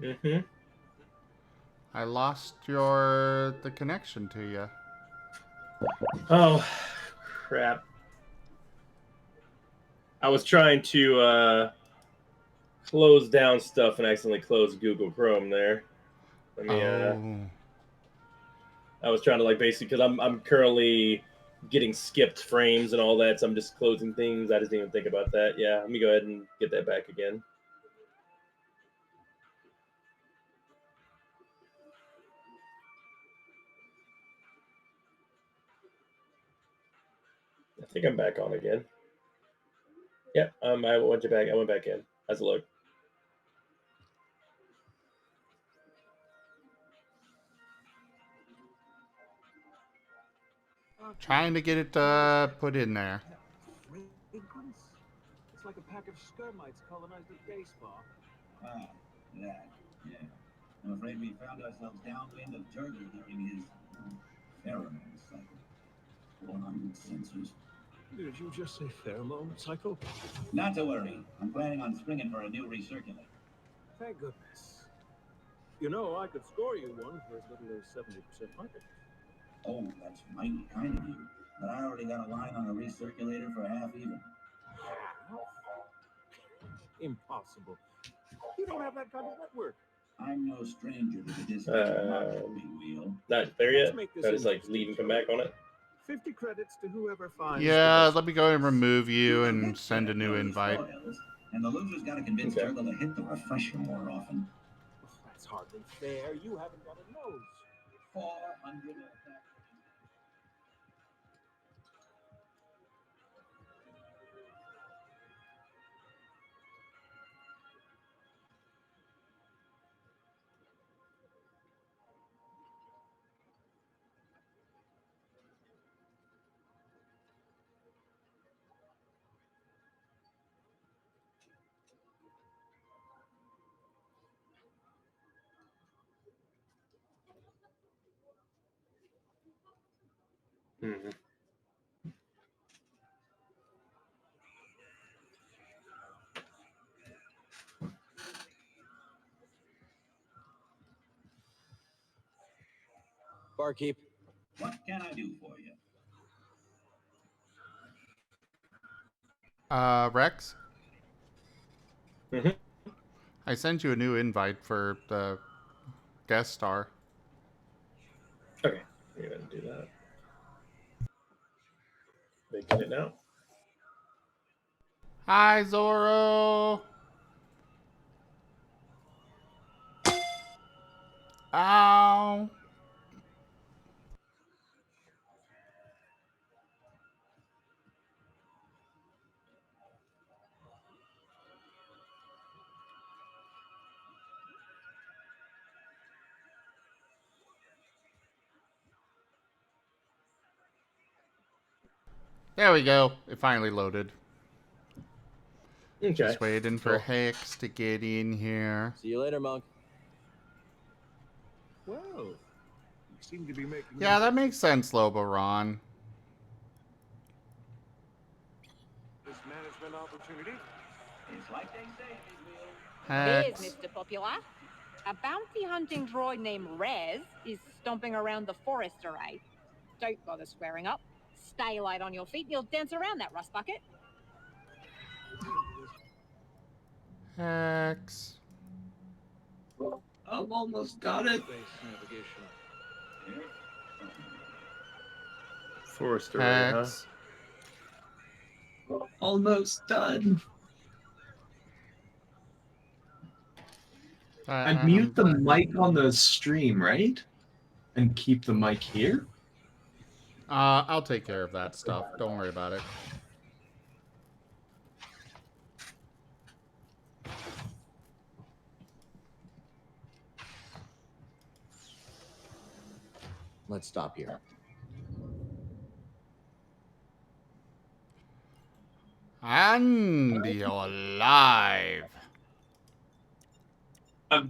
[SPEAKER 1] Mm-hmm.
[SPEAKER 3] I lost the connection to you.
[SPEAKER 1] Oh, crap. I was trying to close down stuff and accidentally closed Google Chrome there. Let me, I was trying to basically, because I'm currently getting skipped frames and all that, so I'm just closing things. I just didn't even think about that. Yeah, let me go ahead and get that back again. I think I'm back on again. Yep, I went back. I went back in. How's it look?
[SPEAKER 3] Trying to get it put in there.
[SPEAKER 15] It's like a pack of skermites colonized a day spa.
[SPEAKER 21] Ah, that. Yeah. I'm afraid we found ourselves downwind of Turger during his pheromone cycle. 400 sensors.
[SPEAKER 15] Did you just say pheromone cycle?
[SPEAKER 21] Not to worry. I'm planning on springing for a new recirculator.
[SPEAKER 15] Thank goodness. You know, I could score you one for as little as 70% market.
[SPEAKER 21] Oh, that's mighty kind of you. But I already got a line on a recirculator for half even.
[SPEAKER 15] Impossible. You don't have that kind of network.
[SPEAKER 21] I'm no stranger to the discount market, big wheel.
[SPEAKER 1] Not there yet?
[SPEAKER 15] Make this
[SPEAKER 1] I just leave and come back on it.
[SPEAKER 15] 50 credits to whoever finds
[SPEAKER 3] Yeah, let me go and remove you and send a new invite.
[SPEAKER 21] And the loser's got to convince Turgle to hit the refresher more often.
[SPEAKER 15] That's hardly fair. You haven't got a nose.
[SPEAKER 21] 400 of that.
[SPEAKER 1] Mm-hmm.
[SPEAKER 7] Barkeep.
[SPEAKER 21] What can I do for you?
[SPEAKER 3] Rex?
[SPEAKER 1] Mm-hmm.
[SPEAKER 3] I sent you a new invite for the guest star.
[SPEAKER 1] Okay, we're gonna do that. Making it now.
[SPEAKER 3] Hi, Zorro! Ow! There we go. It finally loaded.
[SPEAKER 1] Okay.
[SPEAKER 3] Just waiting for Hex to get in here.
[SPEAKER 7] See you later, Monk.
[SPEAKER 15] Well, you seem to be making.
[SPEAKER 3] Yeah, that makes sense, Loboron.
[SPEAKER 15] This management opportunity.
[SPEAKER 21] It's like they say,
[SPEAKER 23] There's
[SPEAKER 3] Hex.
[SPEAKER 23] Mr. Popular. A bounty hunting droid named Rez is stomping around the forest array. Don't bother squaring up. Stay light on your feet and you'll dance around that rust bucket.
[SPEAKER 3] Hex.
[SPEAKER 4] I've almost got it.
[SPEAKER 1] Forest array, huh?
[SPEAKER 3] Hex.
[SPEAKER 4] Almost done. I'd
[SPEAKER 3] I'm-
[SPEAKER 4] mute the mic on the stream, right? And keep the mic here?
[SPEAKER 3] I'll take care of that stuff. Don't worry about it.
[SPEAKER 7] Let's stop here.
[SPEAKER 3] And you're live.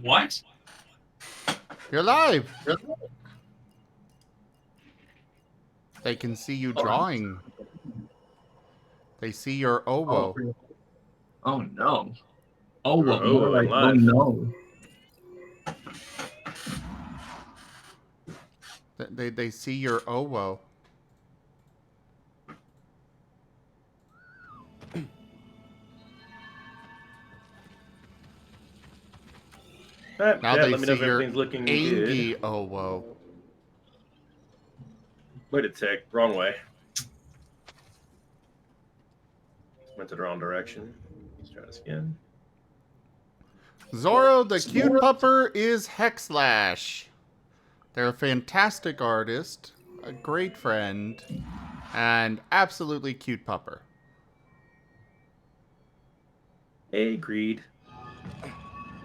[SPEAKER 4] What?
[SPEAKER 3] You're live. They can see you drawing. They see your oboe.
[SPEAKER 4] Oh no. Oh,
[SPEAKER 1] Your
[SPEAKER 4] well, more
[SPEAKER 1] oboe
[SPEAKER 4] like, oh
[SPEAKER 1] live.
[SPEAKER 4] no.
[SPEAKER 3] They see your oboe. Now they
[SPEAKER 1] let me know if
[SPEAKER 3] see your
[SPEAKER 1] everything's looking good.
[SPEAKER 3] angy oboe.
[SPEAKER 1] Wait a tick. Wrong way. Went the wrong direction. Let's try this again.
[SPEAKER 3] Zoro the Cute Pupper is Hexlash. They're a fantastic artist, a great friend, and absolutely cute pupper.
[SPEAKER 1] Agreed.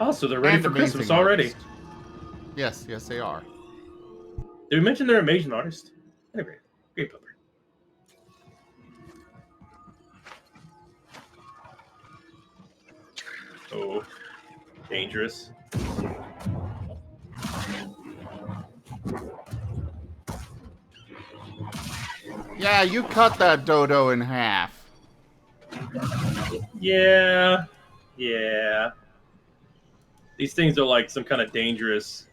[SPEAKER 1] Also, they're ready
[SPEAKER 3] And
[SPEAKER 1] for
[SPEAKER 3] amazing
[SPEAKER 1] Christmas already.
[SPEAKER 3] artist. Yes, yes, they are.
[SPEAKER 1] Did we mention they're amazing artists? They're great. Great pupper. Oh, dangerous.
[SPEAKER 3] Yeah, you cut that dodo in half.
[SPEAKER 1] Yeah. Yeah. These things are like some kind of dangerous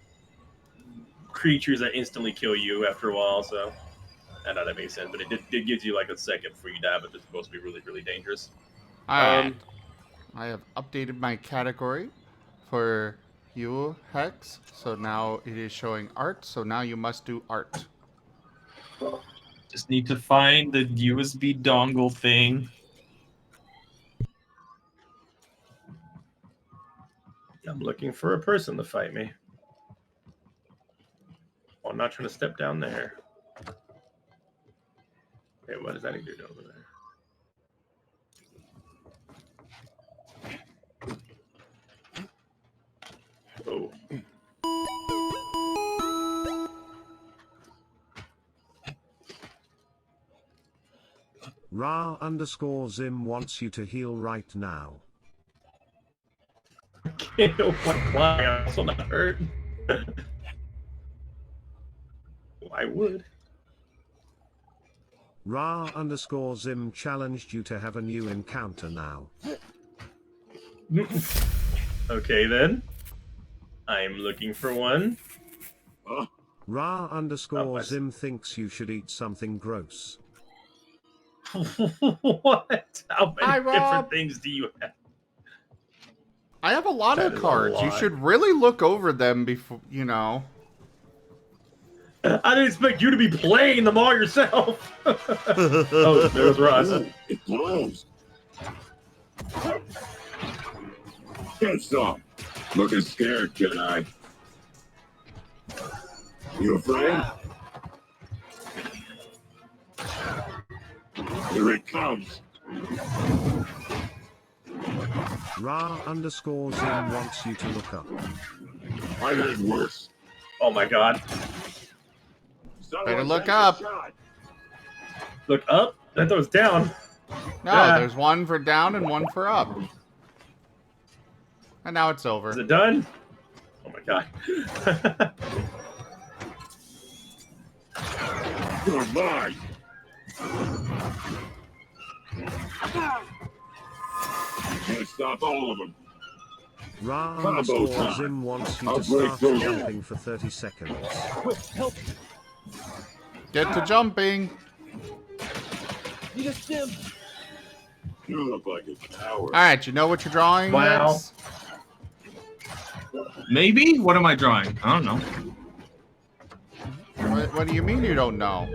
[SPEAKER 1] creatures that instantly kill you after a while, so I know that makes sense, but it gives you like a second before you die, but they're supposed to be really, really dangerous.
[SPEAKER 3] Alright. I have updated my category for you, Hex. So now it is showing art, so now you must do art.
[SPEAKER 4] Just need to find the USB dongle thing.
[SPEAKER 1] I'm looking for a person to fight me. Oh, I'm not trying to step down there. Okay, what does that do over there? Oh.
[SPEAKER 5] Ra_Zim wants you to heal right now.
[SPEAKER 1] Why? I'm also not hurt. Why would?
[SPEAKER 5] Ra_Zim challenged you to have a new encounter now.
[SPEAKER 1] Okay then. I'm looking for one.
[SPEAKER 5] Ra_Zim thinks you should eat something gross.
[SPEAKER 1] What? How many different things do you have?
[SPEAKER 3] I have a lot
[SPEAKER 1] That
[SPEAKER 3] of
[SPEAKER 1] is a
[SPEAKER 3] cards. You
[SPEAKER 1] lot.
[SPEAKER 3] should really look over them before, you know.
[SPEAKER 1] I didn't expect you to be playing them all yourself. Oh, there's Ross.
[SPEAKER 20] It blows. Get some. Looking scared, Jedi. You afraid? Here it comes.
[SPEAKER 5] Ra_Zim wants you to look up.
[SPEAKER 20] I heard worse.
[SPEAKER 1] Oh my god.
[SPEAKER 3] Better look up.
[SPEAKER 1] Look up? I thought it was down.
[SPEAKER 3] No,
[SPEAKER 1] Ah.
[SPEAKER 3] there's one for down and one for up. And now it's over.
[SPEAKER 1] Is it done? Oh my god.
[SPEAKER 20] You're mine. Can't stop all of them.
[SPEAKER 5] Round
[SPEAKER 20] Combo
[SPEAKER 5] score
[SPEAKER 20] time.
[SPEAKER 5] Zim wants you
[SPEAKER 20] I'll
[SPEAKER 5] to
[SPEAKER 20] break
[SPEAKER 5] start
[SPEAKER 20] those.
[SPEAKER 5] jumping for 30 seconds.
[SPEAKER 15] Quick, help!
[SPEAKER 3] Get to jumping.
[SPEAKER 15] Need a stim.
[SPEAKER 20] You look like a coward.
[SPEAKER 3] Alright, you know what you're drawing,
[SPEAKER 4] Wow.
[SPEAKER 3] Hex?
[SPEAKER 4] Maybe? What am I drawing? I don't know.
[SPEAKER 3] What do you mean you don't know?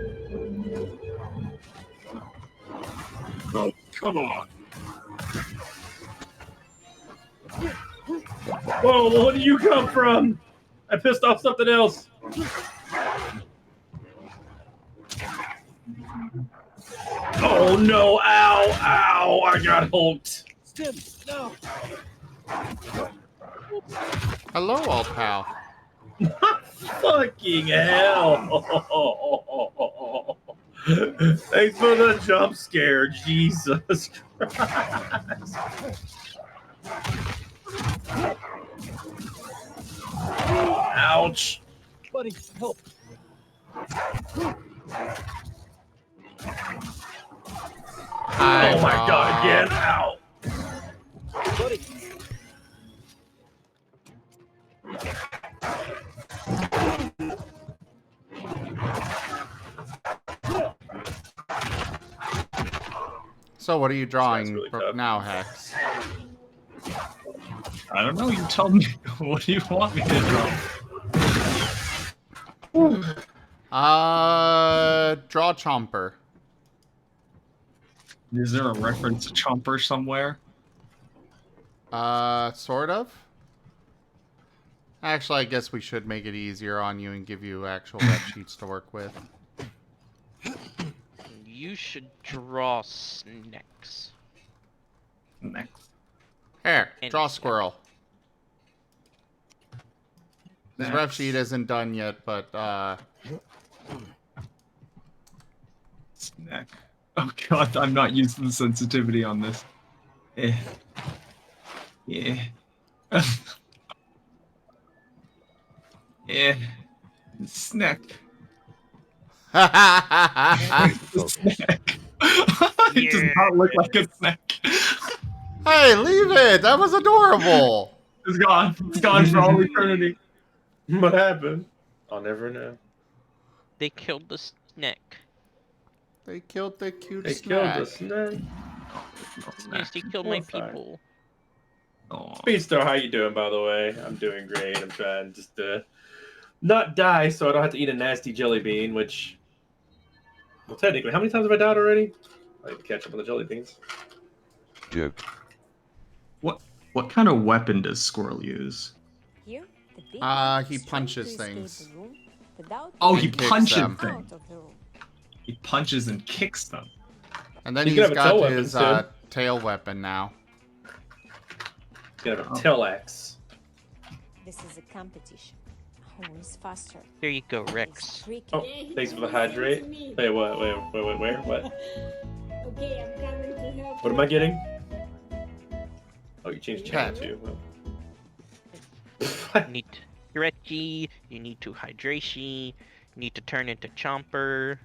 [SPEAKER 20] Oh, come on.
[SPEAKER 1] Whoa, where did you come from? I pissed off something else. Oh no, ow, ow, I got hulked.
[SPEAKER 15] Stim, no.
[SPEAKER 3] Hello, old pal.
[SPEAKER 1] Fucking hell. Thanks for the jump scare, Jesus Christ. Ouch.
[SPEAKER 15] Buddy, help.
[SPEAKER 1] Oh my god, again, ow.
[SPEAKER 15] Buddy.
[SPEAKER 3] So what are you drawing
[SPEAKER 1] really tough.
[SPEAKER 3] now, Hex?
[SPEAKER 4] I don't know. You tell me. What do you want me to draw?
[SPEAKER 3] Draw Chomper.
[SPEAKER 4] Is there a reference to Chomper somewhere?
[SPEAKER 3] Sort of. Actually, I guess we should make it easier on you and give you actual red sheets to work with.
[SPEAKER 6] You should draw snacks.
[SPEAKER 4] Next.
[SPEAKER 3] Here,
[SPEAKER 6] And
[SPEAKER 3] draw squirrel. This ref
[SPEAKER 4] Next.
[SPEAKER 3] sheet isn't done yet, but
[SPEAKER 4] Snack. Oh god, I'm not used to the sensitivity on this. Eh. Yeah. Yeah. Snack.
[SPEAKER 3] Hey,
[SPEAKER 4] It does not look like a snack.
[SPEAKER 3] leave it! That was adorable!
[SPEAKER 4] It's gone. It's gone for all eternity.
[SPEAKER 1] What happened? I'll never know.
[SPEAKER 6] They killed the snack.
[SPEAKER 3] They killed the cute
[SPEAKER 1] They
[SPEAKER 3] snack.
[SPEAKER 1] killed the snake.
[SPEAKER 6] Yes, they killed my
[SPEAKER 1] Poor thing.
[SPEAKER 6] people.
[SPEAKER 4] Oh.
[SPEAKER 1] Speedster, how you doing, by the way? I'm doing great. I'm trying just to not die so I don't have to eat a nasty jelly bean, which... Well, technically, how many times have I died already? I need to catch up on the jelly beans.
[SPEAKER 10] Jib.
[SPEAKER 4] What kind of weapon does Squirrel use?
[SPEAKER 23] Here, the big
[SPEAKER 3] He punches things.
[SPEAKER 4] Oh, he
[SPEAKER 3] And kicks
[SPEAKER 4] punches
[SPEAKER 3] them.
[SPEAKER 4] things. He punches and kicks them.
[SPEAKER 3] And then
[SPEAKER 1] You can
[SPEAKER 3] he's
[SPEAKER 1] have a tail
[SPEAKER 3] got
[SPEAKER 1] weapon,
[SPEAKER 3] his
[SPEAKER 1] too.
[SPEAKER 3] tail weapon now.
[SPEAKER 1] You have a tail axe.
[SPEAKER 23] This is a competition. Who is faster?
[SPEAKER 6] Here you go, Rex.
[SPEAKER 1] Oh, thanks for the hydrate. Wait, what? Wait, where? What?
[SPEAKER 19] Okay, I'm coming to help.
[SPEAKER 1] What am I getting? Oh, you changed channel
[SPEAKER 3] Cat.
[SPEAKER 1] too.
[SPEAKER 6] You need Reggie, you need to hydration, you need to turn into Chomper.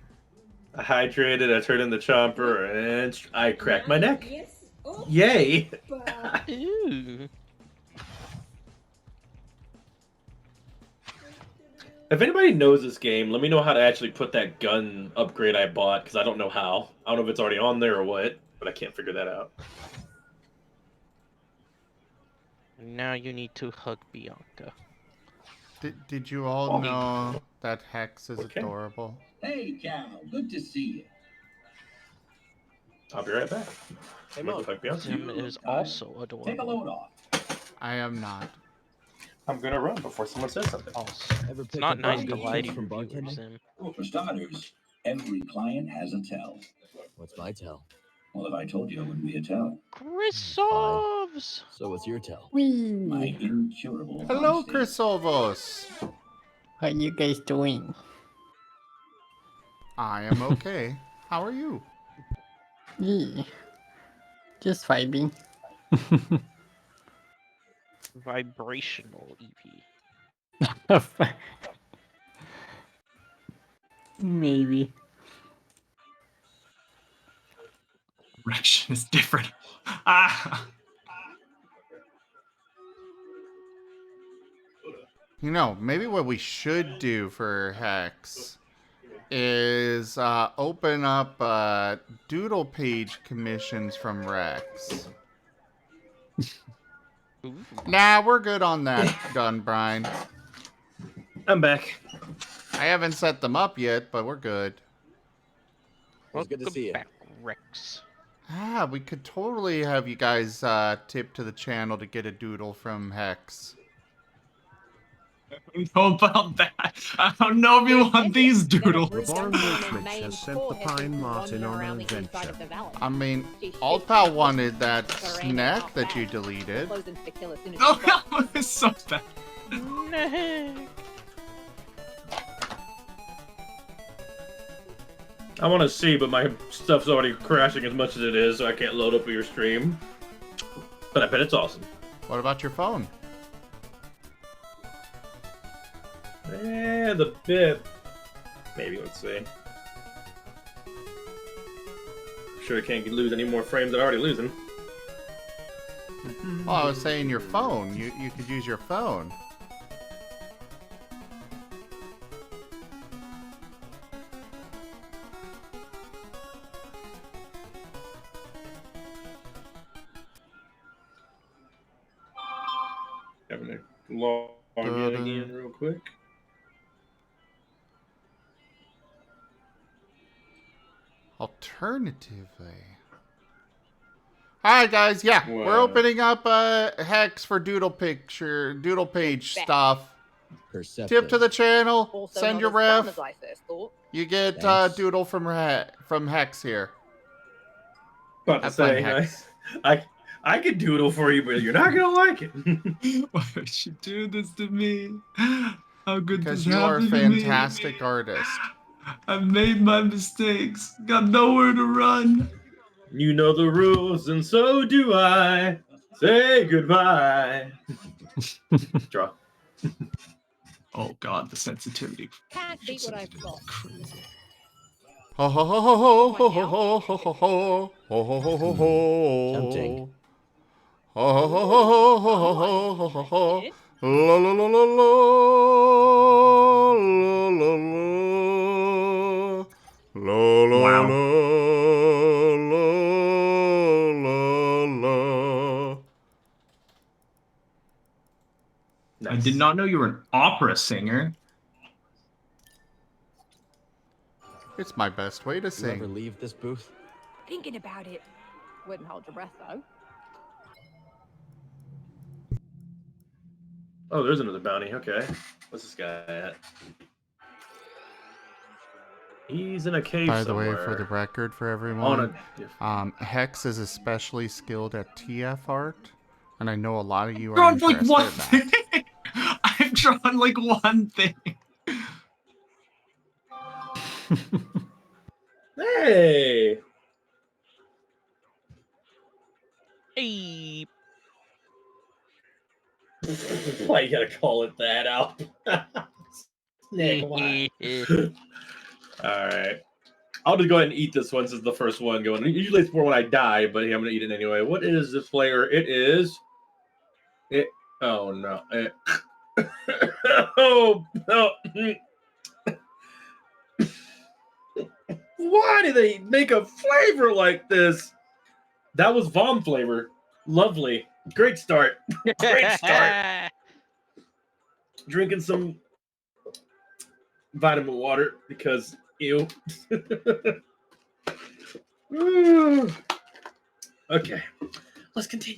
[SPEAKER 1] I hydrated, I turned into Chomper, and I cracked my neck.
[SPEAKER 19] Yes. Oh,
[SPEAKER 1] Yay!
[SPEAKER 6] Ooh.
[SPEAKER 1] If anybody knows this game, let me know how to actually put that gun upgrade I bought, because I don't know how. I don't know if it's already on there or what, but I can't figure that out.
[SPEAKER 6] Now you need to hug Bianca.
[SPEAKER 3] Did you all know that Hex is
[SPEAKER 1] Okay.
[SPEAKER 3] adorable?
[SPEAKER 21] Hey, Cal, good to see you.
[SPEAKER 1] I'll be right back.
[SPEAKER 15] Hey,
[SPEAKER 1] I'm gonna
[SPEAKER 15] Mom.
[SPEAKER 1] go hug Bianca.
[SPEAKER 6] Tim is also
[SPEAKER 21] Take a
[SPEAKER 6] adorable.
[SPEAKER 21] load off.
[SPEAKER 3] I am not.
[SPEAKER 1] I'm gonna run before someone says something.
[SPEAKER 6] Also,
[SPEAKER 15] Ever
[SPEAKER 6] it's
[SPEAKER 15] pick
[SPEAKER 6] not
[SPEAKER 15] up
[SPEAKER 6] nice
[SPEAKER 15] any
[SPEAKER 6] to
[SPEAKER 15] good
[SPEAKER 6] lie to
[SPEAKER 15] tips
[SPEAKER 6] your
[SPEAKER 15] from
[SPEAKER 6] viewers,
[SPEAKER 15] bartending?
[SPEAKER 6] Sim.
[SPEAKER 21] For starters, every client has a tell.
[SPEAKER 15] What's my tell?
[SPEAKER 21] Well, if I told you, it wouldn't be a tell.
[SPEAKER 6] Chrisovs!
[SPEAKER 15] So what's your tell?
[SPEAKER 21] My incurable
[SPEAKER 3] Hello,
[SPEAKER 21] honesty.
[SPEAKER 3] Chris Ovos.
[SPEAKER 11] How you guys doing?
[SPEAKER 3] I am okay. How are you?
[SPEAKER 11] Yeah. Just vibing.
[SPEAKER 6] Vibrational EP.
[SPEAKER 11] Maybe.
[SPEAKER 4] Direction is different. Ah.
[SPEAKER 3] You know, maybe what we should do for Hex is open up doodle page commissions from Rex. Nah, we're good on that gun, Brian.
[SPEAKER 1] I'm back.
[SPEAKER 3] I haven't set them up yet, but we're good.
[SPEAKER 7] It's good to see you.
[SPEAKER 6] Back, Rex.
[SPEAKER 3] Ah, we could totally have you guys tip to the channel to get a doodle from Hex.
[SPEAKER 4] I don't know about that. I don't know if you want these doodles.
[SPEAKER 5] Reborn Wolflich has sent the Pine Martin on an adventure.
[SPEAKER 3] I mean, Old Pal wanted that snack that you deleted.
[SPEAKER 4] Oh, that was so bad.
[SPEAKER 1] I want to see, but my stuff's already crashing as much as it is, so I can't load up your stream. But I bet it's awesome.
[SPEAKER 3] What about your phone?
[SPEAKER 1] And a bit. Maybe, let's see. I'm sure I can't lose any more frames I'm already losing.
[SPEAKER 3] Well, I was saying your phone. You could use your phone.
[SPEAKER 1] Having to log in again real quick.
[SPEAKER 3] Alternatively. Alright guys, yeah.
[SPEAKER 1] Wow.
[SPEAKER 3] We're opening up Hex for doodle page stuff.
[SPEAKER 7] Perceptive.
[SPEAKER 3] Tip to the channel,
[SPEAKER 23] Also
[SPEAKER 3] send
[SPEAKER 23] not
[SPEAKER 3] your
[SPEAKER 23] as fun
[SPEAKER 3] ref.
[SPEAKER 23] as I first thought.
[SPEAKER 3] You get
[SPEAKER 7] Thanks.
[SPEAKER 3] doodle from Hex here.
[SPEAKER 1] About to
[SPEAKER 3] Have fun,
[SPEAKER 1] say,
[SPEAKER 3] Hex.
[SPEAKER 1] I could doodle for you, but you're not gonna like it.
[SPEAKER 4] Why would you do this to me? How good
[SPEAKER 3] Because
[SPEAKER 4] this
[SPEAKER 3] you are a
[SPEAKER 4] happened to me?
[SPEAKER 3] fantastic artist.
[SPEAKER 4] I've made my mistakes. Got nowhere to run.
[SPEAKER 1] You know the rules, and so do I. Say goodbye. Draw.
[SPEAKER 4] Oh god, the sensitivity.
[SPEAKER 23] Can't beat what I've got.
[SPEAKER 4] Crazy.
[SPEAKER 3] Ho ho ho ho ho ho ho ho ho ho ho ho ho ho ho.
[SPEAKER 7] Tempting.
[SPEAKER 3] Ho ho ho ho ho ho ho ho ho ho. La la la la la la la la la
[SPEAKER 4] Wow.
[SPEAKER 3] la.
[SPEAKER 4] I did not know you were an opera singer.
[SPEAKER 3] It's my best way to
[SPEAKER 7] You
[SPEAKER 3] sing.
[SPEAKER 7] ever leave this booth?
[SPEAKER 23] Thinking about it. Wouldn't hold your breath though.
[SPEAKER 1] Oh, there's another bounty. Okay. What's this guy at? He's in a cave
[SPEAKER 3] By the
[SPEAKER 1] somewhere.
[SPEAKER 3] way, for the record, for
[SPEAKER 1] On
[SPEAKER 3] everyone, Hex is especially skilled at TF art, and I know a lot of you are
[SPEAKER 4] Drawn like
[SPEAKER 3] interested
[SPEAKER 4] one
[SPEAKER 3] in that.
[SPEAKER 4] thing. I've drawn like one thing.
[SPEAKER 1] Hey!
[SPEAKER 6] Hey.
[SPEAKER 1] Why you gotta call it that out? Nick, why? Alright. I'll just go ahead and eat this one since it's the first one going. Usually it's for when I die, but I'm gonna eat it anyway. What is this flavor? It is. Oh no. Oh no. Why do they make a flavor like this? That was Vom flavor. Lovely. Great start. Great start. Drinking some vitamin water because ew. Okay. Let's continue.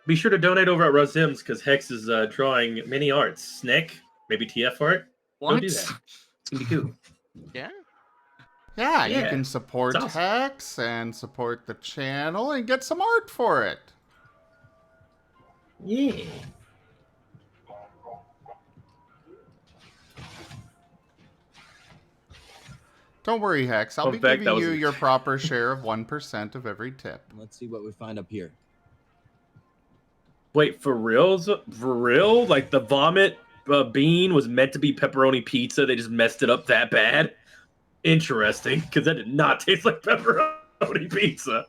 [SPEAKER 1] Be sure to donate over at Razim's because Hex is drawing mini arts. Snick, maybe TF art.
[SPEAKER 4] What?
[SPEAKER 1] Go do that. It's gonna be cool.
[SPEAKER 6] Yeah.
[SPEAKER 3] Yeah, you
[SPEAKER 1] Yeah,
[SPEAKER 3] can support
[SPEAKER 1] it's awesome.
[SPEAKER 3] Hex and support the channel and get some art for it.
[SPEAKER 1] Yeah.
[SPEAKER 3] Don't worry, Hex. I'll be
[SPEAKER 1] fact, that
[SPEAKER 3] giving
[SPEAKER 1] was
[SPEAKER 3] you
[SPEAKER 1] a-
[SPEAKER 3] your proper share of 1% of every tip.
[SPEAKER 7] Let's see what we find up here.
[SPEAKER 1] Wait, for reals? For real? Like the vomit bean was meant to be pepperoni pizza. They just messed it up that bad. Interesting, because that did not taste like pepperoni pizza.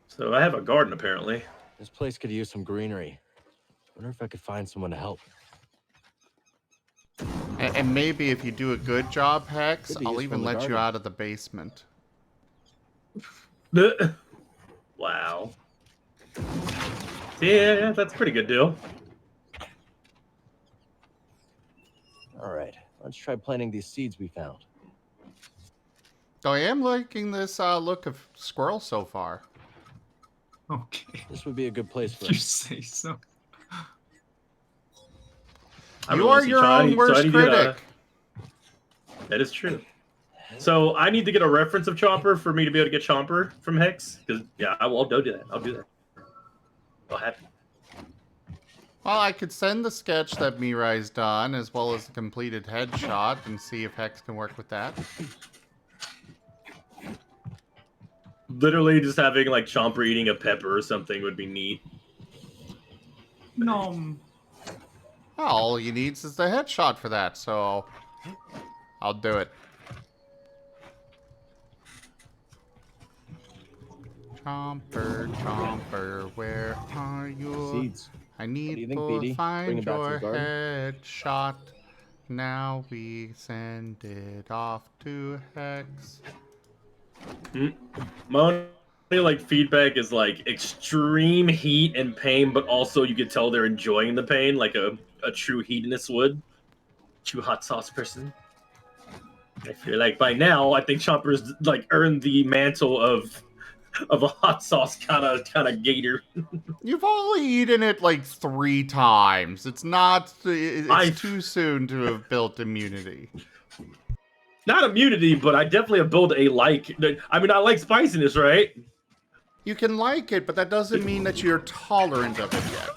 [SPEAKER 1] So I have a garden apparently.
[SPEAKER 7] This place could use some greenery. Wonder if I could find someone to help.
[SPEAKER 3] And maybe if you do a good job, Hex,
[SPEAKER 7] Could be
[SPEAKER 3] I'll
[SPEAKER 7] useful
[SPEAKER 3] even
[SPEAKER 7] in the
[SPEAKER 3] let you
[SPEAKER 7] garden.
[SPEAKER 3] out of the basement.
[SPEAKER 1] Wow. Yeah, that's a pretty good deal.
[SPEAKER 7] All right, let's try planting these seeds we found.
[SPEAKER 3] Though I am liking this look of squirrel so far.
[SPEAKER 4] Okay.
[SPEAKER 7] This would be a good place for
[SPEAKER 4] You
[SPEAKER 7] us.
[SPEAKER 4] say so.
[SPEAKER 3] You are your own worst critic.
[SPEAKER 1] That is true. So I need to get a reference of Chopper for me to be able to get Chomper from Hex. Because yeah, I'll do that. I'll do that. I'll have to.
[SPEAKER 3] Well, I could send the sketch that Mirai's done, as well as the completed headshot, and see if Hex can work with that.
[SPEAKER 1] Literally just having like Chomper eating a pepper or something would be neat.
[SPEAKER 4] Nom.
[SPEAKER 3] All he needs is the headshot for that, so I'll do it. Chomper, Chomper, where are you?
[SPEAKER 7] Seeds.
[SPEAKER 3] I need
[SPEAKER 7] you think,
[SPEAKER 3] to
[SPEAKER 7] BD? Bring
[SPEAKER 3] find
[SPEAKER 7] it back to
[SPEAKER 3] your
[SPEAKER 7] the garden?
[SPEAKER 3] headshot. Now we send it off to Hex.
[SPEAKER 1] My only like feedback is like extreme heat and pain, but also you could tell they're enjoying the pain, like a true hedonist would. True hot sauce person. I feel like by now, I think Chomper's like earned the mantle of a hot sauce kind of gator.
[SPEAKER 3] You've only eaten it like 3 times. It's not. It's too soon to have built immunity.
[SPEAKER 1] Not immunity, but I definitely have built a like. I mean, I like spiciness, right?
[SPEAKER 3] You can like it, but that doesn't mean that you're tolerant of it yet.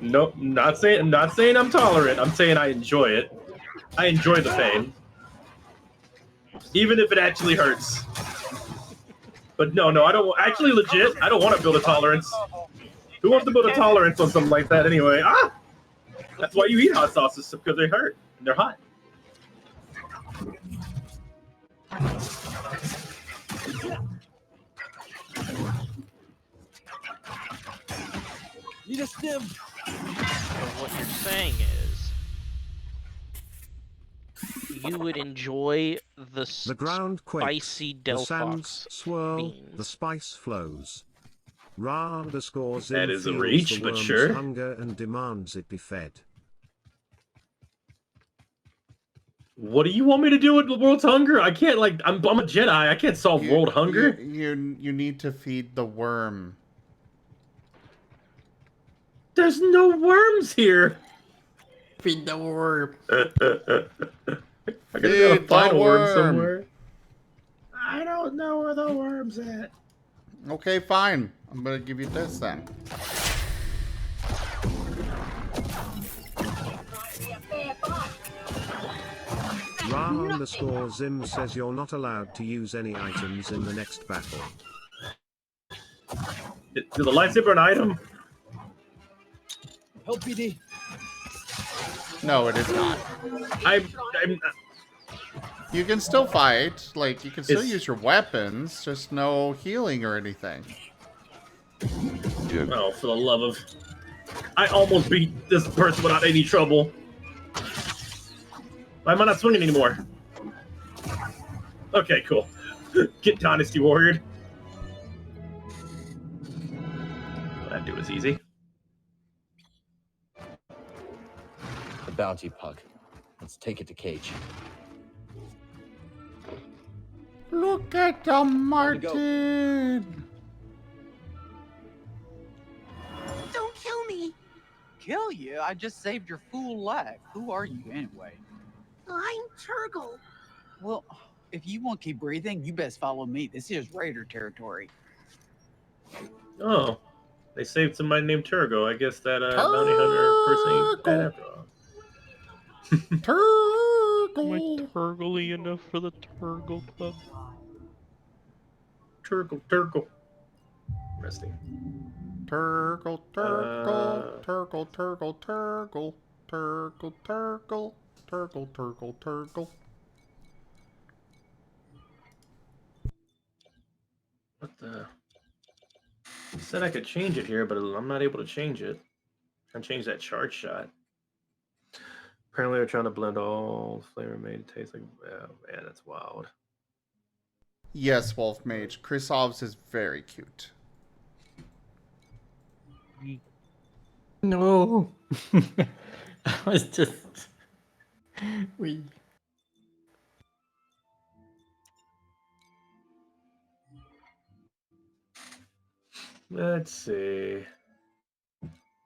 [SPEAKER 1] Nope, not saying I'm tolerant. I'm saying I enjoy it. I enjoy the pain, even if it actually hurts. But no, I don't. Actually, legit, I don't want to build a tolerance. Who wants to build a tolerance on something like that anyway? Ah, that's why you eat hot sauces, because they hurt and they're hot.
[SPEAKER 7] Need a stim.
[SPEAKER 6] So what you're saying is, you would enjoy
[SPEAKER 5] The ground
[SPEAKER 6] spicy
[SPEAKER 5] quakes,
[SPEAKER 6] Del
[SPEAKER 5] the sands
[SPEAKER 6] Fox
[SPEAKER 5] swirl,
[SPEAKER 6] beans.
[SPEAKER 5] the spice flows. Ra_Zim
[SPEAKER 1] That is a
[SPEAKER 5] feels
[SPEAKER 1] reach,
[SPEAKER 5] the
[SPEAKER 1] but
[SPEAKER 5] worm's
[SPEAKER 1] sure.
[SPEAKER 5] hunger and demands it be fed.
[SPEAKER 1] What do you want me to do with the world's hunger? I can't, like, I'm a Jedi. I can't solve world hunger.
[SPEAKER 3] You need to feed the worm.
[SPEAKER 1] There's no worms here.
[SPEAKER 11] Feed the worm.
[SPEAKER 1] I gotta
[SPEAKER 3] Feed the
[SPEAKER 1] find a worm
[SPEAKER 3] worm.
[SPEAKER 1] somewhere. I don't know where the worm's at.
[SPEAKER 3] Okay, fine. I'm gonna give you this then.
[SPEAKER 5] Ra_Zim says you're not allowed to use any items in the next battle.
[SPEAKER 1] Is the lightsaber an item?
[SPEAKER 7] Help, BD.
[SPEAKER 3] No, it is not.
[SPEAKER 1] I'm
[SPEAKER 3] You can still fight. Like, you can still
[SPEAKER 1] It's-
[SPEAKER 3] use your weapons, just no healing or anything.
[SPEAKER 1] Oh, for the love of... I almost beat this person without any trouble. Why am I not swinging anymore? Okay, cool. Get Dynasty Warrior. That dude was easy.
[SPEAKER 7] The bounty pug. Let's take it to Cage.
[SPEAKER 3] Look at the Marten.
[SPEAKER 12] Don't kill me! Kill you? I just saved your fool leg. Who are you anyway? I'm Turgle. Well, if you want to keep breathing, you best follow me. This is Raider territory.
[SPEAKER 1] Oh, they saved somebody named Turgo. I guess that bounty hunter person ain't bad after all.
[SPEAKER 3] Turgle.
[SPEAKER 6] Turgly enough for the Turgle Club.
[SPEAKER 1] Turgle. Resting.
[SPEAKER 3] Turgle, turgle, turgle, turgle, turgle, turgle, turgle, turgle, turgle, turgle.
[SPEAKER 1] What the? I said I could change it here, but I'm not able to change it. I change that charge shot. Apparently, they're trying to blend all flavor made to taste like. Oh man, that's wild.
[SPEAKER 3] Yes, Wolf Mage. Krisov's is very cute.
[SPEAKER 11] No. I was just. We.
[SPEAKER 1] Let's see.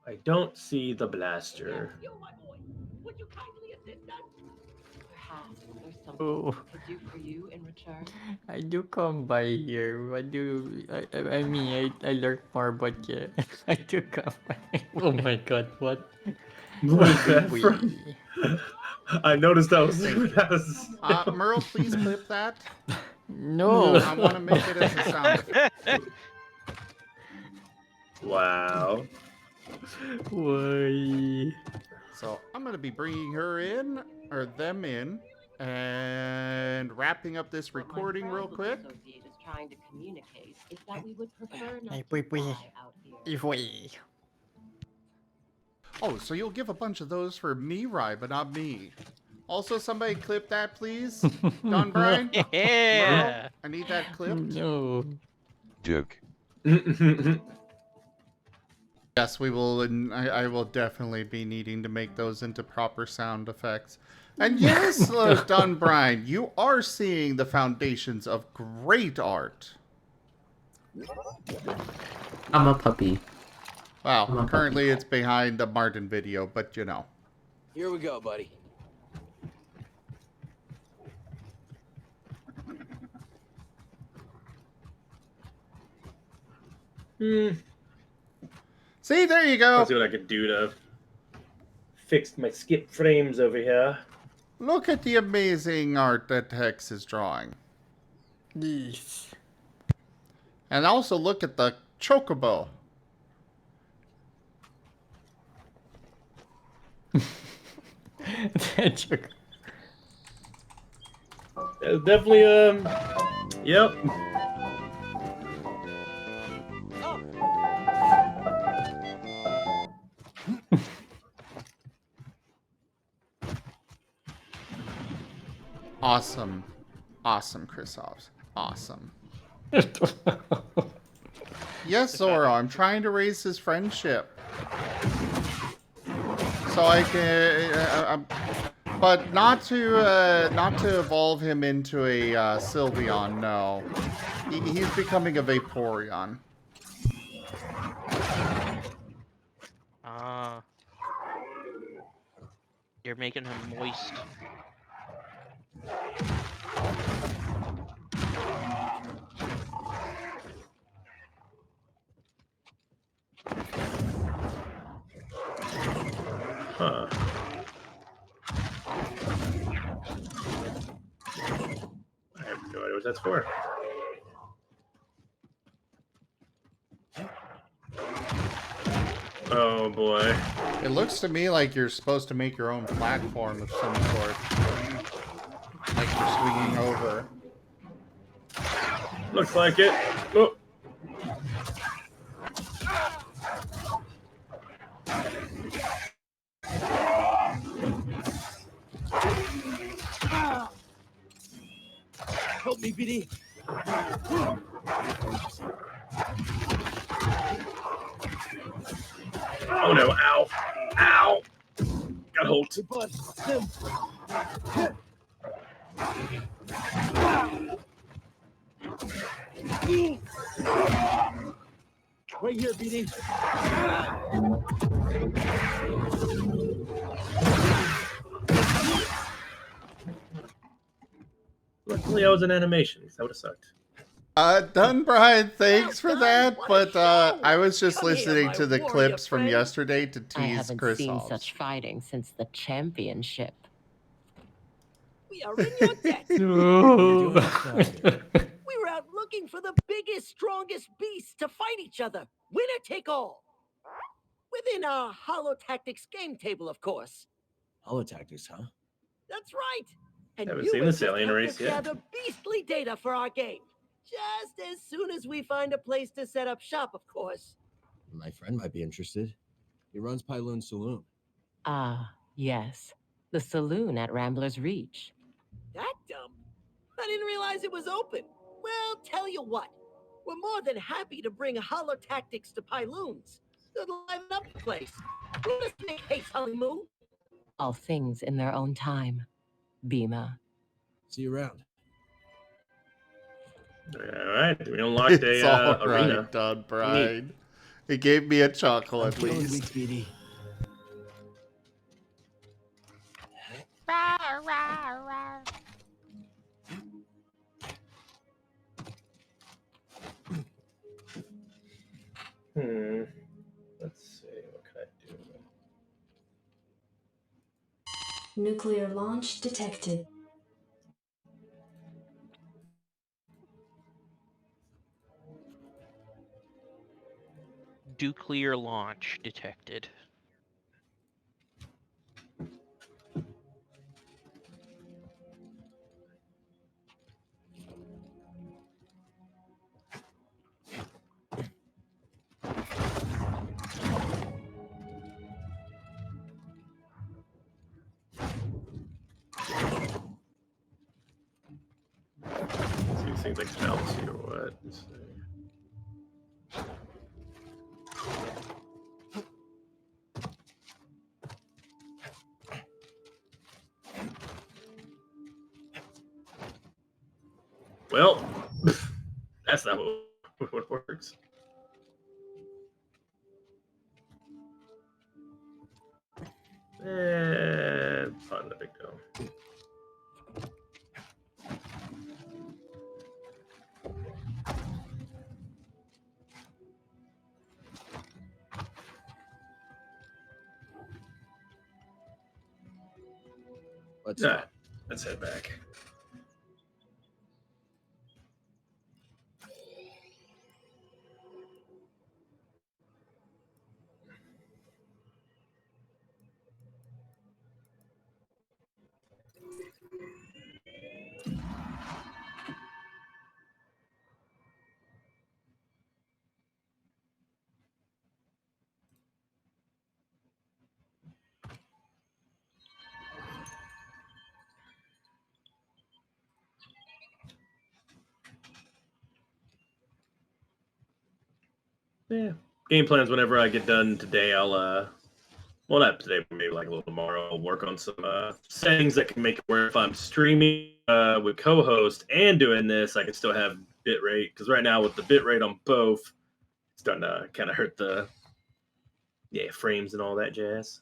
[SPEAKER 1] I don't see the blaster.
[SPEAKER 10] Perhaps there's something
[SPEAKER 11] Oh.
[SPEAKER 10] I could do for you in return.
[SPEAKER 11] I do come by here. What do I mean? I learned more, but yeah, I do come by. Oh my god, what?
[SPEAKER 1] What's that from? I noticed that was.
[SPEAKER 3] Merle, please clip that.
[SPEAKER 11] No.
[SPEAKER 3] I want to make it as a sound effect.
[SPEAKER 1] Wow.
[SPEAKER 11] Why?
[SPEAKER 3] So I'm going to be bringing her in, or them in, and wrapping up this recording real quick.
[SPEAKER 10] Associate is trying to communicate is that we would prefer not
[SPEAKER 11] Hey,
[SPEAKER 10] to fly out here.
[SPEAKER 3] Oh, so you'll give a bunch of those for me, Rye, but not me. Also, somebody clip that, please. Don Brian?
[SPEAKER 6] Yeah.
[SPEAKER 3] I need that clipped.
[SPEAKER 11] No.
[SPEAKER 16] Joke.
[SPEAKER 3] Yes, we will, and I will definitely be needing to make those into proper sound effects. And yes, Don Brian, you are seeing the foundations of great art.
[SPEAKER 11] I'm a puppy.
[SPEAKER 3] Wow, currently it's behind the Marten video, but you know.
[SPEAKER 7] Here we go, buddy.
[SPEAKER 3] See, there you go.
[SPEAKER 1] Let's see what I could do to fix my skip frames over here.
[SPEAKER 3] Look at the amazing art that Hex is drawing.
[SPEAKER 11] Yes.
[SPEAKER 3] And also look at the chocobo.
[SPEAKER 1] That's definitely yep.
[SPEAKER 3] Awesome. Awesome, Krisovs. Awesome. Yes, Zoro, I'm trying to raise his friendship. So I can... but not to evolve him into a Sylveon, no. He's becoming a Vaporeon.
[SPEAKER 6] Ah. You're making him moist.
[SPEAKER 1] Huh. I have no idea what that's for. Oh boy.
[SPEAKER 3] It looks to me like you're supposed to make your own platform of some sort. Like you're swinging over.
[SPEAKER 1] Looks like it. Oh.
[SPEAKER 8] Help me, BD.
[SPEAKER 1] Oh no, ow. Ow. Got hold.
[SPEAKER 8] Hey, bud. Sim. Right here, BD.
[SPEAKER 1] Luckily I was in animation, that would have sucked.
[SPEAKER 3] Done, Brian. Thanks for that. But I was just listening to the clips from yesterday to
[SPEAKER 10] I
[SPEAKER 3] tease
[SPEAKER 10] haven't
[SPEAKER 3] Chris
[SPEAKER 10] seen
[SPEAKER 3] off.
[SPEAKER 10] such fighting since the championship.
[SPEAKER 22] We are in your debt.
[SPEAKER 11] No.
[SPEAKER 22] We were out looking for the biggest, strongest beasts to fight each other. Winner take all. Within our Holotactics game table, of course.
[SPEAKER 7] Holotactics, huh?
[SPEAKER 22] That's right. And
[SPEAKER 1] Haven't
[SPEAKER 22] you
[SPEAKER 1] seen
[SPEAKER 22] would
[SPEAKER 1] the
[SPEAKER 22] just
[SPEAKER 1] Salient
[SPEAKER 22] have
[SPEAKER 1] race
[SPEAKER 22] to
[SPEAKER 1] yet.
[SPEAKER 22] gather beastly data for our game. Just as soon as we find a place to set up shop, of course.
[SPEAKER 7] My friend might be interested. He runs Pyloon Saloon.
[SPEAKER 10] Ah, yes. The saloon at Rambler's Reach.
[SPEAKER 22] That dumb. I didn't realize it was open. Well, tell you what. We're more than happy to bring Holotactics to Pyloons. They'll liven up the place. Let us make haste, honeymoon.
[SPEAKER 10] All things in their own time. Bima.
[SPEAKER 7] See you around.
[SPEAKER 1] All right, we unlocked
[SPEAKER 3] It's
[SPEAKER 1] a
[SPEAKER 3] all
[SPEAKER 1] arena.
[SPEAKER 3] right, done, Brian. He gave me a chuckle at
[SPEAKER 7] Killing
[SPEAKER 3] least.
[SPEAKER 7] weak, Speedy.
[SPEAKER 1] Let's see, what can I do?
[SPEAKER 14] Nuclear launch detected.
[SPEAKER 6] Nuclear launch detected.
[SPEAKER 1] See these things like bouncy or what? Let's see. Well, that's not what works. Fun, let it go. Let's head back. Yeah. Game plans whenever I get done today, I'll well, not today, but maybe like a little tomorrow, I'll work on some settings that can make it where if I'm streaming with co-host and doing this, I can still have bitrate. Because right now with the bitrate on both, it's starting to kind of hurt the frames and all that jazz.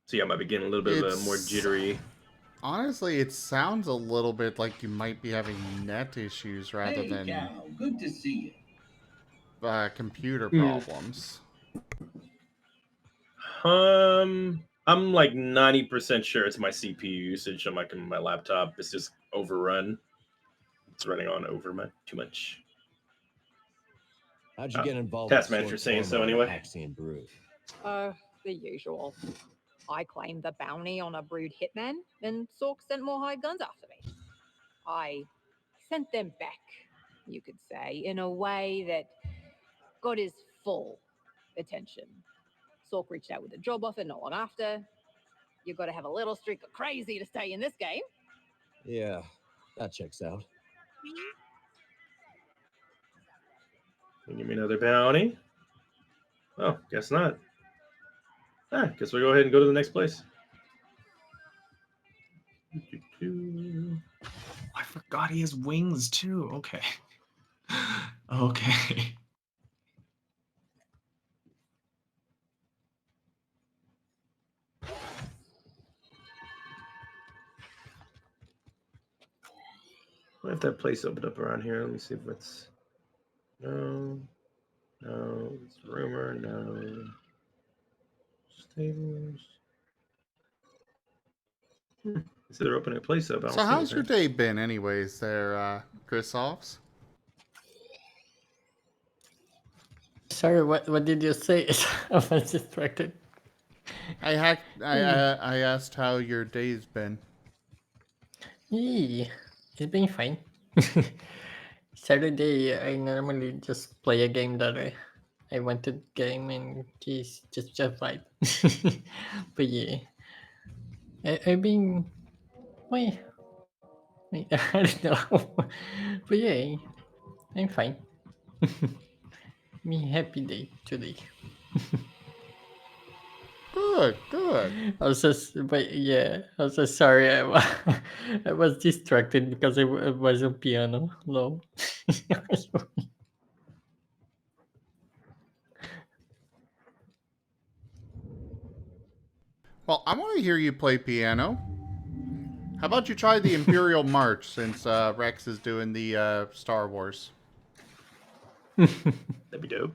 [SPEAKER 1] So yeah, I might be getting a little bit of a more jittery.
[SPEAKER 3] Honestly, it sounds a little bit like you might be having net issues rather than
[SPEAKER 21] Cal, good to see
[SPEAKER 3] computer problems.
[SPEAKER 1] I'm like 90% sure it's my CPU usage on my laptop. It's just overrun. It's running on too much.
[SPEAKER 7] How'd you get involved
[SPEAKER 1] Task
[SPEAKER 7] with
[SPEAKER 1] manager saying so
[SPEAKER 7] Stormfront and
[SPEAKER 1] anyway.
[SPEAKER 7] Haxian Brood?
[SPEAKER 23] The usual. I claimed the bounty on a brood hitman, and Sork sent more hired guns after me. I sent them back, you could say, in a way that got his full attention. Sork reached out with a job offer not long after. You've got to have a little streak of crazy to stay in this game.
[SPEAKER 7] Yeah, that checks out.
[SPEAKER 1] Can you give me another bounty? Oh, guess not. Guess we'll go ahead and go to the next place.
[SPEAKER 4] I forgot he has wings too. Okay. Okay.
[SPEAKER 1] I have that place opened up around here. Let me see if it's no, it's rumor, no stables. So they're opening a place up.
[SPEAKER 3] So how's your day been anyways there, Chrisophs?
[SPEAKER 11] Sorry, what did you say? I was distracted.
[SPEAKER 3] I asked how your day's been.
[SPEAKER 11] Yeah, it's been fine. Saturday, I normally just play a game that I want to game and just vibe. But yeah, I've been wait, I don't know. But yeah, I'm fine. Me happy day today.
[SPEAKER 3] Good.
[SPEAKER 11] I was just, but yeah, I was just sorry. I was distracted because I was on piano. Low.
[SPEAKER 3] Well, I want to hear you play piano. How about you try the Imperial March since Rex is doing the Star Wars?
[SPEAKER 1] That'd be dope.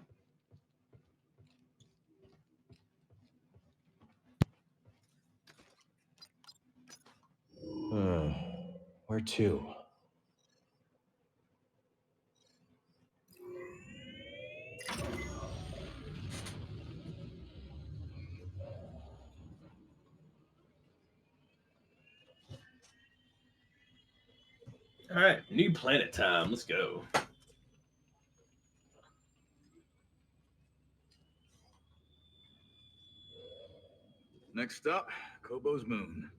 [SPEAKER 7] Where to?
[SPEAKER 1] All right, new planet time. Let's go.
[SPEAKER 9] Next up, Kobo's moon.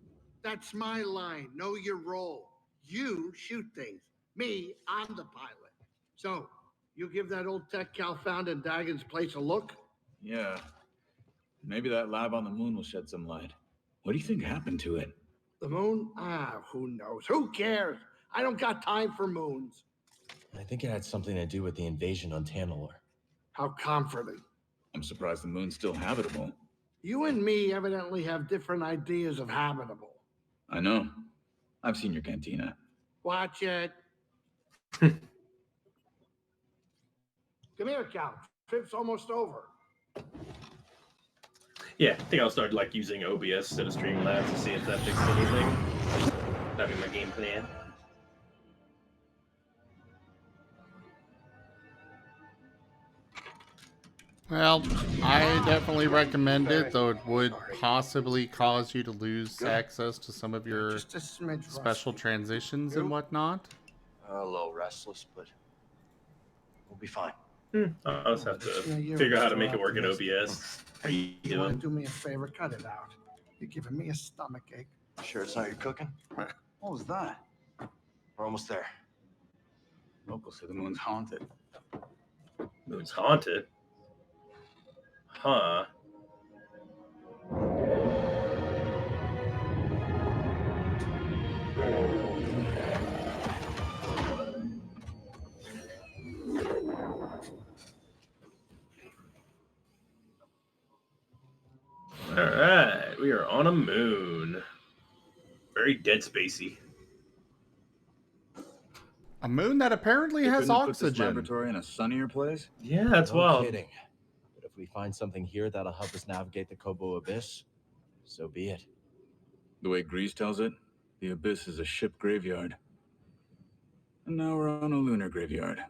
[SPEAKER 8] That's my line. Know your role. You shoot things. Me, I'm the pilot. So, you give that old tech Cal found in Dagon's place a look?
[SPEAKER 9] Yeah. Maybe that lab on the moon will shed some light. What do you think happened to it?
[SPEAKER 8] The moon? Who knows? Who cares? I don't got time for moons.
[SPEAKER 7] I think it had something to do with the invasion on Tanalor.
[SPEAKER 8] How comforting.
[SPEAKER 9] I'm surprised the moon's still habitable.
[SPEAKER 8] You and me evidently have different ideas of habitable.
[SPEAKER 9] I know. I've seen your cantina.
[SPEAKER 8] Watch it. Come here, Cal. Trip's almost over.
[SPEAKER 1] Yeah, I think I'll start like using OBS instead of Streamlabs to see if that fixes anything. That'd be my game plan.
[SPEAKER 3] Well, I definitely recommend it, though it would possibly cause you to lose access to some of your special transitions and whatnot.
[SPEAKER 16] A little restless, but we'll be fine.
[SPEAKER 1] I'll just have to figure out how to make it work in OBS. How you
[SPEAKER 8] You want to
[SPEAKER 1] doing?
[SPEAKER 8] do me a favor? Cut it out. You're giving me a stomach ache.
[SPEAKER 16] Sure it's not your cooking? What was that? We're almost there.
[SPEAKER 9] Locals say the moon's haunted.
[SPEAKER 1] Moon's haunted? Huh. Alright, we are on a moon. Very dead spacey.
[SPEAKER 3] A moon that apparently
[SPEAKER 9] You
[SPEAKER 3] has
[SPEAKER 9] couldn't put this
[SPEAKER 3] oxygen.
[SPEAKER 9] laboratory in a sunnier place?
[SPEAKER 1] Yeah, that's
[SPEAKER 7] no
[SPEAKER 1] wild.
[SPEAKER 7] kidding. But if we find something here that'll help us navigate the Kobo Abyss, so be it.
[SPEAKER 9] The way Grease tells it, the Abyss is a ship graveyard. And now we're on a lunar graveyard.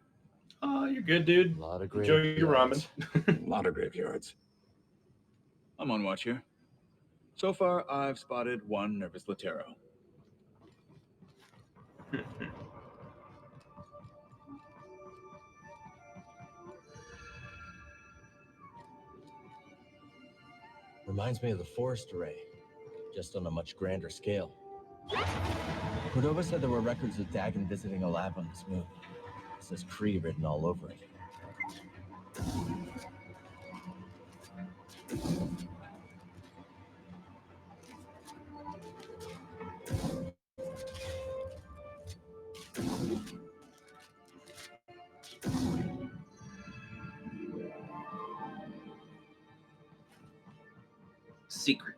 [SPEAKER 1] Oh, you're good, dude.
[SPEAKER 7] A lot of
[SPEAKER 1] Enjoy your ramen.
[SPEAKER 9] A lot of graveyards. I'm on watch here. So far, I've spotted one nervous Latero.
[SPEAKER 7] Reminds me of the forest array, just on a much grander scale. Cordova said there were records of Dagon visiting a lab on this moon. It says Kree written all over it.
[SPEAKER 1] Secret.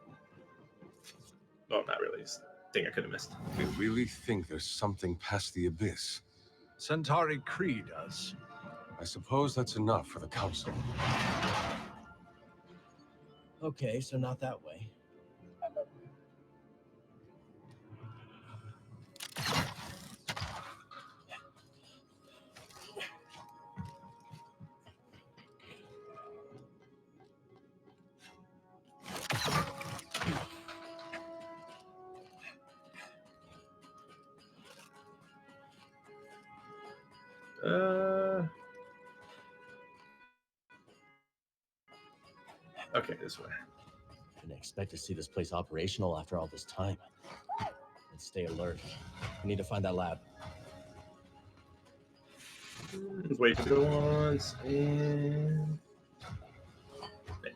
[SPEAKER 1] Well, not really. It's a thing I could have missed.
[SPEAKER 17] They really think there's something past the abyss.
[SPEAKER 15] Centauri Kree does.
[SPEAKER 17] I suppose that's enough for the council.
[SPEAKER 7] Okay, so not that way.
[SPEAKER 1] Okay, this way.
[SPEAKER 7] Didn't expect to see this place operational after all this time. Let's stay alert. We need to find that lab.
[SPEAKER 1] Let's wait to go once and. There.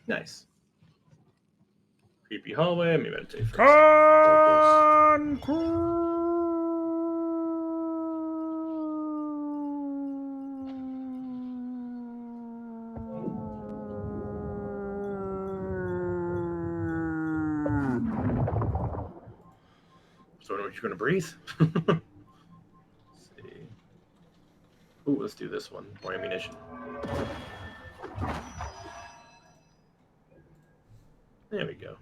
[SPEAKER 1] Nice. Creepy hallway. Maybe I'll take So, what you're gonna breathe? Let's see. Ooh, let's do this one. More ammunition. There we go.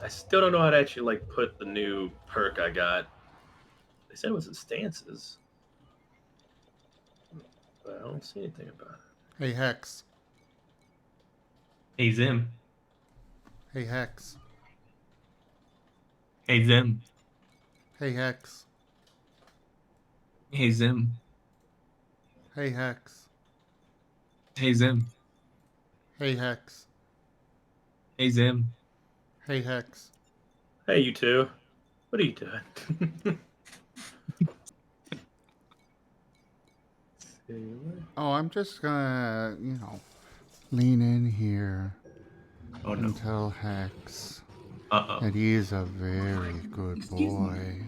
[SPEAKER 1] I still don't know how to actually like put the new perk I got. They said it was in stances, but I don't see anything about it.
[SPEAKER 3] Hey, Hex.
[SPEAKER 4] Hey, Zim.
[SPEAKER 3] Hey, Hex.
[SPEAKER 4] Hey, Zim.
[SPEAKER 3] Hey, Hex.
[SPEAKER 4] Hey, Zim.
[SPEAKER 3] Hey, Hex.
[SPEAKER 4] Hey, Zim.
[SPEAKER 3] Hey, Hex.
[SPEAKER 4] Hey, Zim.
[SPEAKER 3] Hey, Hex.
[SPEAKER 1] Hey, you two. What are you doing?
[SPEAKER 3] Oh, I'm just gonna, lean in here and tell Hex that he's a very good boy.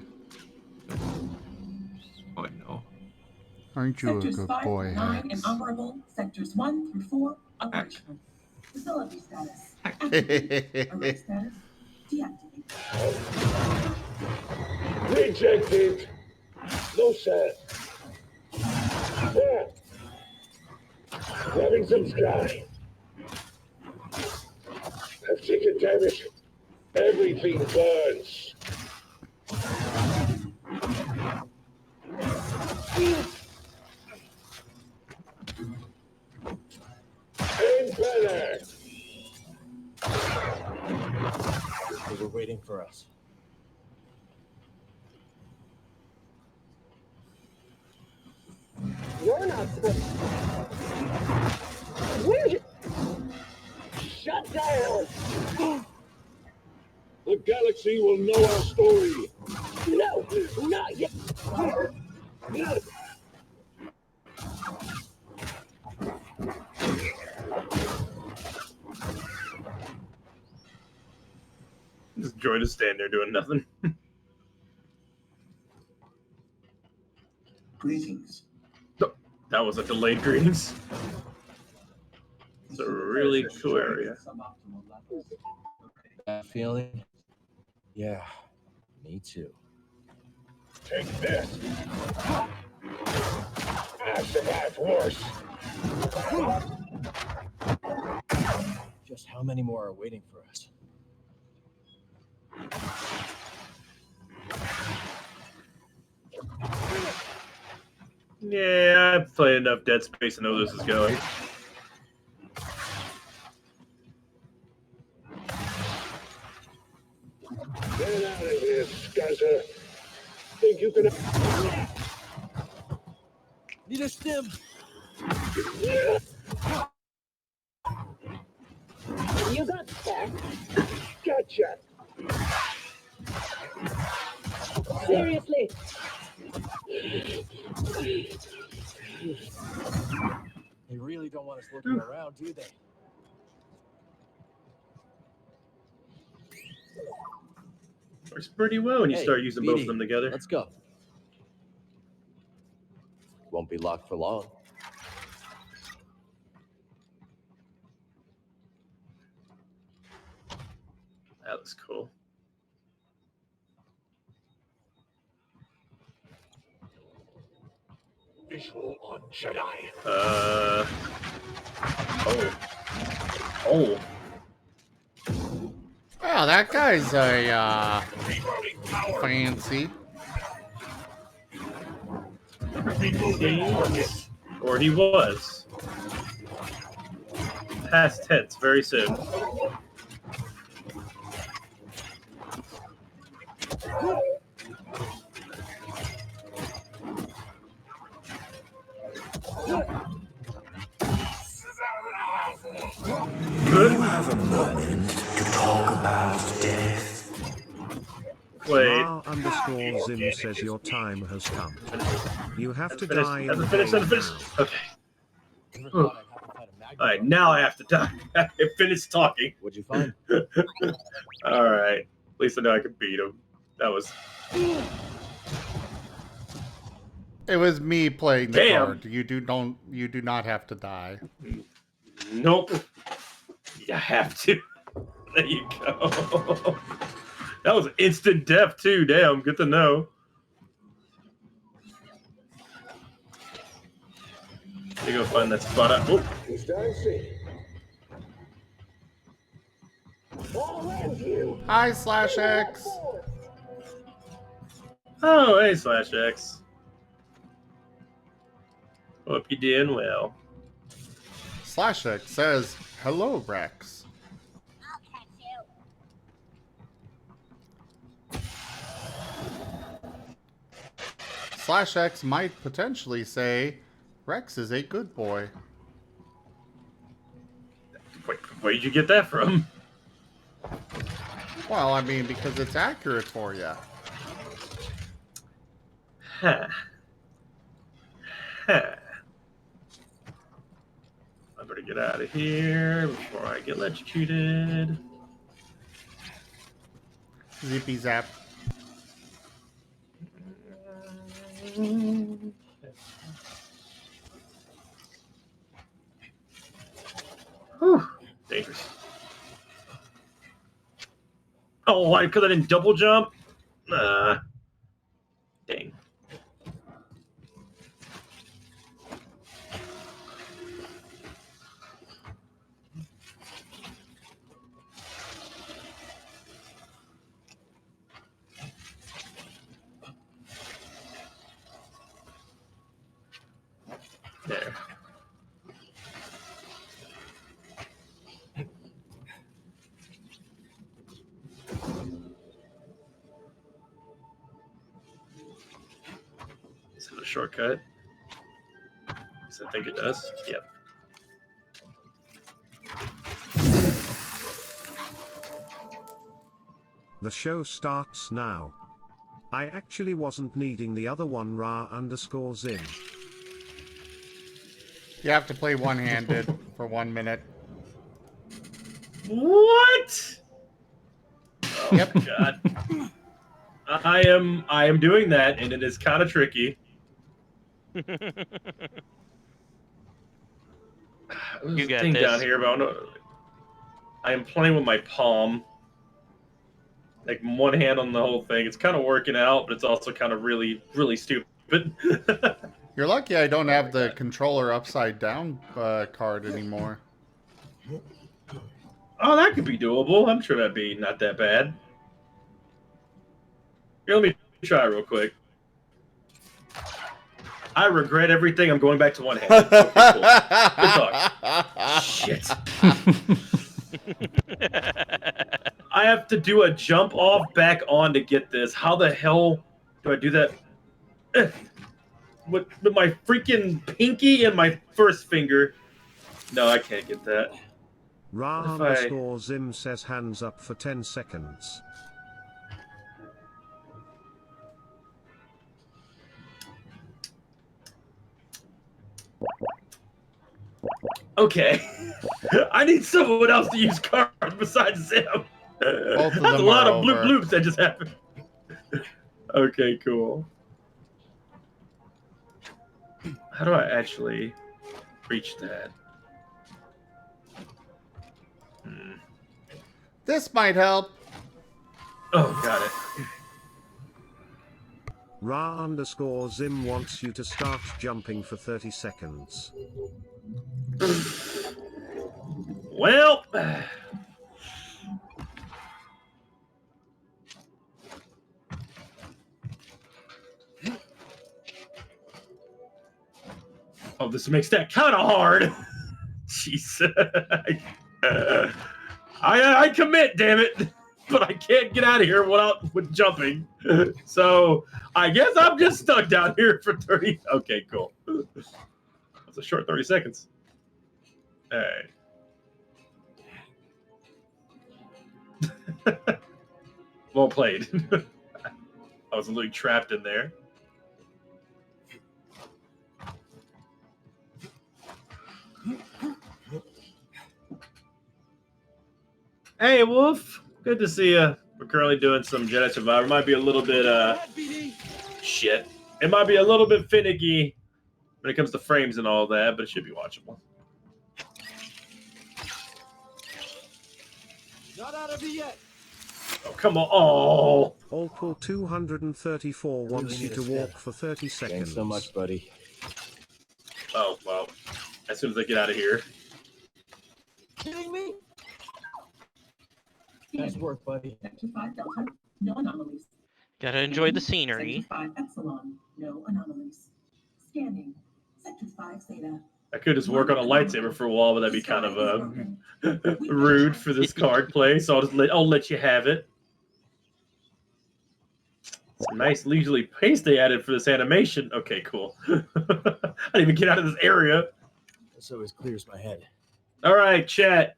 [SPEAKER 4] Oh, no.
[SPEAKER 3] Aren't you
[SPEAKER 2] Sectors
[SPEAKER 3] a good
[SPEAKER 2] 5
[SPEAKER 3] boy,
[SPEAKER 2] through 9
[SPEAKER 3] Hex?
[SPEAKER 2] inoperable. Sectors 1 through 4 operational. Facility status activated. Array status deactivated.
[SPEAKER 20] Rejected. No, sir. There. Having some sky. I've taken damage. Everything burns. And better.
[SPEAKER 7] They were waiting for us.
[SPEAKER 22] You're not supposed to. Where'd you? Shut down!
[SPEAKER 20] The galaxy will know our story.
[SPEAKER 22] No, not yet.
[SPEAKER 1] This droid is standing there doing nothing.
[SPEAKER 2] Greetings.
[SPEAKER 1] That was a delayed greetings. It's a really cool area.
[SPEAKER 7] That feeling? Yeah, me too.
[SPEAKER 20] Take this. I survived worse.
[SPEAKER 7] Just how many more are waiting for us?
[SPEAKER 1] Yeah, I've played enough Dead Space to know this is going.
[SPEAKER 20] Get out of here, scuzzer. Think you can...
[SPEAKER 7] Need a stim.
[SPEAKER 22] You got that?
[SPEAKER 20] Gotcha.
[SPEAKER 22] Seriously?
[SPEAKER 7] They really don't want us looking around, do they?
[SPEAKER 1] Works pretty well when you start using both of
[SPEAKER 7] BD,
[SPEAKER 1] them together.
[SPEAKER 7] Let's go. Won't be locked for long.
[SPEAKER 1] That looks cool.
[SPEAKER 20] Visual on Jedi.
[SPEAKER 1] Oh.
[SPEAKER 3] Oh, that guy's a fancy.
[SPEAKER 1] Or he was. Past tense, very soon.
[SPEAKER 13] You have a moment to talk about death.
[SPEAKER 1] Wait.
[SPEAKER 5] Ra_Zim says your time has come. You have to
[SPEAKER 1] Finish.
[SPEAKER 5] die in
[SPEAKER 1] Hasn't
[SPEAKER 5] the
[SPEAKER 1] finished.
[SPEAKER 5] game
[SPEAKER 1] Hasn't finished.
[SPEAKER 5] now.
[SPEAKER 1] Okay. Alright, now I have to die. I finished talking.
[SPEAKER 7] What'd you find?
[SPEAKER 1] Alright. At least I know I can beat him. That was...
[SPEAKER 3] It was me playing the
[SPEAKER 1] Damn.
[SPEAKER 3] card. You do not have to die.
[SPEAKER 1] Nope. You have to. There you go. That was instant death too. Damn, good to know. You go find that spot out. Oh.
[SPEAKER 3] Hi, /X.
[SPEAKER 1] Oh, hey, /X. Hope you're doing well.
[SPEAKER 3] /X says, hello, Rex. /X might potentially say, Rex is a good boy.
[SPEAKER 1] Wait, where did you get that from?
[SPEAKER 3] Well, I mean, because it's accurate for you.
[SPEAKER 1] Huh. Huh. I better get out of here before I get electrocuted.
[SPEAKER 3] Zippy zap.
[SPEAKER 1] Whew. Dangerous. Oh, why? Because I didn't double jump? Nah. Dang. There. Is it a shortcut? Yes, I think it does. Yep.
[SPEAKER 5] The show starts now. I actually wasn't needing the other one, Ra_Zim.
[SPEAKER 3] You have to play one-handed for 1 minute.
[SPEAKER 1] What? Oh
[SPEAKER 3] Yep.
[SPEAKER 1] my god. I am doing that, and it is kind of tricky.
[SPEAKER 6] You
[SPEAKER 1] There's a
[SPEAKER 6] got
[SPEAKER 1] thing
[SPEAKER 6] this.
[SPEAKER 1] down here, but I am playing with my palm. Like one hand on the whole thing. It's kind of working out, but it's also kind of really, really stupid.
[SPEAKER 3] You're lucky I don't have the controller upside down card anymore.
[SPEAKER 1] Oh, that could be doable. I'm sure that'd be not that bad. Here, let me try real quick. I regret everything. I'm going back to one hand. Okay, cool. Good talk. Shit. I have to do a jump off back on to get this. How the hell do I do that? With my freaking pinky and my first finger. No, I can't get that.
[SPEAKER 5] Ra_Zim says hands up for 10 seconds.
[SPEAKER 1] Okay. I need someone else to use cards besides Zim.
[SPEAKER 3] Both of
[SPEAKER 1] That's a
[SPEAKER 3] them
[SPEAKER 1] lot
[SPEAKER 3] are
[SPEAKER 1] of bloop
[SPEAKER 3] over.
[SPEAKER 1] bloops that just happened. Okay, cool. How do I actually reach that?
[SPEAKER 3] This might help.
[SPEAKER 1] Oh, got it.
[SPEAKER 5] Ra_Zim wants you to start jumping for 30 seconds.
[SPEAKER 1] Well, Oh, this makes that kind of hard. Jeez. I commit, damn it. But I can't get out of here with jumping. So I guess I'm just stuck down here for 30. Okay, cool. That's a short 30 seconds. All right. Well played. I was literally trapped in there. Hey, Wolf. Good to see you. We're currently doing some Jedi Survivor. Might be a little bit, shit. It might be a little bit finicky when it comes to frames and all that, but it should be watchable.
[SPEAKER 15] Not out of it yet.
[SPEAKER 1] Oh, come on. Oh.
[SPEAKER 5] Allpool 234 wants you to walk for 30 seconds.
[SPEAKER 7] Thanks so much, buddy.
[SPEAKER 1] Oh, well. As soon as I get out of here.
[SPEAKER 15] Kidding me?
[SPEAKER 7] Nice work, buddy.
[SPEAKER 2] Sector 5 Delta, no anomalies.
[SPEAKER 6] Gotta enjoy the scenery.
[SPEAKER 2] Sector 5 Epsilon, no anomalies. Scanning. Sector 5 Zeta.
[SPEAKER 1] I could just work on a lightsaber for a while, but that'd be kind of rude for this card play, so I'll let you have it. Some nice leisurely pace they added for this animation. Okay, cool. I didn't even get out of this area.
[SPEAKER 7] This always clears my head.
[SPEAKER 1] All right, chat.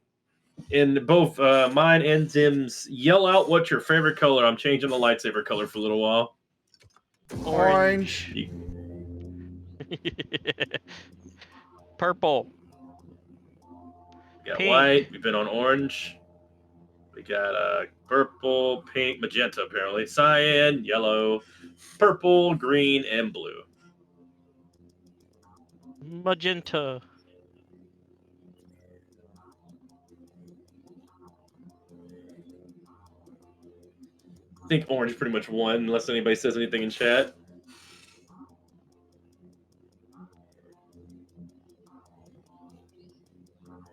[SPEAKER 1] In both mine and Zim's, yell out what's your favorite color. I'm changing the lightsaber color for a little while.
[SPEAKER 3] Orange.
[SPEAKER 6] Purple.
[SPEAKER 1] We got
[SPEAKER 6] Pink.
[SPEAKER 1] white. We've been on orange. We got purple, pink, magenta, apparently. Cyan, yellow, purple, green, and blue.
[SPEAKER 6] Magenta.
[SPEAKER 1] I think orange pretty much won, unless anybody says anything in chat.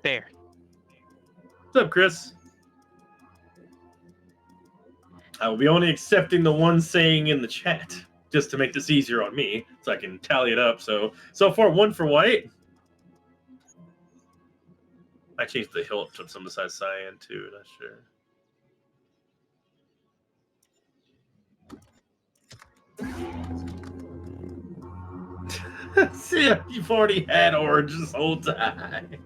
[SPEAKER 6] There.
[SPEAKER 1] What's up, Chris? I will be only accepting the one saying in the chat, just to make this easier on me, so I can tally it up. So far, 1 for white. I changed the hilt to some besides cyan, too. Not sure. See, you've already had orange this whole time.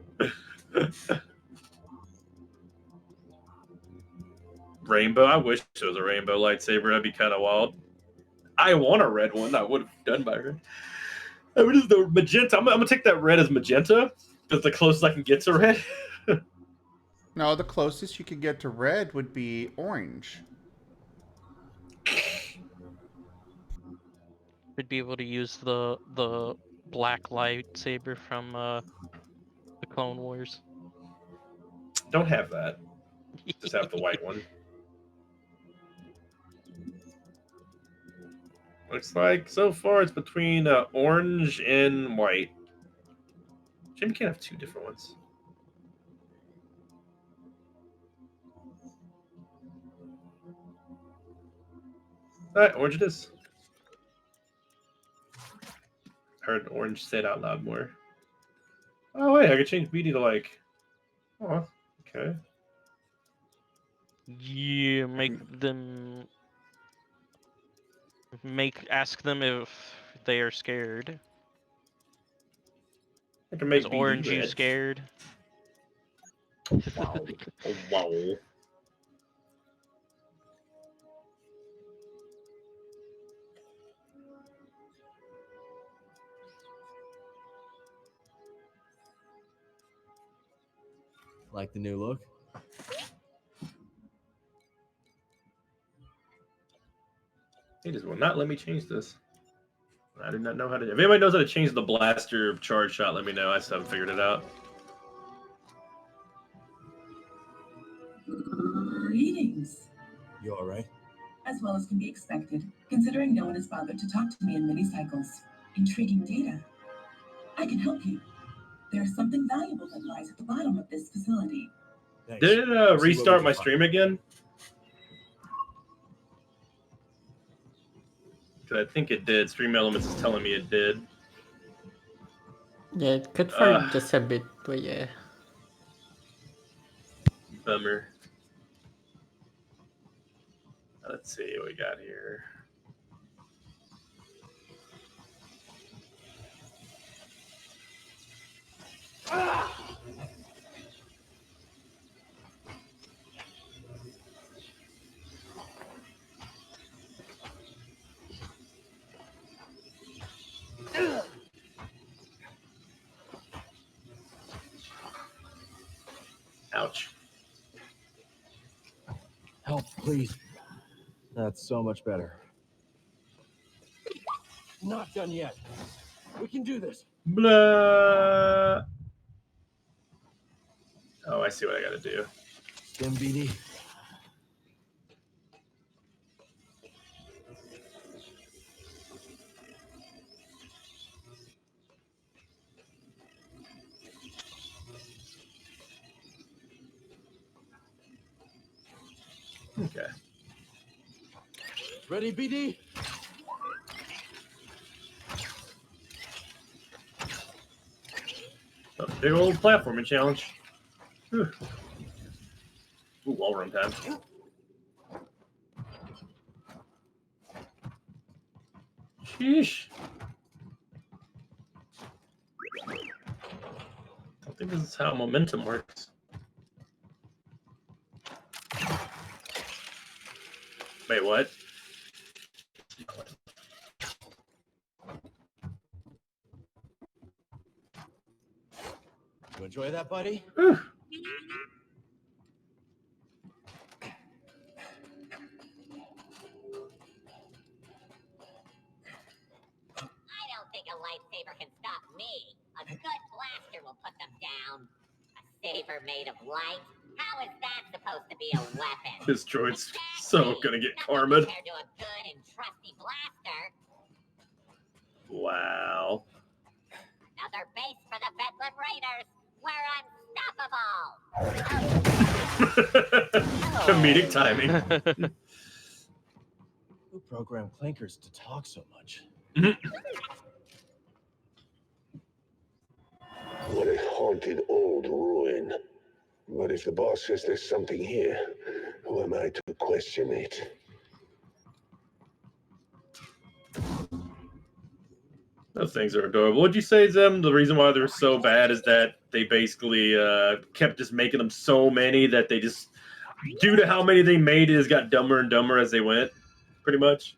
[SPEAKER 1] Rainbow. I wish there was a rainbow lightsaber. That'd be kind of wild. I want a red one. I would have done by red. What is the magenta? I'm gonna take that red as magenta. That's the closest I can get to red.
[SPEAKER 3] No, the closest you could get to red would be orange.
[SPEAKER 6] We'd be able to use the black lightsaber from the Clone Wars.
[SPEAKER 1] Don't have that. Just have the white one. Looks like so far it's between orange and white. Jimmy can't have two different ones. All right, orange it is. Heard orange said out loud more. Oh wait, I could change BD to like. Oh, okay.
[SPEAKER 6] Yeah, ask them if they are scared.
[SPEAKER 1] I can make
[SPEAKER 6] Is orange
[SPEAKER 1] BD
[SPEAKER 6] you
[SPEAKER 1] red.
[SPEAKER 6] scared?
[SPEAKER 1] Wow. Oh, wow.
[SPEAKER 7] Like the new look?
[SPEAKER 1] He just will not let me change this. I do not know how to. If anybody knows how to change the blaster charge shot, let me know. I still haven't figured it out.
[SPEAKER 2] Greetings.
[SPEAKER 7] You alright?
[SPEAKER 2] As well as can be expected, considering no one has bothered to talk to me in many cycles. Intriguing data. I can help you. There's something valuable that lies at the bottom of this facility.
[SPEAKER 7] Thanks.
[SPEAKER 1] Did it restart my stream again? Because I think it did. Stream Elements is telling me it did.
[SPEAKER 11] Yeah, it could for just a bit, but yeah.
[SPEAKER 1] Bummer. Let's see what we got here. Ouch.
[SPEAKER 7] Help, please. That's so much better. Not done yet. We can do this.
[SPEAKER 1] Blah. Oh, I see what I gotta do.
[SPEAKER 7] Stim BD.
[SPEAKER 1] Okay.
[SPEAKER 7] Ready, BD?
[SPEAKER 1] A big old platforming challenge. Whew. Ooh, wall run time. Sheesh. I don't think this is how momentum works. Wait, what?
[SPEAKER 7] You enjoy that, buddy?
[SPEAKER 1] Whew.
[SPEAKER 12] I don't think a lightsaber can stop me. A good blaster will put them down. A saber made of light? How is that supposed to be a weapon?
[SPEAKER 1] This droid's so gonna get karma'd.
[SPEAKER 12] Compared to a good and trusty blaster.
[SPEAKER 1] Wow.
[SPEAKER 12] Another base for the Bedlam Raiders. We're unstoppable.
[SPEAKER 1] Comedic timing.
[SPEAKER 7] Who programmed clankers to talk so much?
[SPEAKER 20] What a haunted old ruin. But if the boss says there's something here, who am I to question it?
[SPEAKER 1] Those things are adorable. Would you say, Zem, the reason why they're so bad is that they basically kept just making them so many that they just, due to how many they made, it has got dumber and dumber as they went, pretty much?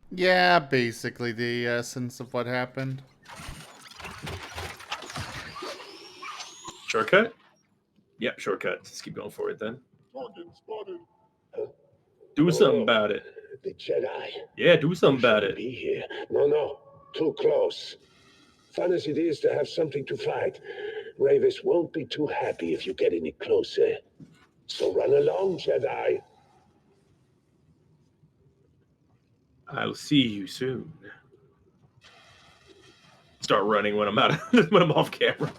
[SPEAKER 3] Yeah, basically the essence of what happened.
[SPEAKER 1] Shortcut? Yep, shortcut. Let's keep going forward then.
[SPEAKER 20] Spotted.
[SPEAKER 1] Do something about it.
[SPEAKER 20] The Jedi.
[SPEAKER 1] Yeah, do something about it.
[SPEAKER 20] Be here. No. Too close. Fun as it is to have something to fight, Ravis won't be too happy if you get any closer. So run along, Jedi.
[SPEAKER 1] I'll see you soon. Start running when I'm when I'm off camera.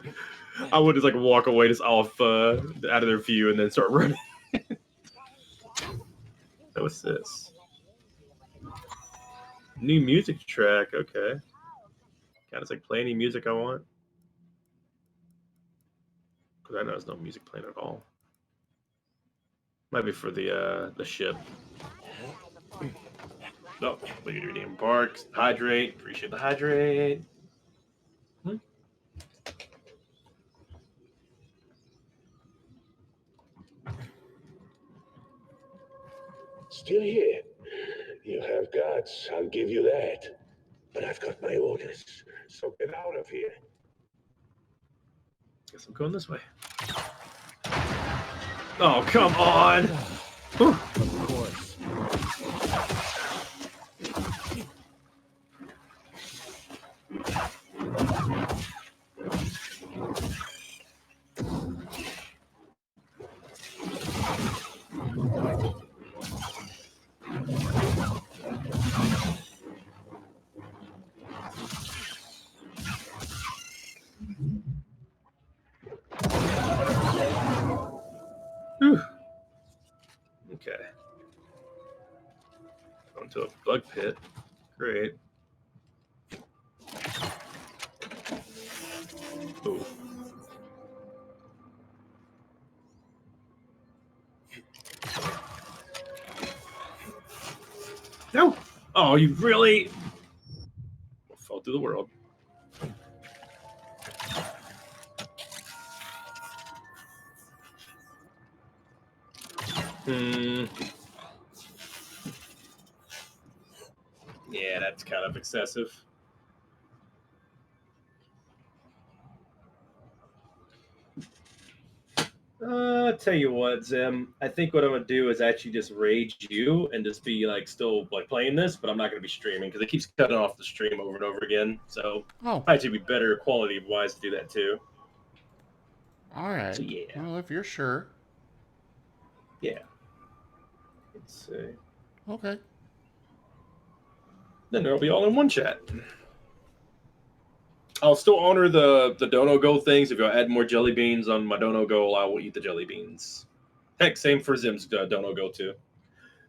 [SPEAKER 1] I would just like walk away, just off out of their view, and then start running. What's this? New music track. Okay. Kind of like play any music I want. Because I know there's no music playing at all. Might be for the ship. Oh, look at your damn barks. Hydrate. Appreciate the hydrate.
[SPEAKER 20] Still here. You have guts, I'll give you that. But I've got my orders, so get out of here.
[SPEAKER 1] Guess I'm going this way. Oh, come on!
[SPEAKER 7] Of course.
[SPEAKER 1] Okay. Going to a bug pit. Great. Ooh. No. Oh, you really fall through the world. Yeah, that's kind of excessive. Tell you what, Zim. I think what I'm gonna do is actually just rage you and just be like still like playing this, but I'm not gonna be streaming because it keeps cutting off the stream over and over again. So actually be better quality wise to do that too.
[SPEAKER 3] All right.
[SPEAKER 1] So, yeah.
[SPEAKER 3] Well, if you're sure.
[SPEAKER 1] Yeah. Let's see.
[SPEAKER 3] Okay.
[SPEAKER 1] Then they'll be all in one chat. I'll still honor the Dono Go things. If you'll add more jelly beans on my Dono Go, I will eat the jelly beans. Heck, same for Zim's Dono Go too.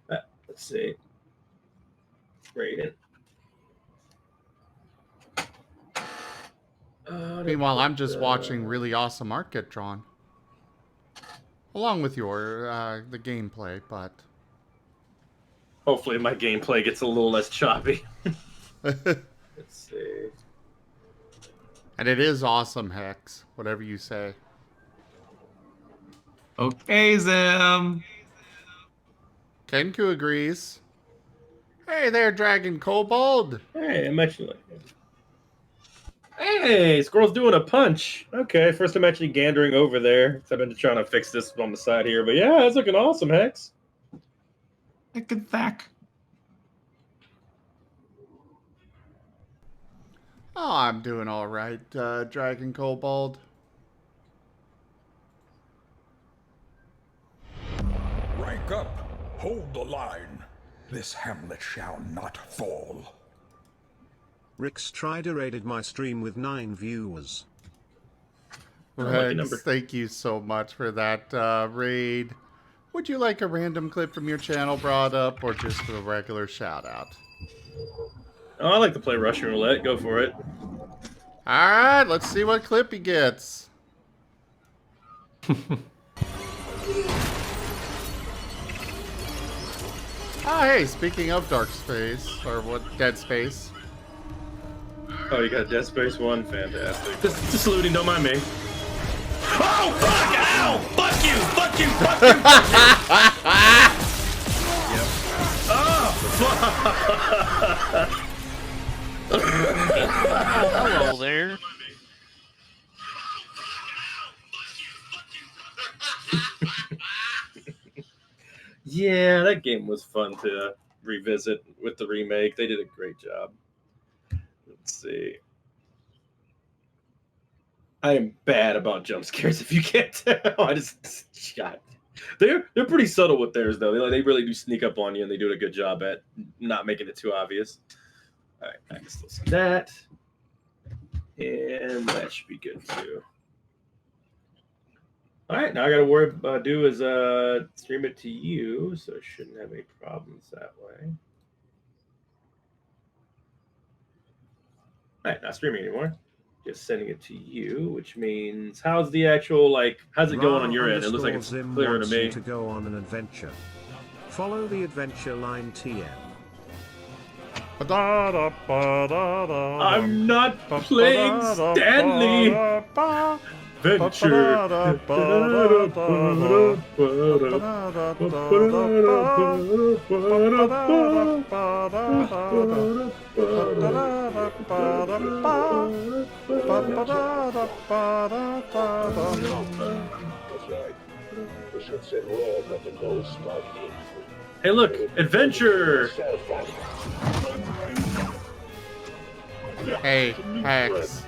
[SPEAKER 1] Let's see. Raiden.
[SPEAKER 3] Meanwhile, I'm just watching really awesome art get drawn. Along with your the gameplay, but
[SPEAKER 1] hopefully my gameplay gets a little less choppy. Let's see.
[SPEAKER 3] And it is awesome, Hex. Whatever you say.
[SPEAKER 4] Okay, Zim.
[SPEAKER 3] Kenku agrees. Hey there, Dragon Kobold.
[SPEAKER 1] Hey, I'm actually. Hey, Squirrel's doing a punch. Okay, first I'm actually gandering over there. I've been trying to fix this on the side here, but yeah, it's looking awesome, Hex.
[SPEAKER 4] Heck at that.
[SPEAKER 3] Oh, I'm doing all right, Dragon Kobold.
[SPEAKER 13] Rank up. Hold the line. This hamlet shall not fall.
[SPEAKER 5] Rick's Strider raided my stream with 9 viewers.
[SPEAKER 3] Rex, thank you so much for that raid. Would you like a random clip from your channel brought up, or just a regular shout out?
[SPEAKER 1] Oh, I like to play Russian roulette. Go for it.
[SPEAKER 3] All right, let's see what clip he gets. Oh, hey, speaking of Dark Space, or what, Dead Space.
[SPEAKER 1] Oh, you got Dead Space 1? Fantastic. Just looting, don't mind me. Oh, fuck! Ow! Fuck you! Fuck you! Fuck you! Yep. Oh, fuck!
[SPEAKER 6] Hello there.
[SPEAKER 1] Yeah, that game was fun to revisit with the remake. They did a great job. Let's see. I am bad about jump scares, if you can't tell. I just shot. They're pretty subtle with theirs, though. They really do sneak up on you, and they do a good job at not making it too obvious. All right, next, let's do that. And that should be good, too. All right, now I got to do is stream it to you, so it shouldn't have any problems that way. All right, not streaming anymore. Just sending it to you, which means how's the actual, like, how's it going on your end? It looks like it's clearer to me.
[SPEAKER 5] To go on an adventure. Follow the adventure line TM.
[SPEAKER 1] I'm not playing Stanley. Venture. Hey, look, adventure.
[SPEAKER 3] Hey, Hex.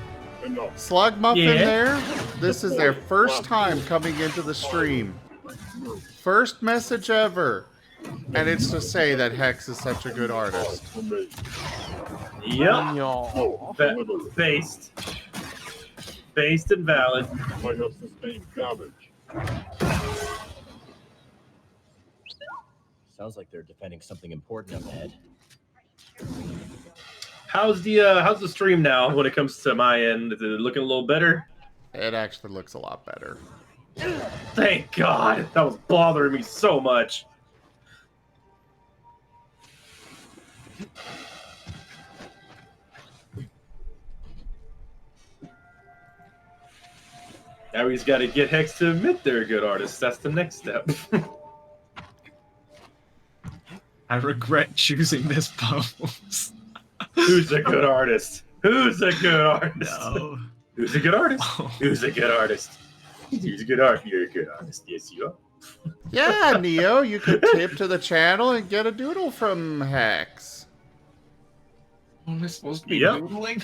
[SPEAKER 3] Slug Muffin there? This is their first time coming into the stream. First message ever. And it's to say that Hex is such a good artist.
[SPEAKER 1] Yep. Based. Based and valid.
[SPEAKER 20] Might have sustained damage.
[SPEAKER 7] Sounds like they're defending something important up ahead.
[SPEAKER 1] How's the stream now when it comes to my end? Is it looking a little better?
[SPEAKER 3] It actually looks a lot better.
[SPEAKER 1] Thank God. That was bothering me so much. Now he's got to get Hex to admit they're a good artist. That's the next step.
[SPEAKER 4] I regret choosing this pose.
[SPEAKER 1] Who's a good artist? Who's a good artist?
[SPEAKER 4] No.
[SPEAKER 1] Who's a good artist? Who's a good artist? Who's a good artist? You're a good artist. Yes, you are.
[SPEAKER 3] Yeah, Neo, you could tip to the channel and get a doodle from Hex.
[SPEAKER 4] Am I supposed to be
[SPEAKER 1] Yep.
[SPEAKER 4] doodling?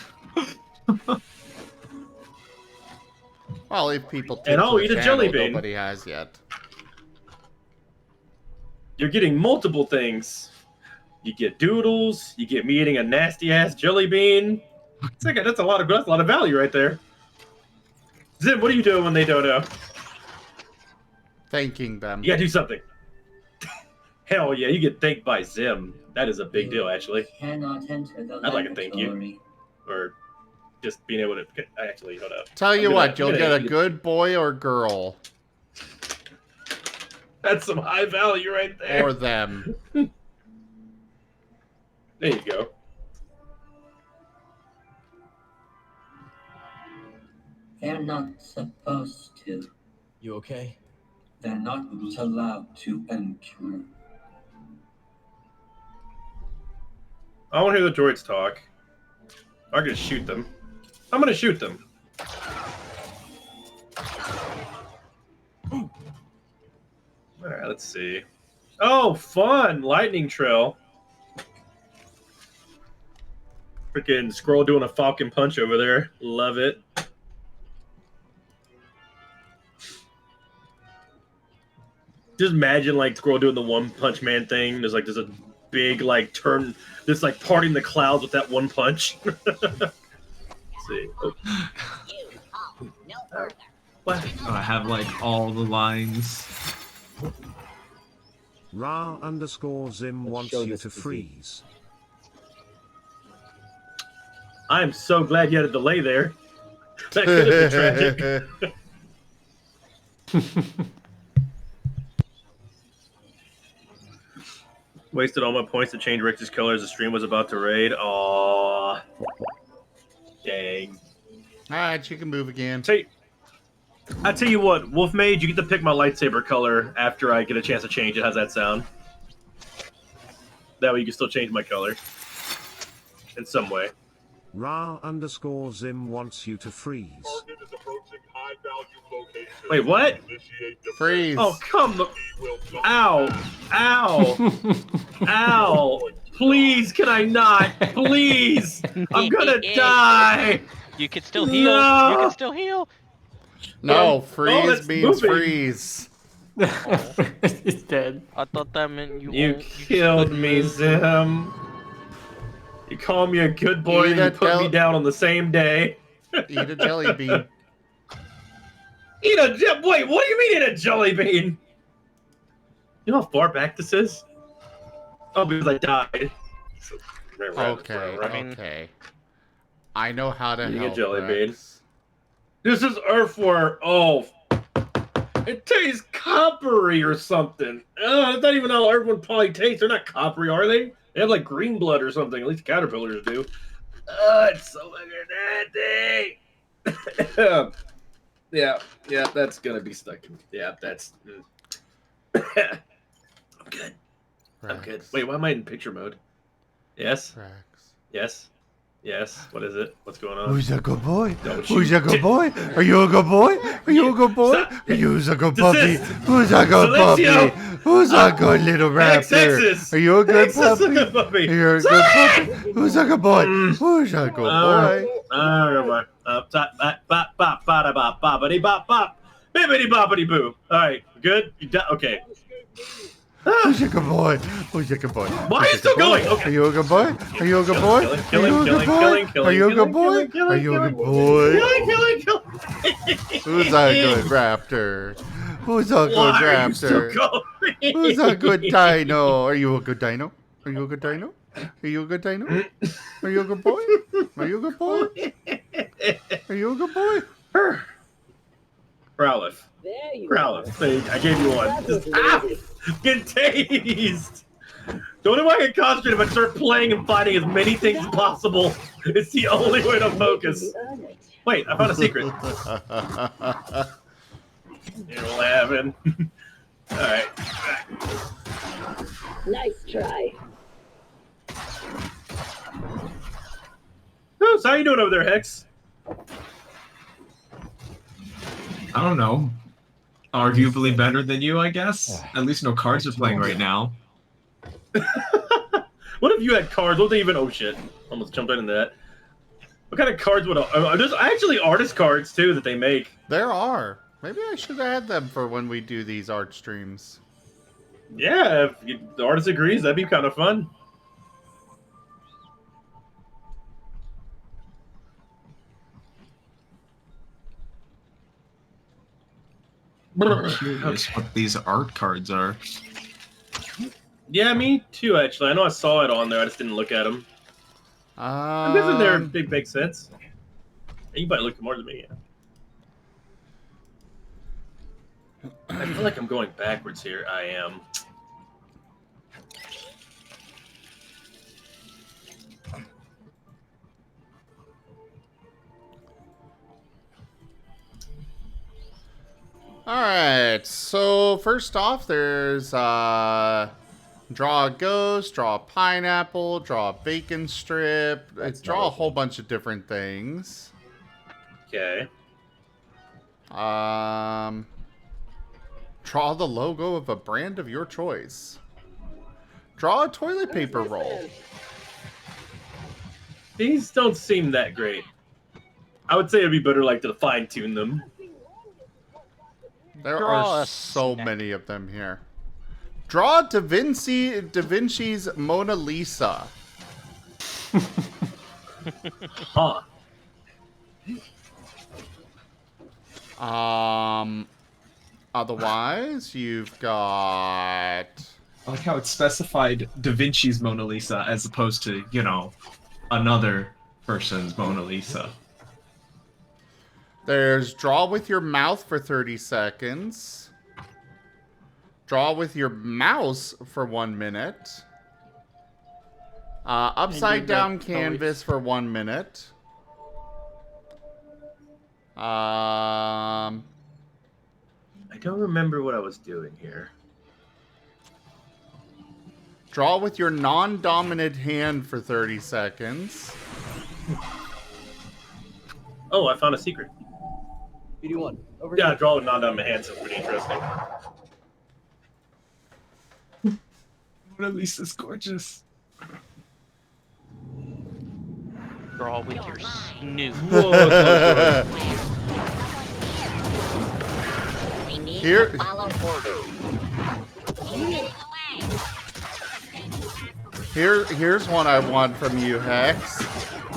[SPEAKER 3] Well, if people tip
[SPEAKER 1] And I'll
[SPEAKER 3] to the
[SPEAKER 1] eat a
[SPEAKER 3] channel,
[SPEAKER 1] jelly bean.
[SPEAKER 3] nobody has yet.
[SPEAKER 1] You're getting multiple things. You get doodles. You get me eating a nasty ass jelly bean. It's like that's a lot of value right there. Zim, what are you doing when they don't know?
[SPEAKER 3] Thanking them.
[SPEAKER 1] You gotta do something. Hell yeah, you get thanked by Zim. That is a big deal, actually.
[SPEAKER 2] Cannot enter the
[SPEAKER 1] I'd like to thank you.
[SPEAKER 2] laboratory.
[SPEAKER 1] Or just being able to... Actually, hold up.
[SPEAKER 3] Tell you
[SPEAKER 1] I'm
[SPEAKER 3] what,
[SPEAKER 1] gonna
[SPEAKER 3] you'll get a
[SPEAKER 1] eat it.
[SPEAKER 3] good boy or girl.
[SPEAKER 1] That's some high value right there.
[SPEAKER 3] Or them.
[SPEAKER 1] There you go.
[SPEAKER 2] They're not supposed to.
[SPEAKER 7] You okay?
[SPEAKER 21] They're not allowed to enter.
[SPEAKER 1] I want to hear the droids talk. I'm gonna shoot them. I'm gonna shoot them. Alright, let's see. Oh, fun! Lightning trail. Freaking Scroll doing a falcon punch over there. Love it. Just imagine like Scroll doing the One Punch Man thing. There's a big like turn, just like parting the clouds with that one punch. Let's see. Oh. What?
[SPEAKER 4] So I have like all the lines.
[SPEAKER 5] Ra_Zim wants you to freeze.
[SPEAKER 1] I'm so glad you had a delay there. That could have been tragic. Wasted all my points to change Rex's color as the stream was about to raid. Aww. Dang.
[SPEAKER 3] Alright, you can move again.
[SPEAKER 1] I tell you what, Wolf Mage, you get to pick my lightsaber color after I get a chance to change it. How's that sound? That way you can still change my color. In some way.
[SPEAKER 5] Ra_Zim wants you to freeze.
[SPEAKER 1] Wait, what?
[SPEAKER 3] Freeze.
[SPEAKER 1] Oh, come on. Ow. Ow. Ow. Please, can I not? Please. I'm gonna die.
[SPEAKER 6] You can still heal.
[SPEAKER 1] No.
[SPEAKER 6] You can still heal.
[SPEAKER 3] No, freeze
[SPEAKER 1] that's
[SPEAKER 3] means
[SPEAKER 1] moving.
[SPEAKER 3] freeze.
[SPEAKER 11] He's dead.
[SPEAKER 6] I thought that meant you.
[SPEAKER 1] You killed me, Zim. You call me a good boy and you put me down on the same day.
[SPEAKER 3] Eat a jelly bean.
[SPEAKER 1] Wait, what do you mean eat a jelly bean? You know how far back this is? Oh, because I died.
[SPEAKER 3] Okay, okay. I know how to
[SPEAKER 1] Eating a
[SPEAKER 3] help.
[SPEAKER 1] jelly bean.
[SPEAKER 3] Rex.
[SPEAKER 1] This is earthware. Oh, it tastes coppery or something. That's not even how everyone probably tastes. They're not coppery, are they? They have like green blood or something. At least caterpillars do. It's so nasty. Yeah, that's gonna be stuck. Yeah, that's. I'm good. I'm good. Wait, why am I in picture mode? Yes.
[SPEAKER 3] Rex.
[SPEAKER 1] Yes. Yes. What is it? What's going on?
[SPEAKER 3] Who's a good boy?
[SPEAKER 1] Don't
[SPEAKER 3] Who's
[SPEAKER 1] you
[SPEAKER 3] a good boy? Are you a good boy? Are you a good boy? Are you a good puppy? Who's a good
[SPEAKER 1] Silencio!
[SPEAKER 3] puppy? Who's a good little raptor?
[SPEAKER 1] Hexes!
[SPEAKER 3] Are you a good
[SPEAKER 1] Hexes
[SPEAKER 3] puppy?
[SPEAKER 1] a good puppy.
[SPEAKER 3] Are you a good puppy? Who's a good boy? Who's a good boy?
[SPEAKER 1] Bibbidi boppity boo. All right, good. Okay.
[SPEAKER 3] Who's a good boy? Who's a good boy?
[SPEAKER 1] Why are you still going? Okay.
[SPEAKER 3] Are you a good boy? Are you a good boy? Are you a good boy? Are you a good boy? Are you a good boy? Who's a good raptor? Who's a good raptor? Who's a good dino? Are you a good dino? Are you a good dino? Are you a good dino? Are you a good boy? Are you a good boy? Are you a good boy?
[SPEAKER 1] Growlithe.
[SPEAKER 22] There you
[SPEAKER 1] Growlithe. I gave you one.
[SPEAKER 22] That
[SPEAKER 1] Just,
[SPEAKER 22] was easy.
[SPEAKER 1] get tased! The only way I can concentrate if I start playing and fighting as many things as possible. It's the only way to focus. Wait, I found a secret. You're laughing. Alright.
[SPEAKER 22] Nice try.
[SPEAKER 1] Oh, so how you doing over there, Hex?
[SPEAKER 4] I don't know. Arguably better than you, I guess. At least no cards are playing right now.
[SPEAKER 1] What if you had cards? What would they even? Oh shit! Almost jumped right into that. What kind of cards would? There's actually artist cards too that they make.
[SPEAKER 3] There are. Maybe I should add them for when we do these art streams.
[SPEAKER 1] Yeah, if the artist agrees, that'd be kind of fun.
[SPEAKER 4] I'm curious what these art cards are.
[SPEAKER 1] Yeah, me too. Actually, I know I saw it on there. I just didn't look at them. I'm guessing they make sense. You might look more than me. Yeah. I feel like I'm going backwards here. I am.
[SPEAKER 3] Alright, so first off, there's draw a ghost, draw a pineapple, draw a bacon strip, draw a whole bunch of different things.
[SPEAKER 1] Okay.
[SPEAKER 3] Draw the logo of a brand of your choice. Draw a toilet paper roll.
[SPEAKER 1] These don't seem that great. I would say it'd be better like to fine tune them.
[SPEAKER 3] There are so many of them here. Draw Da Vinci's Mona Lisa.
[SPEAKER 1] Huh.
[SPEAKER 3] Otherwise, you've got...
[SPEAKER 4] I like how it's specified Da Vinci's Mona Lisa as opposed to, you know, another person's Mona Lisa.
[SPEAKER 3] There's draw with your mouth for 30 seconds. Draw with your mouse for 1 minute. Upside down canvas for 1 minute.
[SPEAKER 1] I don't remember what I was doing here.
[SPEAKER 3] Draw with your non-dominant hand for 30 seconds.
[SPEAKER 1] Oh, I found a secret.
[SPEAKER 22] BD1, over
[SPEAKER 1] yeah, draw with non-dominant hand sounds pretty interesting.
[SPEAKER 4] Mona Lisa's gorgeous.
[SPEAKER 6] Draw with your snoot.
[SPEAKER 1] Whoa,
[SPEAKER 3] Here. Here's one I want from you, Hex.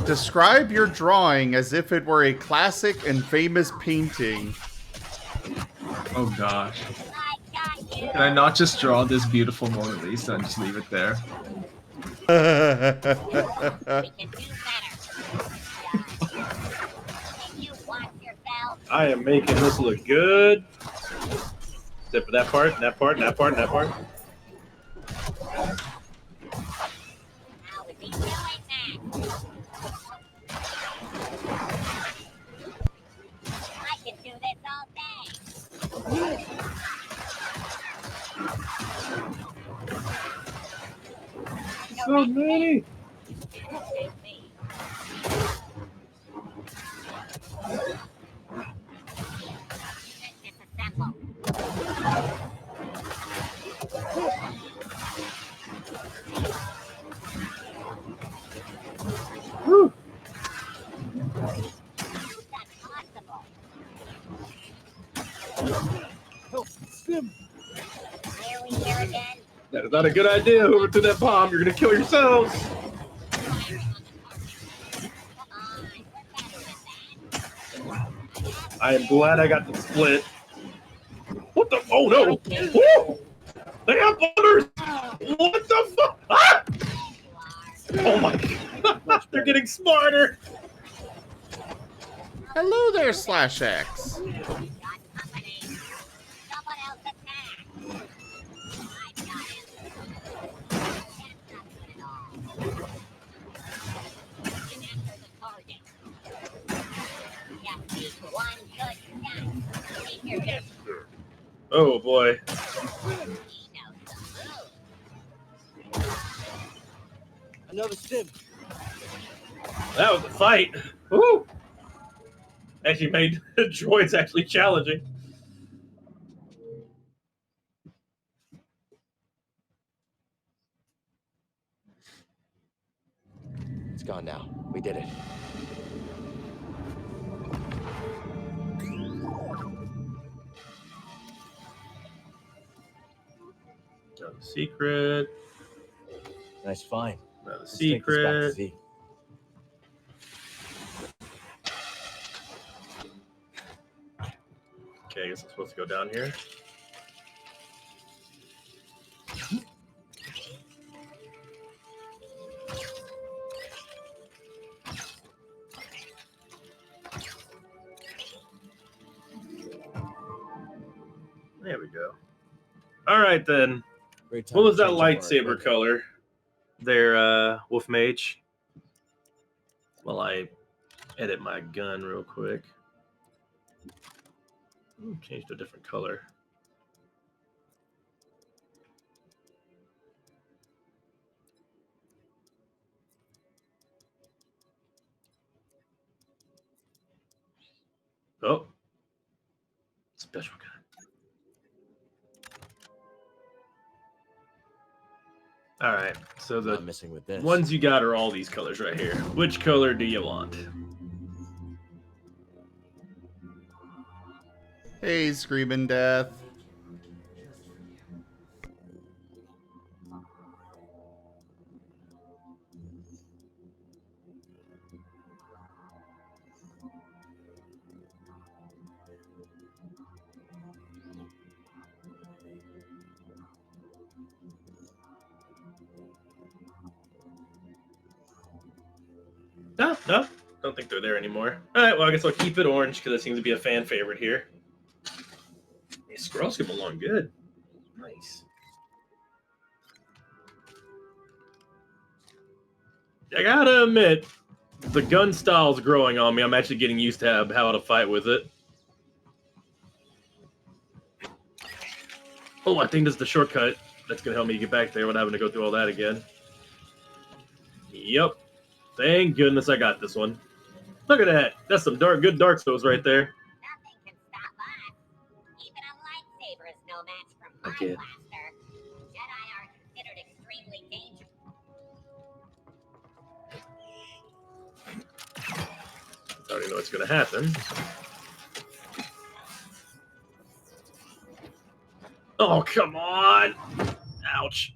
[SPEAKER 3] Describe your drawing as if it were a classic and famous painting.
[SPEAKER 4] Oh gosh. Can I not just draw this beautiful Mona Lisa and just leave it there?
[SPEAKER 1] I am making this look good. Except for that part, that part, that part, that part.
[SPEAKER 12] I can do this all day.
[SPEAKER 1] So many. Whew. That is not a good idea. Whoever threw that bomb, you're gonna kill yourselves. I am glad I got the split. What the? Oh no! Woo! They have butters! What the fuck? Ah! Oh my god! They're getting smarter!
[SPEAKER 3] Hello there, Slash X.
[SPEAKER 1] Oh boy.
[SPEAKER 7] Another stim.
[SPEAKER 1] That was a fight. Woo! Actually made droids actually challenging.
[SPEAKER 7] It's gone now. We did it.
[SPEAKER 1] Another secret.
[SPEAKER 7] Nice find.
[SPEAKER 1] Another
[SPEAKER 7] Let's take this back to
[SPEAKER 1] secret.
[SPEAKER 7] Z.
[SPEAKER 1] Okay, I guess I'm supposed to go down here. There we go. All right then.
[SPEAKER 7] Great time
[SPEAKER 1] What was
[SPEAKER 7] to
[SPEAKER 1] that
[SPEAKER 7] change up our
[SPEAKER 1] lightsaber
[SPEAKER 7] equipment.
[SPEAKER 1] color? There, Wolf Mage. Well, I edit my gun real quick. Ooh, change to a different color. Oh, special gun. All right, so the
[SPEAKER 7] Not messing with this.
[SPEAKER 1] ones you got are all these colors right here. Which color do you want?
[SPEAKER 3] Hey, Screaming Death.
[SPEAKER 1] No, don't think they're there anymore. All right, well, I guess I'll keep it orange because it seems to be a fan favorite here. These scrolls come along good. Nice. I gotta admit, the gun style's growing on me. I'm actually getting used to how to fight with it. Oh, I think this is the shortcut that's gonna help me get back there without having to go through all that again. Yep. Thank goodness I got this one. Look at that. That's some good Dark Souls right there.
[SPEAKER 12] Nothing can stop us. Even a lightsaber is no match for my
[SPEAKER 1] Okay.
[SPEAKER 12] blaster. Jedi are considered extremely dangerous.
[SPEAKER 1] I already know what's gonna happen. Oh, come on! Ouch.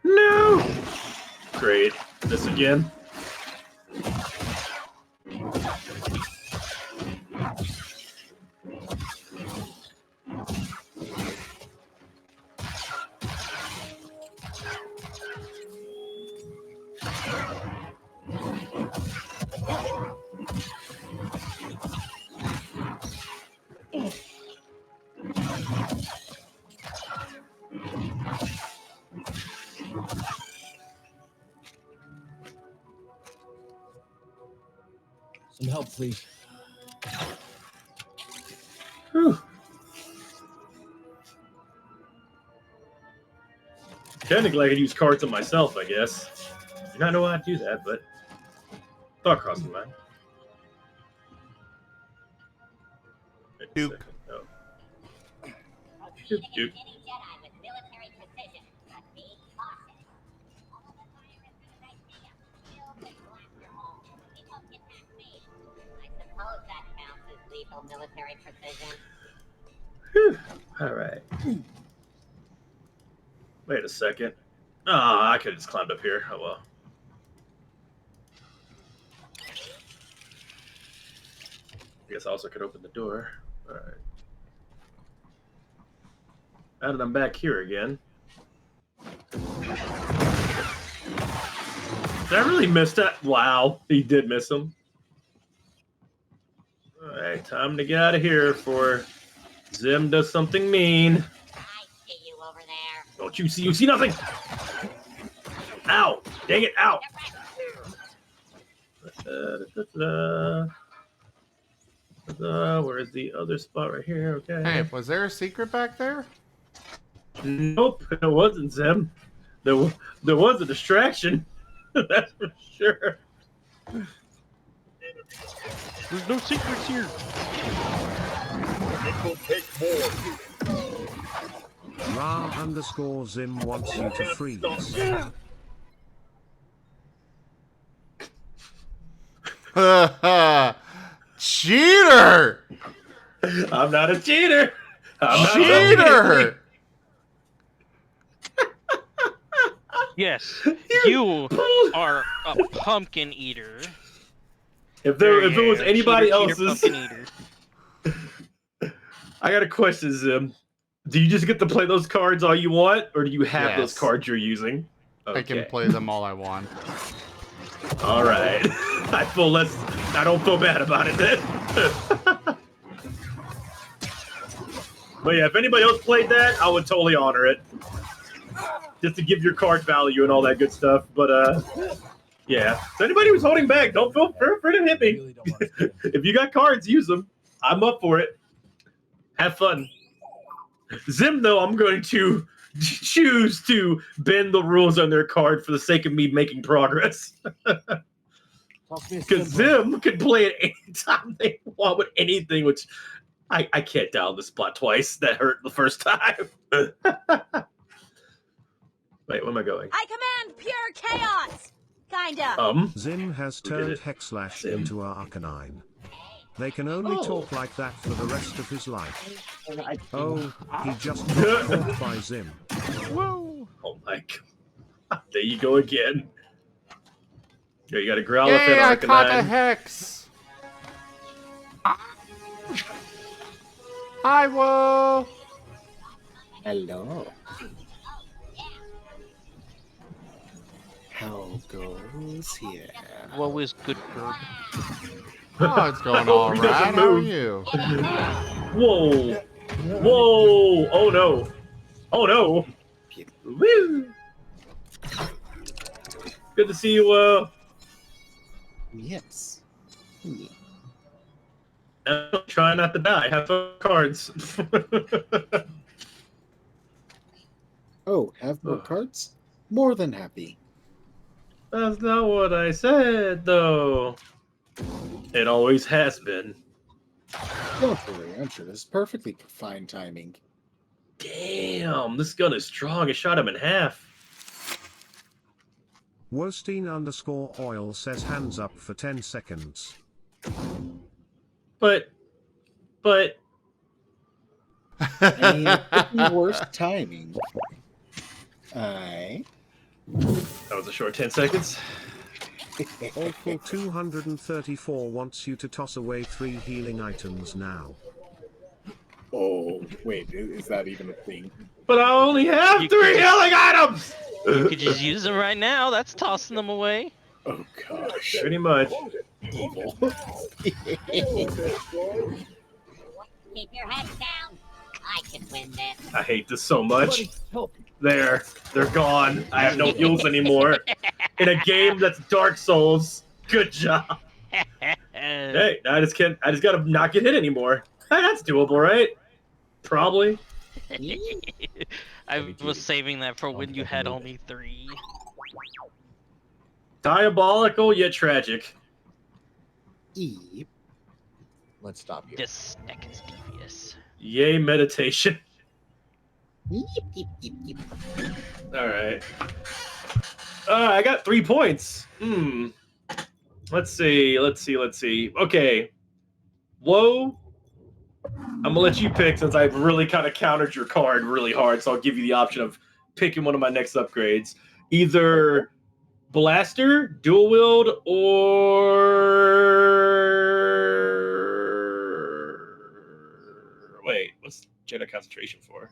[SPEAKER 1] No! Great. This again.
[SPEAKER 7] Some help, please.
[SPEAKER 1] Whew. Technically, I could use cards on myself, I guess. I do not know how to do that, but thought crossing mind.
[SPEAKER 3] Duke.
[SPEAKER 1] Oh.
[SPEAKER 12] Defeating
[SPEAKER 1] Duke.
[SPEAKER 12] any Jedi with military precision, but be cautious. Although the fire is a good idea, still can blast your home. It won't get past me. I suppose that counts as lethal military precision.
[SPEAKER 1] Whew. All right. Wait a second. Ah, I could have just climbed up here. Oh well. I guess I also could open the door. All right. Now that I'm back here again. Did I really miss that? Wow, he did miss him. All right, time to get out of here before Zim does something mean.
[SPEAKER 12] I see you over there.
[SPEAKER 1] Don't you see? You see nothing? Ow! Dang it! Ow! Where's the other spot right here? Okay.
[SPEAKER 3] Hey, was there a secret back there?
[SPEAKER 1] Nope, it wasn't, Zim. There was a distraction. That's for sure.
[SPEAKER 6] There's no secrets here.
[SPEAKER 13] It will take more.
[SPEAKER 5] Ra_Zim wants you to freeze.
[SPEAKER 3] Cheater!
[SPEAKER 1] I'm not a cheater. I'm not
[SPEAKER 3] Cheater!
[SPEAKER 6] Yes, you are a pumpkin eater.
[SPEAKER 1] If it was anybody
[SPEAKER 6] cheater,
[SPEAKER 1] else's,
[SPEAKER 6] pumpkin eater.
[SPEAKER 1] I got a question, Zim. Do you just get to play those cards all you want, or do you have those
[SPEAKER 3] Yes.
[SPEAKER 1] cards you're using? Okay.
[SPEAKER 3] I can play them all I want.
[SPEAKER 1] All right. I don't feel bad about it then. But yeah, if anybody else played that, I would totally honor it. Just to give your card value and all that good stuff. But yeah. So anybody who's holding back, don't feel free to hit me. If you got cards, use them. I'm up for it. Have fun. Zim, though, I'm going to choose to bend the rules on their card for the sake of me making progress. Because Zim can play it anytime they want with anything, which I can't down the spot twice. That hurt the first time. Wait, where am I going?
[SPEAKER 12] I command pure chaos! Kinda.
[SPEAKER 5] Zim has turned Hexlash into a Arcanine. They can only talk like that for the rest of his life. Oh, he just got caught by Zim.
[SPEAKER 1] Whoa! Oh my god. There you go again. Yeah, you got a Growlithe and
[SPEAKER 3] Hey, I caught a
[SPEAKER 1] Arcanine.
[SPEAKER 3] Hex! Hi, Whoa!
[SPEAKER 10] Hello. How goes here?
[SPEAKER 6] What was good bird?
[SPEAKER 3] Oh, it's going all
[SPEAKER 1] He
[SPEAKER 3] right.
[SPEAKER 1] doesn't
[SPEAKER 3] How are
[SPEAKER 1] move.
[SPEAKER 3] you?
[SPEAKER 1] Whoa! Whoa! Oh no! Oh no! Woo! Good to see you.
[SPEAKER 10] Yes.
[SPEAKER 1] Try not to die. Have fun with cards.
[SPEAKER 10] Oh, have more cards? More than happy.
[SPEAKER 1] That's not what I said, though. It always has been.
[SPEAKER 10] Don't worry, I'm sure this is perfectly fine timing.
[SPEAKER 1] Damn, this gun is strong. It shot him in half.
[SPEAKER 5] Wostein_oil says hands up for 10 seconds.
[SPEAKER 1] But.
[SPEAKER 10] I mean, it could be worse timing.
[SPEAKER 1] That was a short 10 seconds.
[SPEAKER 5] Awful 234 wants you to toss away 3 healing items now.
[SPEAKER 10] Oh, wait, is that even a thing?
[SPEAKER 1] But I only have 3 healing items!
[SPEAKER 6] You could just use them right now. That's tossing them away.
[SPEAKER 10] Oh gosh.
[SPEAKER 1] Pretty much.
[SPEAKER 10] Evil.
[SPEAKER 12] Keep your head down. I can win this.
[SPEAKER 1] I hate this so much. They're gone. I have no heals anymore. In a game that's Dark Souls. Good job. Hey, I just gotta not get hit anymore. Hey, that's doable, right? Probably.
[SPEAKER 6] I was saving that for when you had only 3.
[SPEAKER 1] Diabolical yet tragic.
[SPEAKER 10] Let's stop here.
[SPEAKER 6] This neck is devious.
[SPEAKER 1] Yay, meditation. Alright. I got 3 points. Let's see. Okay. Whoa. I'm gonna let you pick since I've really kind of countered your card really hard, so I'll give you the option of picking one of my next upgrades. Either Blaster, Dual Wield, or... Wait, what's Jedi Concentration for?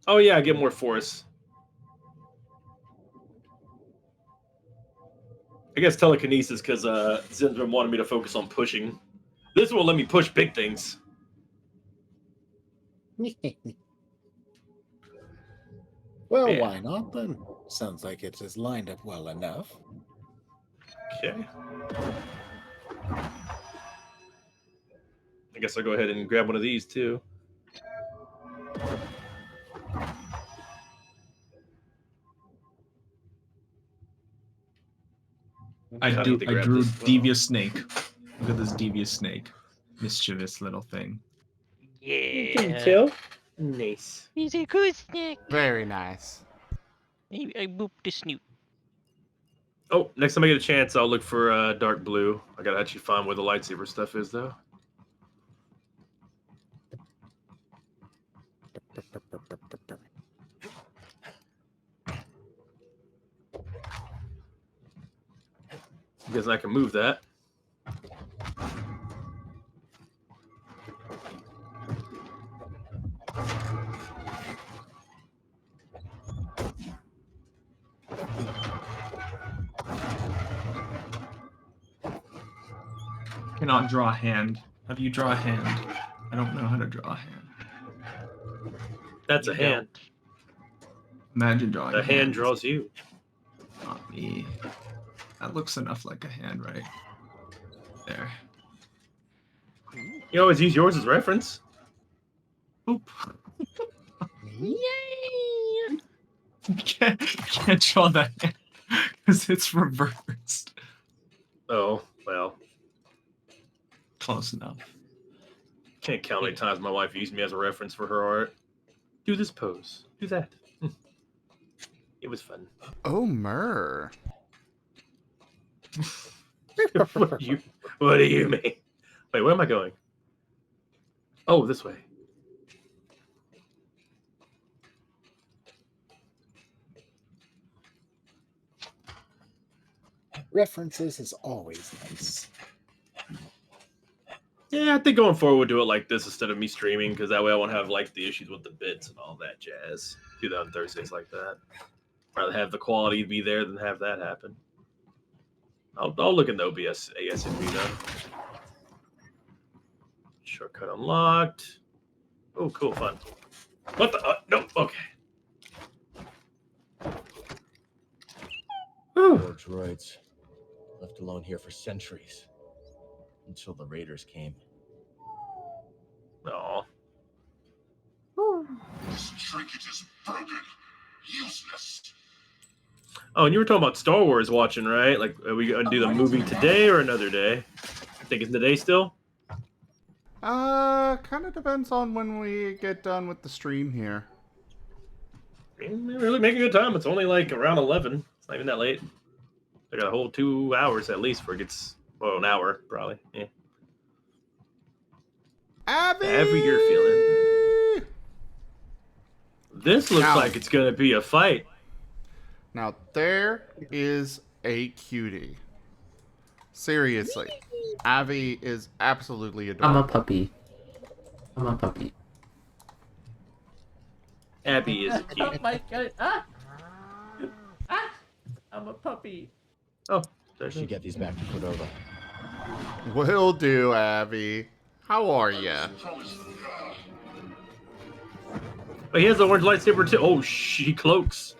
[SPEAKER 1] Oh yeah, I get more force. I guess telekinesis because Zin's been wanting me to focus on pushing. This will let me push big things.
[SPEAKER 10] Well, why not then? Sounds like it is lined up well enough.
[SPEAKER 1] Okay. I guess I'll go ahead and grab one of these too.
[SPEAKER 4] I drew devious snake. Look at this devious snake. Mischievous little thing.
[SPEAKER 6] Yeah.
[SPEAKER 1] Can tell. Nice.
[SPEAKER 6] He's a good snake.
[SPEAKER 3] Very nice.
[SPEAKER 6] I booped the snoot.
[SPEAKER 1] Oh, next time I get a chance, I'll look for dark blue. I gotta actually find where the lightsaber stuff is, though. Because I can move that.
[SPEAKER 4] Cannot draw a hand. How do you draw a hand? I don't know how to draw a hand.
[SPEAKER 1] That's a hand.
[SPEAKER 4] Imagine drawing
[SPEAKER 1] The
[SPEAKER 4] a
[SPEAKER 1] hand draws you.
[SPEAKER 4] Not me. That looks enough like a hand, right? There.
[SPEAKER 1] You always use yours as reference.
[SPEAKER 4] Oop.
[SPEAKER 6] Yay!
[SPEAKER 4] Can't draw that hand because it's reversed.
[SPEAKER 1] Oh, well.
[SPEAKER 4] Close enough.
[SPEAKER 1] Can't count how many times my wife used me as a reference for her art. Do this pose. Do that. It was fun.
[SPEAKER 3] Oh, Myrrh.
[SPEAKER 1] What do you mean? Wait, where am I going? Oh, this way.
[SPEAKER 10] References is always nice.
[SPEAKER 1] Yeah, I think going forward we'll do it like this instead of me streaming, because that way I won't have like the issues with the bits and all that jazz. Do that on Thursdays like that. Rather have the quality be there than have that happen. I'll look in the OBS ASMV though. Shortcut unlocked. Oh, cool, fun. What the? No, okay.
[SPEAKER 7] Poor droids. Left alone here for centuries. Until the raiders came.
[SPEAKER 1] Aw.
[SPEAKER 20] This trinket is broken. Useless.
[SPEAKER 1] Oh, and you were talking about Star Wars watching, right? Like, are we gonna do the movie today or another day? I think it's today still.
[SPEAKER 3] Kind of depends on when we get done with the stream here.
[SPEAKER 1] We're really making good time. It's only like around 11. It's not even that late. I got a whole 2 hours at least before it gets, well, an hour probably. Yeah.
[SPEAKER 3] Abby!
[SPEAKER 1] However you're feeling. This looks
[SPEAKER 3] Now-
[SPEAKER 1] like it's gonna be a fight.
[SPEAKER 3] Now, there is a cutie. Seriously. Abby is absolutely adorable.
[SPEAKER 11] I'm a puppy. I'm a puppy.
[SPEAKER 1] Abby is a
[SPEAKER 11] Oh
[SPEAKER 1] cute.
[SPEAKER 11] my god. Ah! Ah! I'm a puppy.
[SPEAKER 1] Oh,
[SPEAKER 7] I should get these back to Cordova.
[SPEAKER 3] Will do, Abby. How are ya?
[SPEAKER 1] But he has the orange lightsaber too. Oh, she cloaks.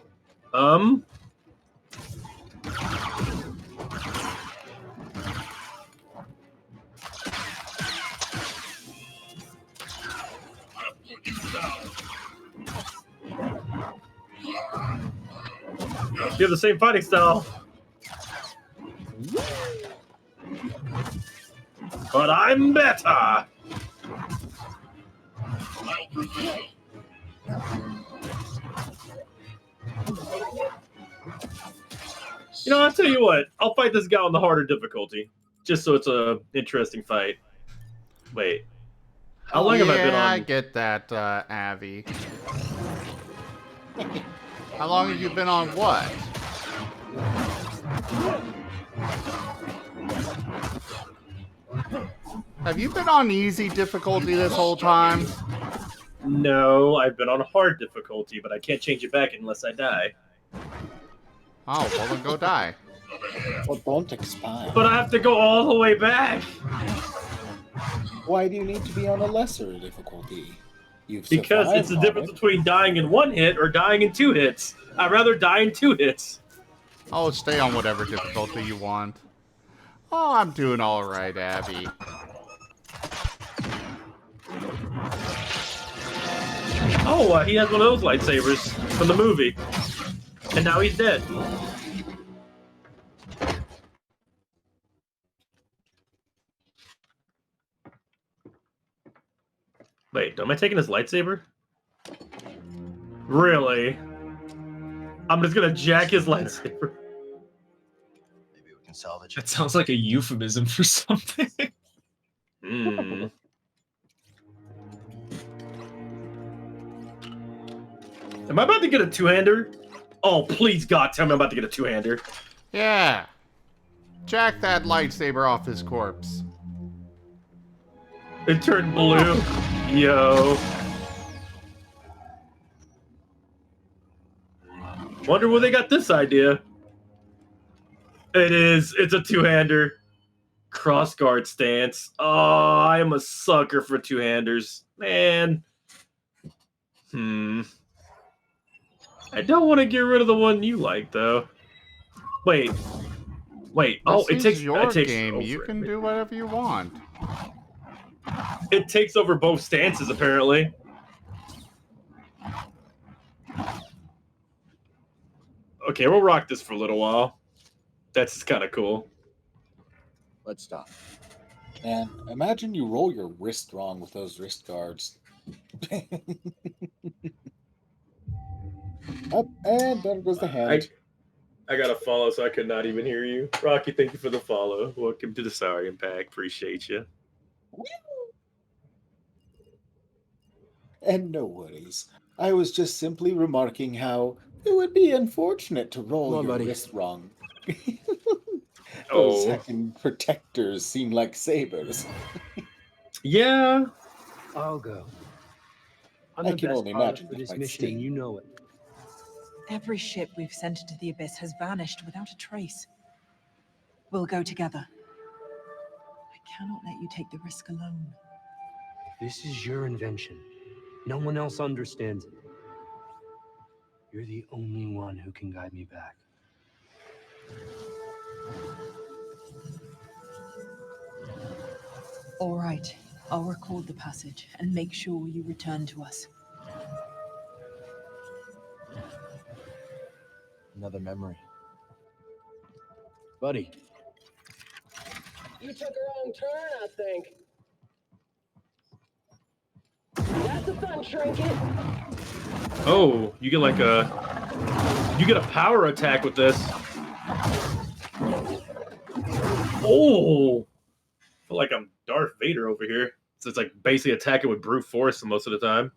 [SPEAKER 1] You have the same fighting style. But I'm better. You know, I'll tell you what. I'll fight this guy on the harder difficulty, just so it's a interesting fight. Wait, how long have I been on?
[SPEAKER 3] I get that, Abby. How long have you been on what? Have you been on easy difficulty this whole time?
[SPEAKER 1] No, I've been on hard difficulty, but I can't change it back unless I die.
[SPEAKER 3] Oh, well then go die.
[SPEAKER 10] Well, don't expire.
[SPEAKER 1] But I have to go all the way back.
[SPEAKER 10] Why do you need to be on a lesser difficulty? You've
[SPEAKER 1] Because it's the
[SPEAKER 10] survived on
[SPEAKER 1] difference
[SPEAKER 10] it.
[SPEAKER 1] between dying in 1 hit or dying in 2 hits. I'd rather die in 2 hits.
[SPEAKER 3] Oh, stay on whatever difficulty you want. Oh, I'm doing all right, Abby.
[SPEAKER 1] Oh, he has one of those lightsabers from the movie. And now he's dead. Wait, am I taking his lightsaber? Really? I'm just gonna jack his lightsaber.
[SPEAKER 7] Maybe we can salvage
[SPEAKER 4] That sounds like a euphemism for something.
[SPEAKER 1] Hmm. Am I about to get a two-hander? Oh, please, God, tell me I'm about to get a two-hander.
[SPEAKER 3] Yeah. Jack that lightsaber off his corpse.
[SPEAKER 1] It turned blue. Yo. Wonder where they got this idea. It is. It's a two-hander. Crossguard stance. Oh, I am a sucker for two-handers. Man. I don't want to get rid of the one you like, though. Wait. Oh,
[SPEAKER 3] This is your game. You can do whatever you want.
[SPEAKER 1] It takes over both stances, apparently. Okay, we'll rock this for a little while. That's kind of cool.
[SPEAKER 10] Let's stop. And imagine you roll your wrist wrong with those wrist guards. Up, and there goes the hand.
[SPEAKER 1] I got a follow, so I could not even hear you. Rocky, thank you for the follow. Welcome to the Saurian Pack. Appreciate you.
[SPEAKER 10] And no worries. I was just simply remarking how it would be unfortunate to roll your wrist wrong. Those heckin' protectors seem like sabers.
[SPEAKER 1] Yeah.
[SPEAKER 15] I'll go. I'm
[SPEAKER 10] I
[SPEAKER 15] the
[SPEAKER 10] can
[SPEAKER 15] best
[SPEAKER 10] only
[SPEAKER 15] pilot
[SPEAKER 10] imagine
[SPEAKER 15] for
[SPEAKER 10] it
[SPEAKER 15] this
[SPEAKER 10] might
[SPEAKER 15] mission, and
[SPEAKER 10] sting.
[SPEAKER 15] you know it.
[SPEAKER 2] Every ship we've sent into the Abyss has vanished without a trace. We'll go together. I cannot let you take the risk alone.
[SPEAKER 15] This is your invention. No one else understands it. You're the only one who can guide me back.
[SPEAKER 2] All right, I'll record the passage and make sure you return to us.
[SPEAKER 7] Another memory. Buddy.
[SPEAKER 22] You took a wrong turn, I think. That's a fun trinket.
[SPEAKER 1] Oh, you get like a power attack with this. Oh, I feel like I'm Darth Vader over here. So it's like basically attacking with brute force most of the time.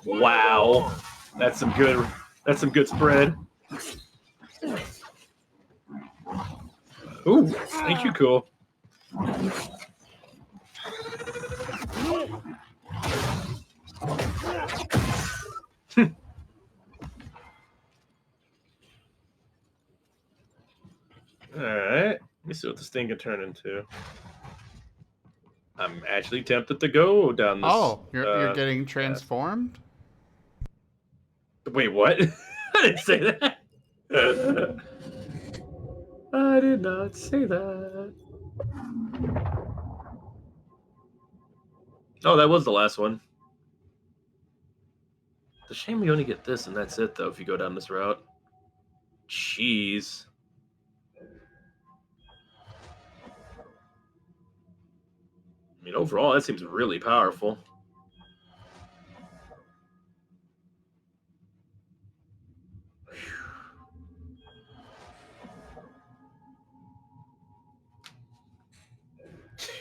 [SPEAKER 1] Wow, that's some good spread. Ooh, ain't you cool? Alright, let me see what this thing can turn into. I'm actually tempted to go down this.
[SPEAKER 3] Oh, you're getting transformed?
[SPEAKER 1] Wait, what? I didn't say that. I did not say that. Oh, that was the last one. It's a shame we only get this and that's it, though, if you go down this route. Jeez. I mean, overall, that seems really powerful.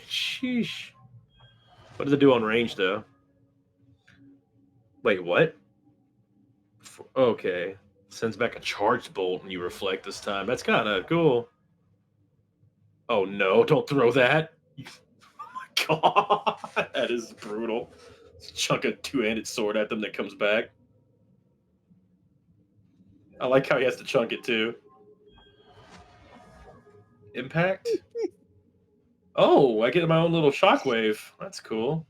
[SPEAKER 1] Sheesh. What does it do on range, though? Wait, what? Okay. Sends back a charged bolt and you reflect this time. That's kind of cool. Oh, no. Don't throw that. Oh, my God. That is brutal. Chuck a two-handed sword at them that comes back. I like how he has to chunk it, too. Impact? Oh, I get my own little shockwave. That's cool.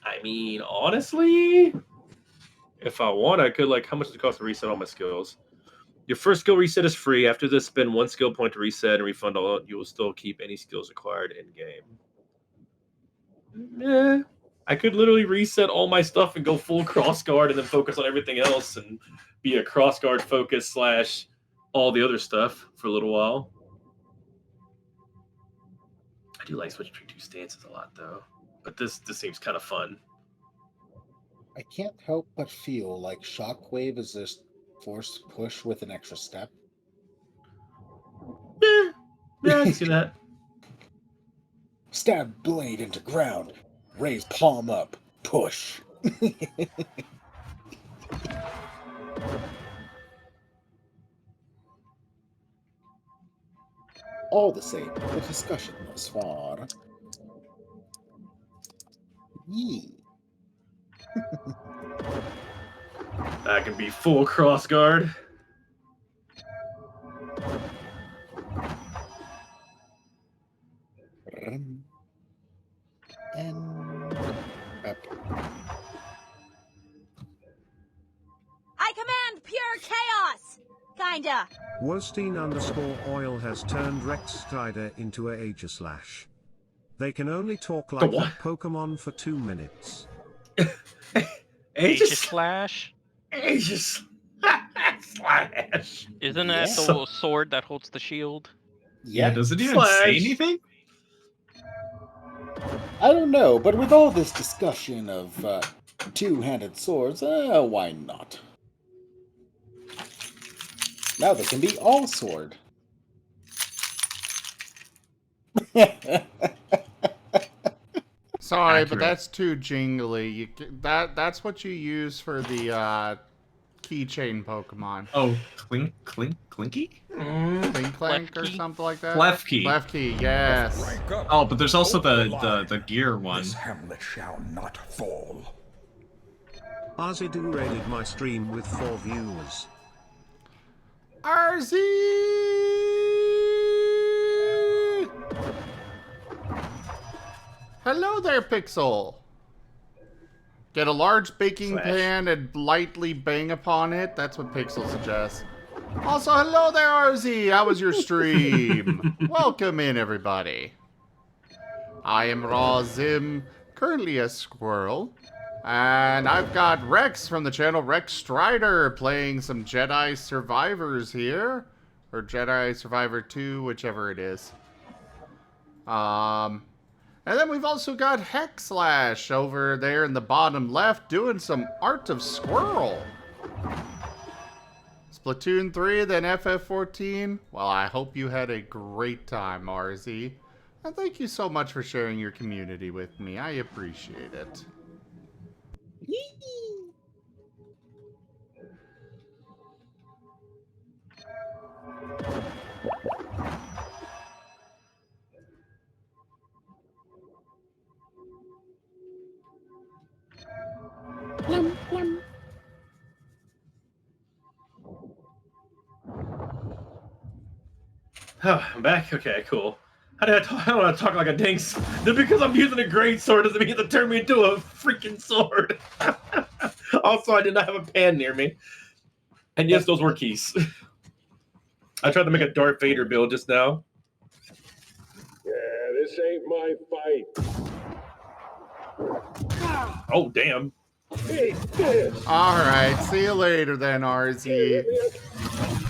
[SPEAKER 1] I mean, honestly, if I want, I could, like, how much does it cost to reset all my skills? Your first skill reset is free. After this, spend 1 skill point to reset and refund all. You will still keep any skills acquired in game. I could literally reset all my stuff and go full cross guard and then focus on everything else and be a cross guard focus / all the other stuff for a little while. I do like switch between 2 stances a lot, though. But this seems kind of fun.
[SPEAKER 10] I can't help but feel like Shockwave is this force push with an extra step.
[SPEAKER 1] Yeah, I can see that.
[SPEAKER 10] Stab blade into ground. Raise palm up. Push. All the same, the discussion thus far. Yee.
[SPEAKER 1] I can be full cross guard.
[SPEAKER 10] And up.
[SPEAKER 14] I command pure chaos! Kinda.
[SPEAKER 5] Wostein_oil has turned Rex Strider into a Aegislash. They can only talk like that Pokemon for 2 minutes.
[SPEAKER 6] Aegislash?
[SPEAKER 1] Aegislash.
[SPEAKER 6] Isn't that the sword that holds the shield?
[SPEAKER 4] Yeah, does it even say anything?
[SPEAKER 10] I don't know, but with all this discussion of two-handed swords, why not? Now they can be all sword.
[SPEAKER 3] Sorry,
[SPEAKER 4] Accurate.
[SPEAKER 3] but that's too jingly. That's what you use for the keychain Pokemon.
[SPEAKER 4] Oh, Clinky?
[SPEAKER 3] Clink Clank or something like that?
[SPEAKER 4] Klefki.
[SPEAKER 3] Klefki, yes.
[SPEAKER 4] Oh, but there's also the gear one.
[SPEAKER 13] This hamlet shall not fall.
[SPEAKER 5] Arzidu raided my stream with 4 viewers.
[SPEAKER 3] RZ! Hello there, Pixel. Get a large baking pan and lightly bang upon it. That's what Pixel suggests. Also, hello there, RZ. How was your stream? Welcome in, everybody. I am Raw Zim, currently a squirrel. And I've got Rex from the channel Rex Strider playing some Jedi Survivors here. Or Jedi Survivor 2, whichever it is. And then we've also got Hexlash over there in the bottom left doing some Art of Squirrel. Splatoon 3, then FF14. Well, I hope you had a great time, RZ. And thank you so much for sharing your community with me. I appreciate it.
[SPEAKER 10] Yum, yum.
[SPEAKER 1] Oh, I'm back? Okay, cool. How did I talk? I don't want to talk like a dinks. Just because I'm using a great sword doesn't mean to turn me into a freaking sword. Also, I did not have a pan near me. And yes, those were keys. I tried to make a Darth Vader build just now.
[SPEAKER 20] Yeah, this ain't my fight.
[SPEAKER 1] Oh, damn.
[SPEAKER 20] Hey, this.
[SPEAKER 3] Alright, see you later then, RZ.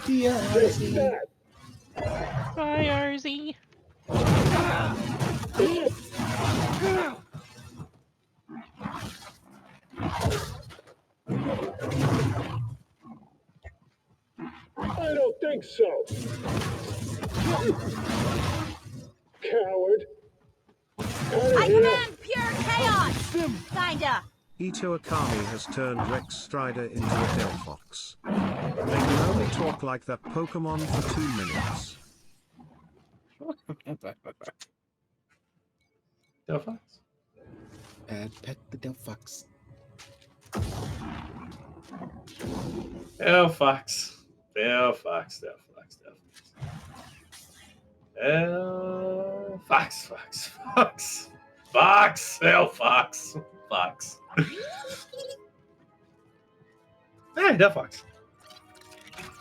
[SPEAKER 10] Yeah, RZ.
[SPEAKER 6] Bye, RZ.
[SPEAKER 20] I don't think so. Coward.
[SPEAKER 14] I command pure chaos! Kinda.
[SPEAKER 5] Ito Akami has turned Rex Strider into a Delphox. They can only talk like that Pokemon for 2 minutes.
[SPEAKER 1] Delphox?
[SPEAKER 10] Pet the Delphox.
[SPEAKER 1] Delphox. Fox. Delphox. Fox. Hey, Del Fox.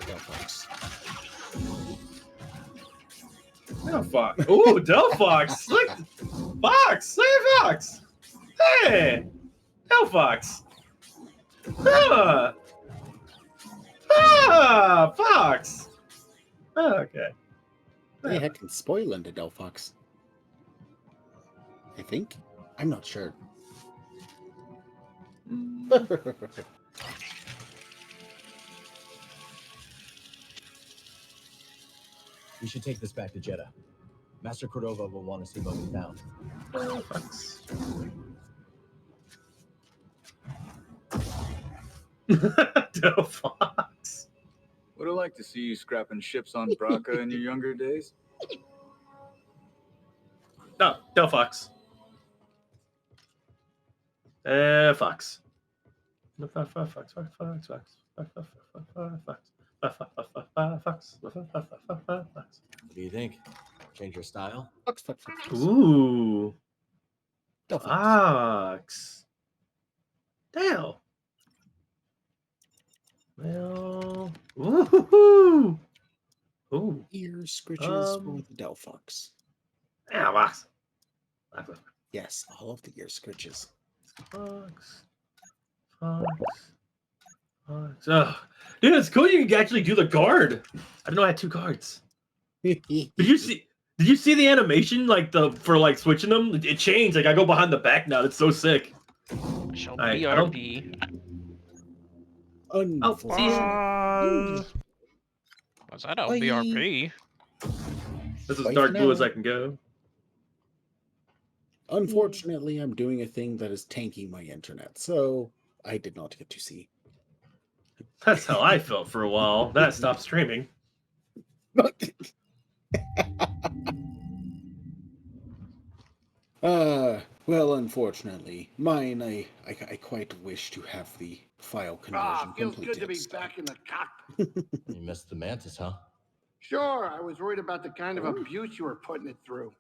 [SPEAKER 10] Del Fox.
[SPEAKER 1] Del Fox. Ooh, Del Fox. Look, Fox. Look at Fox. Hey, Del Fox. Ah, Fox. Oh, okay.
[SPEAKER 10] Hey, heck, can spoil into Del Fox. I think. I'm not sure.
[SPEAKER 7] We should take this back to Jeddah. Master Cordova will want to see what we found.
[SPEAKER 1] Del Fox.
[SPEAKER 9] Would I like to see you scrapping ships on Braca in your younger days?
[SPEAKER 1] No, Del Fox. Fox. Fox.
[SPEAKER 7] What do you think? Change your style?
[SPEAKER 10] Fox.
[SPEAKER 1] Ooh.
[SPEAKER 10] Del Fox.
[SPEAKER 1] Fox. Dale. Well. Ooh. Ooh.
[SPEAKER 10] Ear scritches for the Del Fox.
[SPEAKER 1] Yeah, Fox.
[SPEAKER 10] Yes, all of the ear scritches.
[SPEAKER 1] Fox. Oh. Dude, it's cool you can actually do the guard. I didn't know I had 2 guards. Did you see the animation for switching them? It changed. Like I go behind the back now. It's so sick.
[SPEAKER 6] Shall
[SPEAKER 1] I
[SPEAKER 6] BRB. Was that out BRB?
[SPEAKER 1] This is dark blue as I can go.
[SPEAKER 10] Unfortunately, I'm doing a thing that is tanking my internet, so I did not get to see.
[SPEAKER 1] That's how I felt for a while. Then I stopped streaming.
[SPEAKER 10] Well, unfortunately, mine, I quite wish to have the file conversion
[SPEAKER 8] feels
[SPEAKER 10] completed.
[SPEAKER 8] good to be back in the cockpit.
[SPEAKER 7] You missed the mantis, huh?
[SPEAKER 8] Sure, I was worried about the kind of abuse you were putting it through.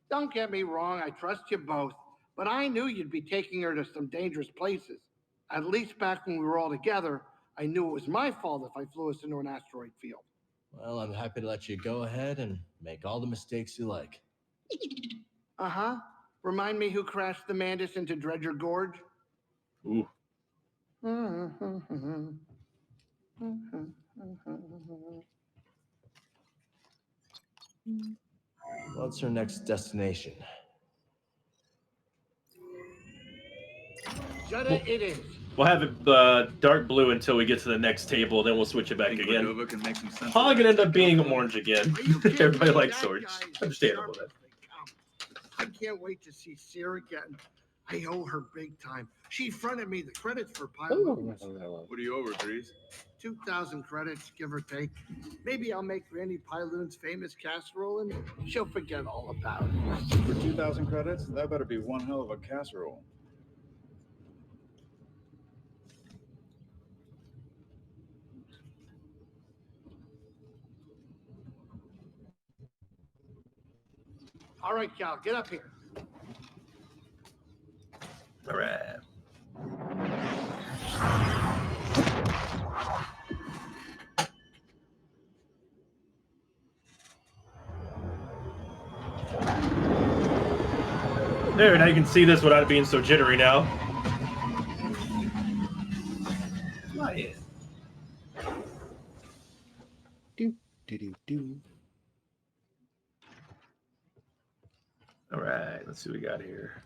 [SPEAKER 8] Don't get me wrong, I trust you both, but I knew you'd be taking her to some dangerous places. At least back when we were all together, I knew it was my fault if I flew us into an asteroid field.
[SPEAKER 7] Well, I'm happy to let you go ahead and make all the mistakes you like.
[SPEAKER 8] Uh-huh. Remind me who crashed the Mantis into Dredger Gorge?
[SPEAKER 1] Ooh.
[SPEAKER 7] What's our next destination?
[SPEAKER 8] Jeddah it is.
[SPEAKER 1] We'll have it dark blue until we get to the next table, then we'll switch it back again.
[SPEAKER 9] Cordova can make some sense.
[SPEAKER 1] Probably gonna end up being orange again. Everybody likes swords. Understandable then.
[SPEAKER 8] I can't wait to see Seer again. I owe her big time. She fronted me the credits for Pyloons.
[SPEAKER 9] What do you owe her, Grease?
[SPEAKER 8] 2,000 credits, give or take. Maybe I'll make Granny Pyloon's famous casserole and she'll forget all about it.
[SPEAKER 9] For 2,000 credits? That better be one hell of a casserole.
[SPEAKER 8] All right, Cal, get up here.
[SPEAKER 1] All right. There, now you can see this without it being so jittery now. Fly
[SPEAKER 10] in.
[SPEAKER 1] All right, let's see what we got here.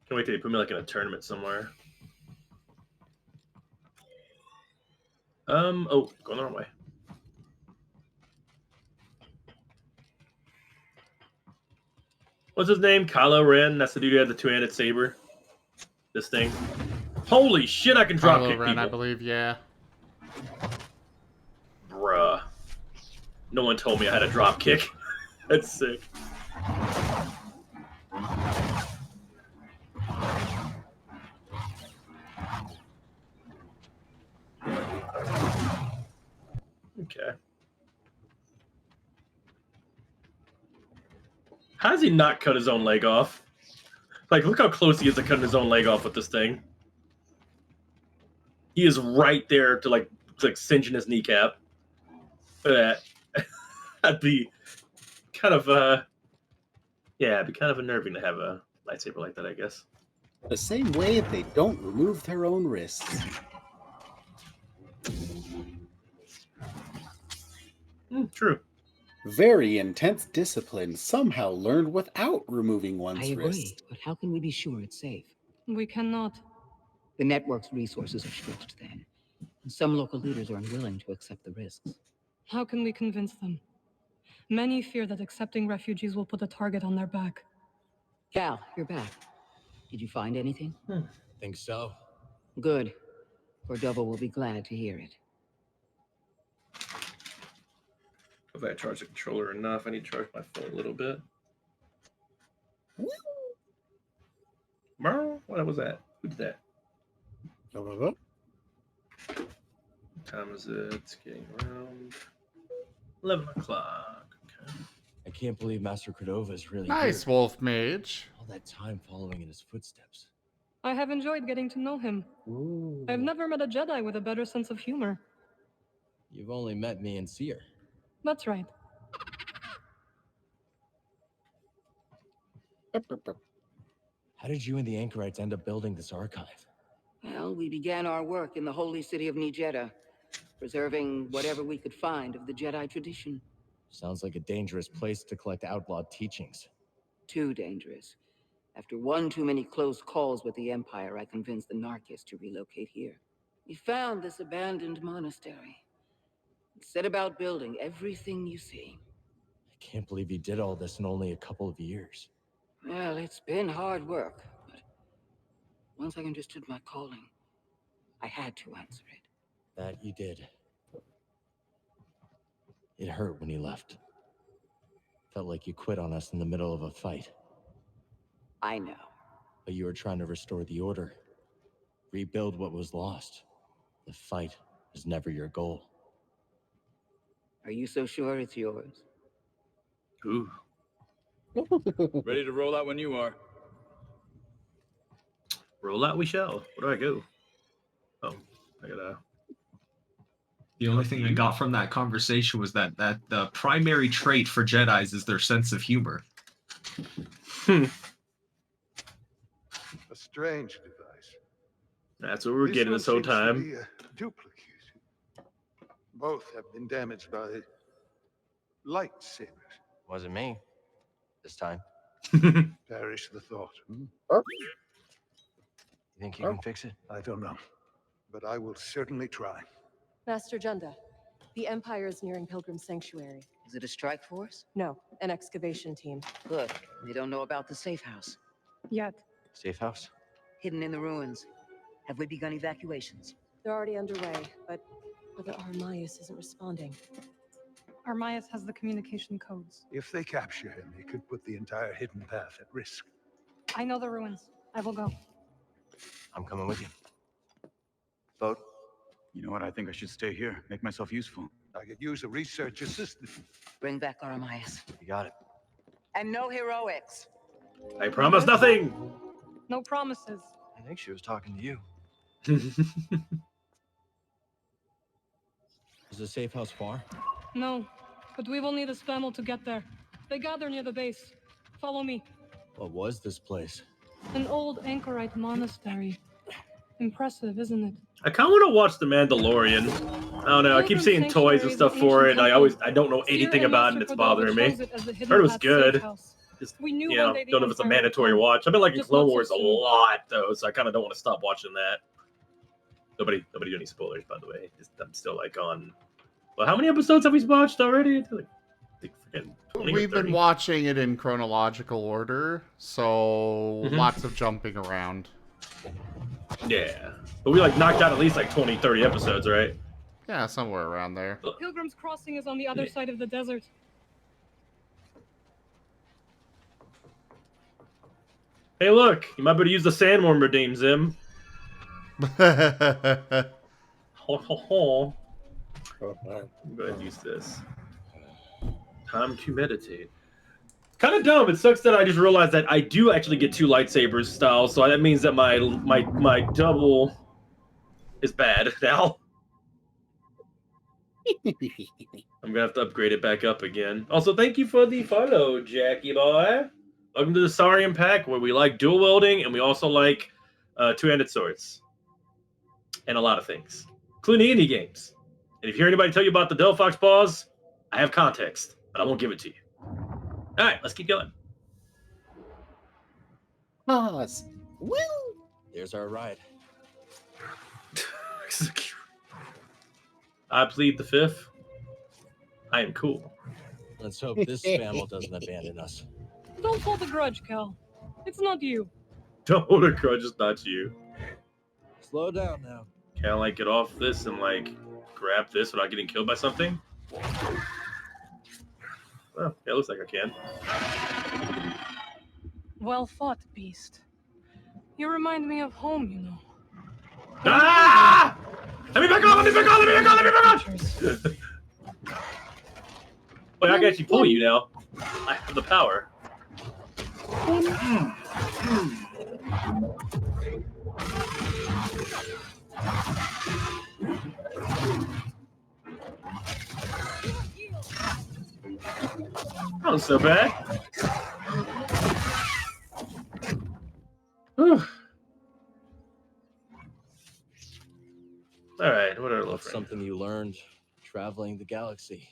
[SPEAKER 1] Can't wait till you put me in a tournament somewhere. Oh, going the wrong way. What's his name? Kylo Ren. That's the dude who had the 2-handed saber. This thing. Holy shit! I can drop kick
[SPEAKER 3] Ren,
[SPEAKER 1] people.
[SPEAKER 3] I believe, yeah.
[SPEAKER 1] Bruh. No one told me I had a drop kick. That's sick. Okay. How does he not cut his own leg off? Like, look how close he is to cutting his own leg off with this thing. He is right there to like singeing his kneecap. Look at that. That'd be kind of yeah, it'd be kind of unnerving to have a lightsaber like that, I guess.
[SPEAKER 18] The same way they don't remove their own wrists.
[SPEAKER 1] True.
[SPEAKER 18] Very intense discipline somehow learned without removing one's
[SPEAKER 19] I agree,
[SPEAKER 18] wrist.
[SPEAKER 19] but how can we be sure it's safe?
[SPEAKER 23] We cannot.
[SPEAKER 19] The network's resources are stretched then, and some local leaders are unwilling to accept the risks.
[SPEAKER 23] How can we convince them? Many fear that accepting refugees will put a target on their back.
[SPEAKER 19] Cal, you're back. Did you find anything?
[SPEAKER 7] Think so.
[SPEAKER 19] Good. Cordova will be glad to hear it.
[SPEAKER 1] If I charge the controller enough, I need to charge my phone a little bit. What was that? Who did that? What time is it? It's getting around 11 o'clock. Okay.
[SPEAKER 7] I can't believe Master Cordova is really
[SPEAKER 3] Nice,
[SPEAKER 7] here.
[SPEAKER 3] Wolf Mage.
[SPEAKER 7] All that time following in his footsteps.
[SPEAKER 23] I have enjoyed getting to know him. I've never met a Jedi with a better sense of humor.
[SPEAKER 7] You've only met me and Seer.
[SPEAKER 23] That's right.
[SPEAKER 7] How did you and the Anchorites end up building this archive?
[SPEAKER 19] Well, we began our work in the holy city of Nijeda, preserving whatever we could find of the Jedi tradition.
[SPEAKER 7] Sounds like a dangerous place to collect outlawed teachings.
[SPEAKER 19] Too dangerous. After one too many close calls with the Empire, I convinced the Narkis to relocate here. We found this abandoned monastery. And set about building everything you see.
[SPEAKER 7] I can't believe you did all this in only a couple of years.
[SPEAKER 19] Well, it's been hard work, but once I understood my calling, I had to answer it.
[SPEAKER 7] That you did. It hurt when you left. Felt like you quit on us in the middle of a fight.
[SPEAKER 19] I know.
[SPEAKER 7] But you were trying to restore the order. Rebuild what was lost. The fight was never your goal.
[SPEAKER 19] Are you so sure it's yours?
[SPEAKER 1] Ooh.
[SPEAKER 9] Ready to roll out when you are.
[SPEAKER 1] Roll out we shall. Where do I go? Oh, I gotta...
[SPEAKER 4] The only thing I got from that conversation was that the primary trait for Jedis is their sense of humor.
[SPEAKER 24] A strange device.
[SPEAKER 1] That's what we're getting this whole time.
[SPEAKER 24] Be a duplicate. Both have been damaged by lightsabers.
[SPEAKER 7] Wasn't me. This time.
[SPEAKER 24] Perish the thought.
[SPEAKER 7] You think you can fix it?
[SPEAKER 24] I don't know. But I will certainly try.
[SPEAKER 25] Master Junda, the Empire is nearing Pilgrim Sanctuary.
[SPEAKER 19] Is it a strike force?
[SPEAKER 25] No, an excavation team.
[SPEAKER 19] Good. They don't know about the safe house.
[SPEAKER 25] Yet.
[SPEAKER 7] Safe house?
[SPEAKER 19] Hidden in the ruins. Have we begun evacuations?
[SPEAKER 25] They're already underway, but Brother Armias isn't responding.
[SPEAKER 23] Armias has the communication codes.
[SPEAKER 24] If they capture him, it could put the entire hidden path at risk.
[SPEAKER 23] I know the ruins. I will go.
[SPEAKER 7] I'm coming with you.
[SPEAKER 9] Vote. You know what? I think I should stay here. Make myself useful.
[SPEAKER 24] I could use a research assistant.
[SPEAKER 19] Bring back Armias.
[SPEAKER 7] You got it.
[SPEAKER 19] And no heroics.
[SPEAKER 1] I promise nothing.
[SPEAKER 23] No promises.
[SPEAKER 7] I think she was talking to you. Is the safe house far?
[SPEAKER 23] No, but we will need a spammel to get there. They gather near the base. Follow me.
[SPEAKER 7] What was this place?
[SPEAKER 23] An old Anchorite monastery. Impressive, isn't it?
[SPEAKER 1] I kind of want to watch The Mandalorian. I don't know. I keep seeing toys and stuff for it, and I don't know anything about it, and it's bothering me. Heard it was good. Just, you know, don't know if it's a mandatory watch. I've been liking Clone Wars a lot, though, so I kind of don't want to stop watching that. Nobody do any spoilers, by the way. I'm still like on. Well, how many episodes have we watched already?
[SPEAKER 3] We've been watching it in chronological order, so lots of jumping around.
[SPEAKER 1] Yeah, but we like knocked out at least like 20, 30 episodes, right?
[SPEAKER 3] Yeah, somewhere around there.
[SPEAKER 23] Pilgrim's Crossing is on the other side of the desert.
[SPEAKER 1] Hey, look, you might better use the Sandworm redeem, Zim. Ho, ho, ho. Go ahead and use this. Time to meditate. Kind of dumb. It sucks that I just realized that I do actually get 2 lightsabers style, so that means that my double is bad now. I'm gonna have to upgrade it back up again. Also, thank you for the follow, Jackie boy. Welcome to the Saurian Pack, where we like dual wielding and we also like two-handed swords and a lot of things, including indie games. And if you hear anybody tell you about the Delphox paws, I have context, but I won't give it to you. All right, let's keep going.
[SPEAKER 18] Pause. Woo!
[SPEAKER 7] There's our ride.
[SPEAKER 1] I plead the fifth. I am cool.
[SPEAKER 7] Let's hope this spamel doesn't abandon us.
[SPEAKER 23] Don't hold a grudge, Cal. It's not you.
[SPEAKER 1] Don't hold a grudge, it's not you.
[SPEAKER 7] Slow down now.
[SPEAKER 1] Can I like get off this and like grab this without getting killed by something? Well, yeah, it looks like I can.
[SPEAKER 23] Well fought, beast. You remind me of home, you know.
[SPEAKER 1] Ah! Let me back on! Let me back on! Let me back on! Let me back on! Wait, I can actually pull you now. I have the power. That was so bad. Whew. All right, what are
[SPEAKER 7] What's something you learned traveling the galaxy?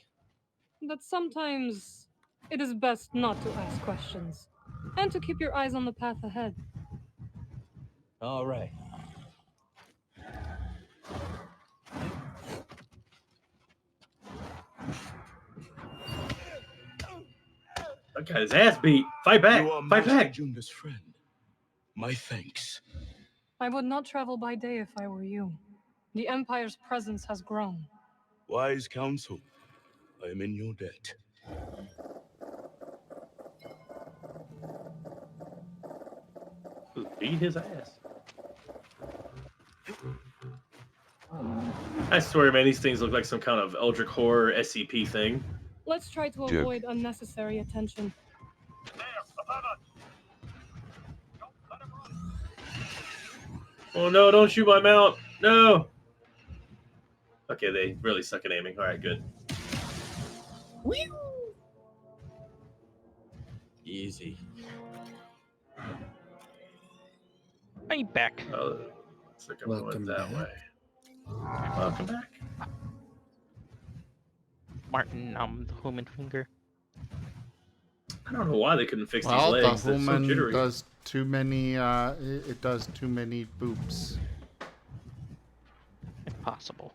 [SPEAKER 23] That sometimes it is best not to ask questions and to keep your eyes on the path ahead.
[SPEAKER 7] All right.
[SPEAKER 1] That got his ass beat. Fight back.
[SPEAKER 20] You are
[SPEAKER 1] Fight
[SPEAKER 20] Master
[SPEAKER 1] back.
[SPEAKER 20] Junda's friend. My thanks.
[SPEAKER 23] I would not travel by day if I were you. The Empire's presence has grown.
[SPEAKER 20] Wise counsel. I am in your debt.
[SPEAKER 1] Beat his ass. I swear, man, these things look like some kind of Eldritch Horror SCP thing.
[SPEAKER 23] Let's try to avoid unnecessary attention.
[SPEAKER 1] Oh no, don't shoot my mount. No. Okay, they really suck at aiming. All right, good.
[SPEAKER 7] Easy.
[SPEAKER 6] I'm back.
[SPEAKER 1] Oh, looks like I'm going that way. Welcome back.
[SPEAKER 6] Martin, the human finger.
[SPEAKER 1] I don't know why they couldn't fix
[SPEAKER 3] Well,
[SPEAKER 1] these legs.
[SPEAKER 3] the
[SPEAKER 1] They're so
[SPEAKER 3] human
[SPEAKER 1] jittery.
[SPEAKER 3] does too many. It does too many boops.
[SPEAKER 6] Impossible.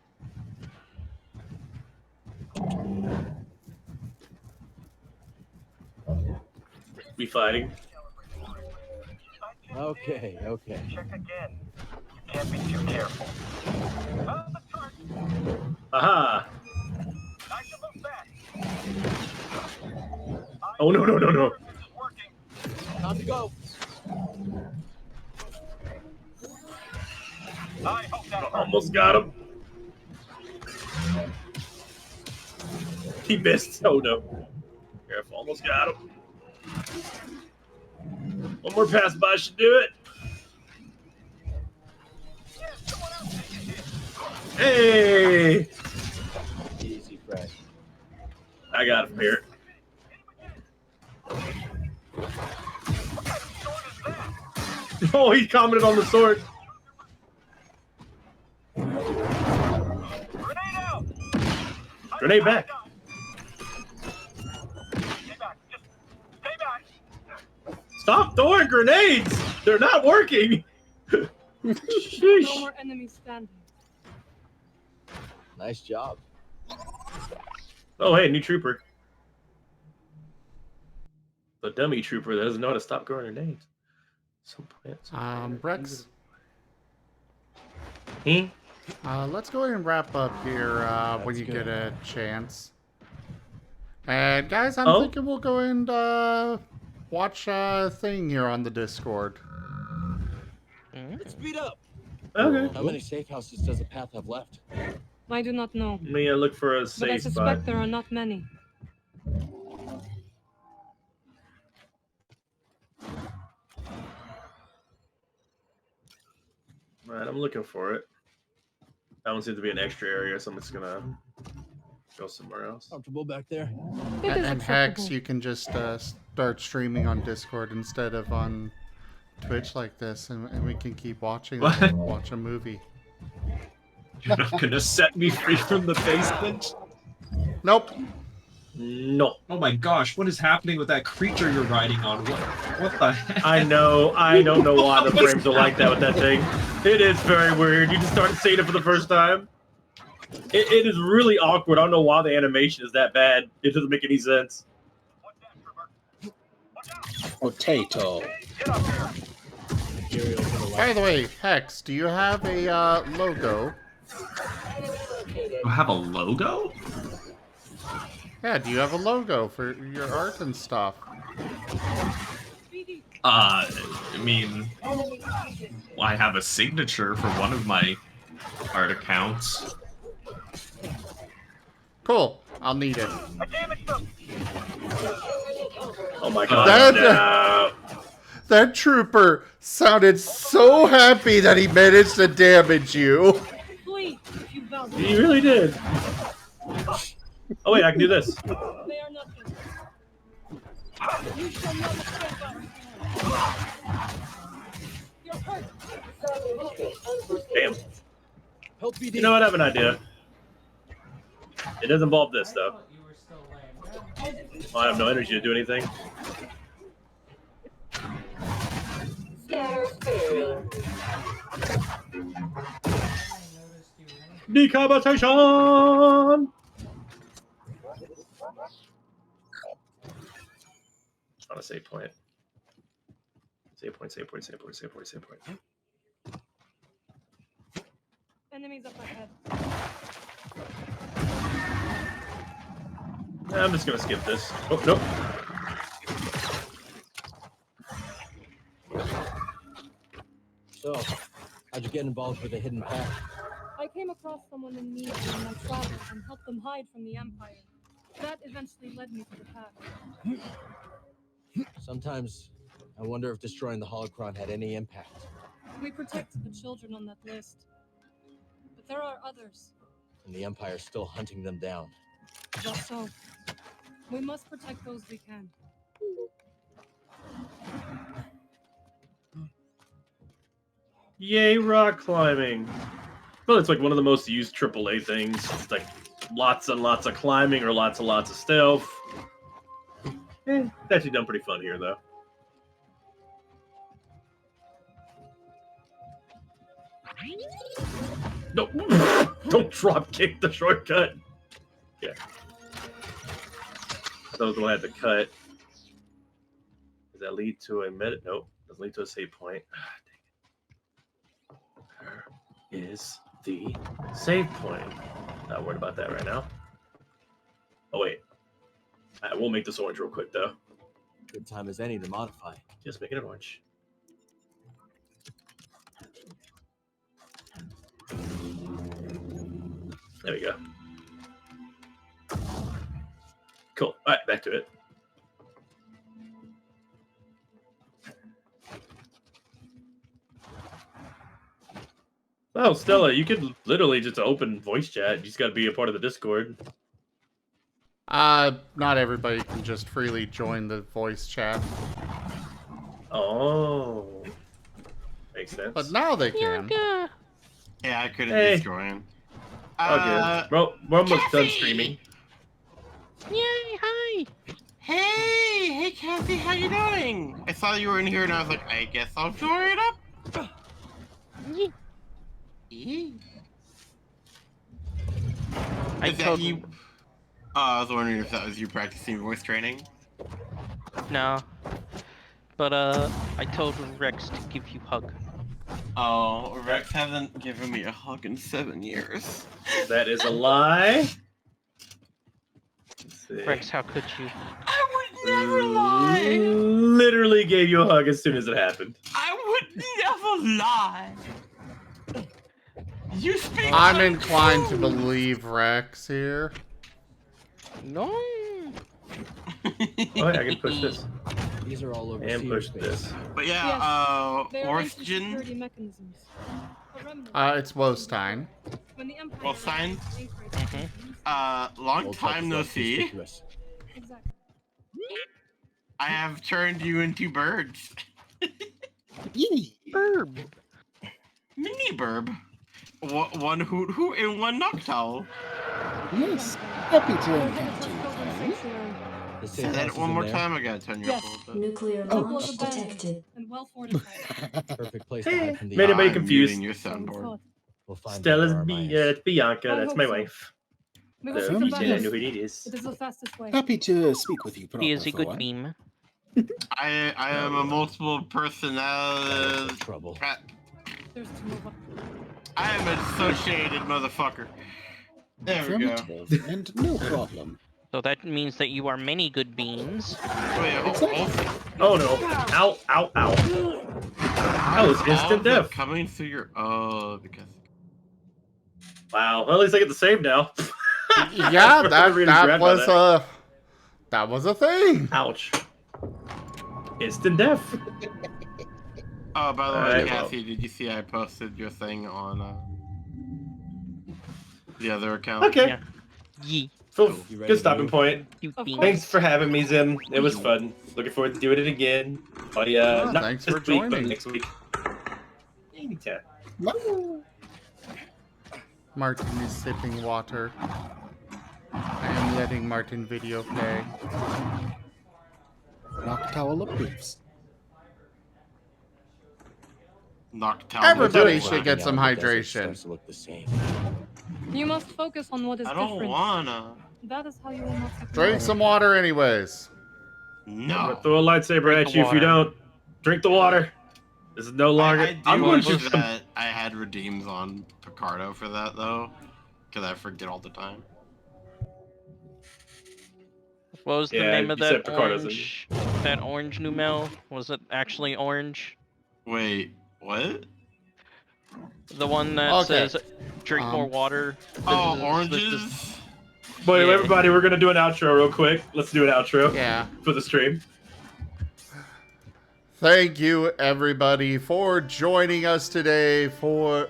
[SPEAKER 1] We fighting?
[SPEAKER 7] Okay, okay.
[SPEAKER 11] Check again. You can't be too careful.
[SPEAKER 1] Aha! Oh no no no no!
[SPEAKER 7] Time to go.
[SPEAKER 1] Almost got him. He missed. Oh no! Careful! Almost got him. One more pass by should do it. Hey!
[SPEAKER 7] Easy, Fred.
[SPEAKER 1] I got him here. Oh, he commented on the sword. Grenade back. Stop throwing grenades! They're not working!
[SPEAKER 23] No
[SPEAKER 1] Sheesh.
[SPEAKER 23] more enemies standing.
[SPEAKER 7] Nice job.
[SPEAKER 1] Oh, hey, new trooper. The dummy trooper that doesn't know how to stop throwing grenades. Some plants.
[SPEAKER 3] Rex.
[SPEAKER 1] Hmm?
[SPEAKER 3] Let's go ahead and wrap up here when you get a chance. And guys, I'm thinking we'll go and watch a thing here on the Discord.
[SPEAKER 7] Let's speed up.
[SPEAKER 1] Okay.
[SPEAKER 7] How many safe houses does the path have left?
[SPEAKER 23] I do not know.
[SPEAKER 1] Let me look for a
[SPEAKER 23] But I
[SPEAKER 1] safe
[SPEAKER 23] suspect
[SPEAKER 1] spot.
[SPEAKER 23] there are not many.
[SPEAKER 1] Alright, I'm looking for it. That one seems to be an extra area, so I'm just gonna go somewhere else.
[SPEAKER 7] Comfortable back there?
[SPEAKER 3] And Hex, you can just start streaming on Discord instead of on Twitch like this, and we can keep watching like watch a movie.
[SPEAKER 4] You're not gonna set me free from the basement?
[SPEAKER 3] Nope.
[SPEAKER 1] No.
[SPEAKER 4] Oh my gosh, what is happening with that creature you're riding on? What the heck?
[SPEAKER 1] I know. I don't know why the frames are like that with that thing. It is very weird. You just started seeing it for the first time. It is really awkward. I don't know why the animation is that bad. It doesn't make any sense.
[SPEAKER 18] Potato.
[SPEAKER 3] By the way, Hex, do you have a logo?
[SPEAKER 4] You have a logo?
[SPEAKER 3] Yeah, do you have a logo for your art and stuff?
[SPEAKER 4] I mean, I have a signature for one of my art accounts.
[SPEAKER 3] Cool. I'll need it.
[SPEAKER 1] Oh my god.
[SPEAKER 3] That trooper sounded so happy that he managed to damage you.
[SPEAKER 1] He really did. Oh wait, I can do this.
[SPEAKER 23] They are nothing. You shall not escape us. You're hurt.
[SPEAKER 1] Damn. You know what? I have an idea. It does involve this, though. Well, I have no energy to do anything. Decapitation! On a save point. Save point, save point, save point, save point, save point.
[SPEAKER 23] Enemies up ahead.
[SPEAKER 1] I'm just gonna skip this. Oh, nope.
[SPEAKER 7] So, how'd you get involved with the hidden path?
[SPEAKER 23] I came across someone in need during my travels and helped them hide from the Empire. That eventually led me to the path.
[SPEAKER 7] Sometimes, I wonder if destroying the holocron had any impact.
[SPEAKER 23] We protected the children on that list. But there are others.
[SPEAKER 7] And the Empire's still hunting them down.
[SPEAKER 23] Just so. We must protect those we can.
[SPEAKER 1] Yay, rock climbing. Well, it's like one of the most used AAA things. It's like lots and lots of climbing or lots and lots of stealth. It's actually done pretty fun here, though. No, don't drop kick the shortcut. Yeah. That was the one I had to cut. Does that lead to a meta? Nope. Doesn't lead to a save point. Dang it. Where is the save point? Not worried about that right now. Oh, wait. I will make this orange real quick, though.
[SPEAKER 7] Good time as any to modify.
[SPEAKER 1] Just make it orange. There we go. Cool. All right, back to it. Oh, Stella, you could literally just open voice chat. You just got to be a part of the Discord.
[SPEAKER 3] Not everybody can just freely join the voice chat.
[SPEAKER 1] Oh. Makes sense.
[SPEAKER 3] But now they can.
[SPEAKER 12] Yeah, I couldn't
[SPEAKER 1] Hey.
[SPEAKER 12] just join.
[SPEAKER 1] Okay. Well, we're almost done streaming.
[SPEAKER 12] Yay, hi! Hey, Kathy, how you doing? I saw you were in here and I was like, I guess I'll join up. Is that you? I was wondering if that was you practicing voice training.
[SPEAKER 6] No. But I told Rex to give you a hug.
[SPEAKER 12] Oh, Rex hasn't given me a hug in 7 years.
[SPEAKER 1] That is a lie.
[SPEAKER 6] Rex, how could you?
[SPEAKER 12] I would never lie.
[SPEAKER 1] Literally gave you a hug as soon as it happened.
[SPEAKER 12] I would never lie. You speak.
[SPEAKER 3] I'm inclined to believe Rex here.
[SPEAKER 6] No.
[SPEAKER 1] Oh, yeah, I can push this.
[SPEAKER 7] These are all over
[SPEAKER 1] and push this.
[SPEAKER 12] But yeah,
[SPEAKER 23] They are
[SPEAKER 12] Origin.
[SPEAKER 23] anti-security mechanisms.
[SPEAKER 3] It's Wostein.
[SPEAKER 23] When the Empire
[SPEAKER 12] Well, sign.
[SPEAKER 6] Mm-hmm.
[SPEAKER 12] Long time no see.
[SPEAKER 23] Exactly.
[SPEAKER 12] I have turned you into birds.
[SPEAKER 6] Burb.
[SPEAKER 12] Mini burb. One hoot hoot and one noctowl.
[SPEAKER 18] Yes, happy to encounter you, friend.
[SPEAKER 12] Say that one more time. I gotta turn you up a little bit.
[SPEAKER 2] Nuclear launch detected.
[SPEAKER 23] And well fortified.
[SPEAKER 7] Perfect place to hide from the
[SPEAKER 1] Made anybody
[SPEAKER 12] I'm
[SPEAKER 1] confused?
[SPEAKER 12] muting your soundboard.
[SPEAKER 7] We'll find
[SPEAKER 1] Stella's
[SPEAKER 7] where
[SPEAKER 1] it's Bianca.
[SPEAKER 23] I
[SPEAKER 1] That's
[SPEAKER 23] hope
[SPEAKER 1] my
[SPEAKER 23] so.
[SPEAKER 1] wife.
[SPEAKER 23] We will
[SPEAKER 1] So
[SPEAKER 23] see the
[SPEAKER 1] you
[SPEAKER 23] battle.
[SPEAKER 1] know who it is.
[SPEAKER 23] It is the fastest way.
[SPEAKER 18] Happy to speak with you,
[SPEAKER 6] He is a good
[SPEAKER 18] Proper
[SPEAKER 6] beam.
[SPEAKER 12] I am a multiple personality.
[SPEAKER 7] Trouble.
[SPEAKER 23] There's two of them.
[SPEAKER 12] I am an associated motherfucker. There we go.
[SPEAKER 18] Affirmative, and no problem.
[SPEAKER 6] So that means that you are many good beans.
[SPEAKER 12] Wait,
[SPEAKER 1] Oh no. Ow, ow, ow. That was instant death.
[SPEAKER 12] Coming through your because.
[SPEAKER 1] Wow. Well, at least I get the save now.
[SPEAKER 3] Yeah, that was a thing.
[SPEAKER 1] Ouch. Instant death.
[SPEAKER 12] Oh, by the way,
[SPEAKER 1] Alright,
[SPEAKER 12] Kathy, did you see I posted your thing on the other account?
[SPEAKER 1] Okay.
[SPEAKER 6] Yeah. Yee.
[SPEAKER 1] Good stopping point.
[SPEAKER 6] Beans.
[SPEAKER 1] Thanks for having me, Zim. It was fun. Looking forward to doing it again. But not
[SPEAKER 3] thanks
[SPEAKER 1] this
[SPEAKER 3] for
[SPEAKER 1] week, but
[SPEAKER 3] joining.
[SPEAKER 1] next week. Anytime.
[SPEAKER 3] Martin is sipping water. I am letting Martin video play.
[SPEAKER 18] Noctowl approves.
[SPEAKER 12] Noctowl.
[SPEAKER 3] Everybody should get some hydration.
[SPEAKER 7] To look the same.
[SPEAKER 23] You must focus on what is
[SPEAKER 12] I don't
[SPEAKER 23] different.
[SPEAKER 12] wanna.
[SPEAKER 23] That is how you will not succeed.
[SPEAKER 3] Drink some water anyways.
[SPEAKER 12] No.
[SPEAKER 1] Throw a lightsaber at you if you don't. Drink the water. This is no longer.
[SPEAKER 12] I'm
[SPEAKER 1] going
[SPEAKER 12] going
[SPEAKER 1] to.
[SPEAKER 12] that I had redeems on Picardo for that though, because I forget all the time.
[SPEAKER 6] What was the
[SPEAKER 1] Yeah,
[SPEAKER 6] name of
[SPEAKER 1] you said
[SPEAKER 6] that
[SPEAKER 1] Picardo's
[SPEAKER 6] orange? That orange Numel? Was it actually orange?
[SPEAKER 12] Wait, what?
[SPEAKER 6] The one that
[SPEAKER 3] Okay.
[SPEAKER 6] says drink more water.
[SPEAKER 12] Oh,
[SPEAKER 6] This
[SPEAKER 12] oranges.
[SPEAKER 1] But
[SPEAKER 6] Yeah.
[SPEAKER 1] everybody, we're gonna do an outro real quick. Let's do an outro.
[SPEAKER 3] Yeah.
[SPEAKER 1] For the stream.
[SPEAKER 3] Thank you, everybody, for joining us today for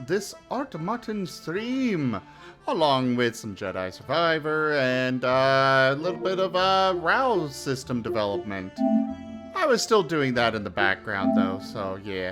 [SPEAKER 3] this Art Martin stream, along with some Jedi Survivor and a little bit of Rouse system development. I was still doing that in the background, though, so yeah.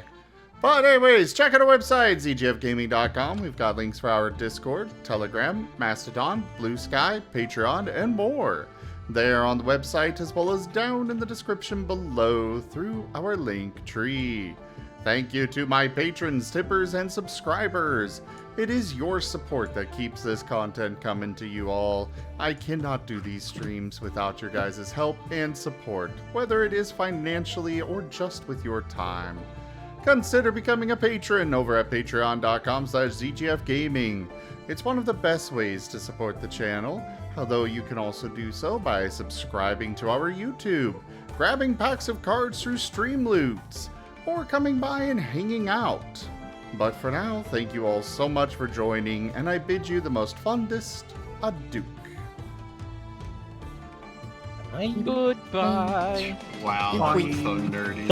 [SPEAKER 3] But anyways, check out our website, zgfgaming.com. We've got links for our Discord, Telegram, Mastodon, Blue Sky, Patreon, and more. They are on the website as well as down in the description below through our link tree. Thank you to my patrons, tippers, and subscribers. It is your support that keeps this content coming to you all. I cannot do these streams without your guys' help and support, whether it is financially or just with your time. Consider becoming a patron over at patreon.com/zgfgaming. It's one of the best ways to support the channel, although you can also do so by subscribing to our YouTube, grabbing packs of cards through Stream Loots, or coming by and hanging out. But for now, thank you all so much for joining, and I bid you the most fondest adieu.
[SPEAKER 6] Goodbye.
[SPEAKER 12] Wow, so nerdy.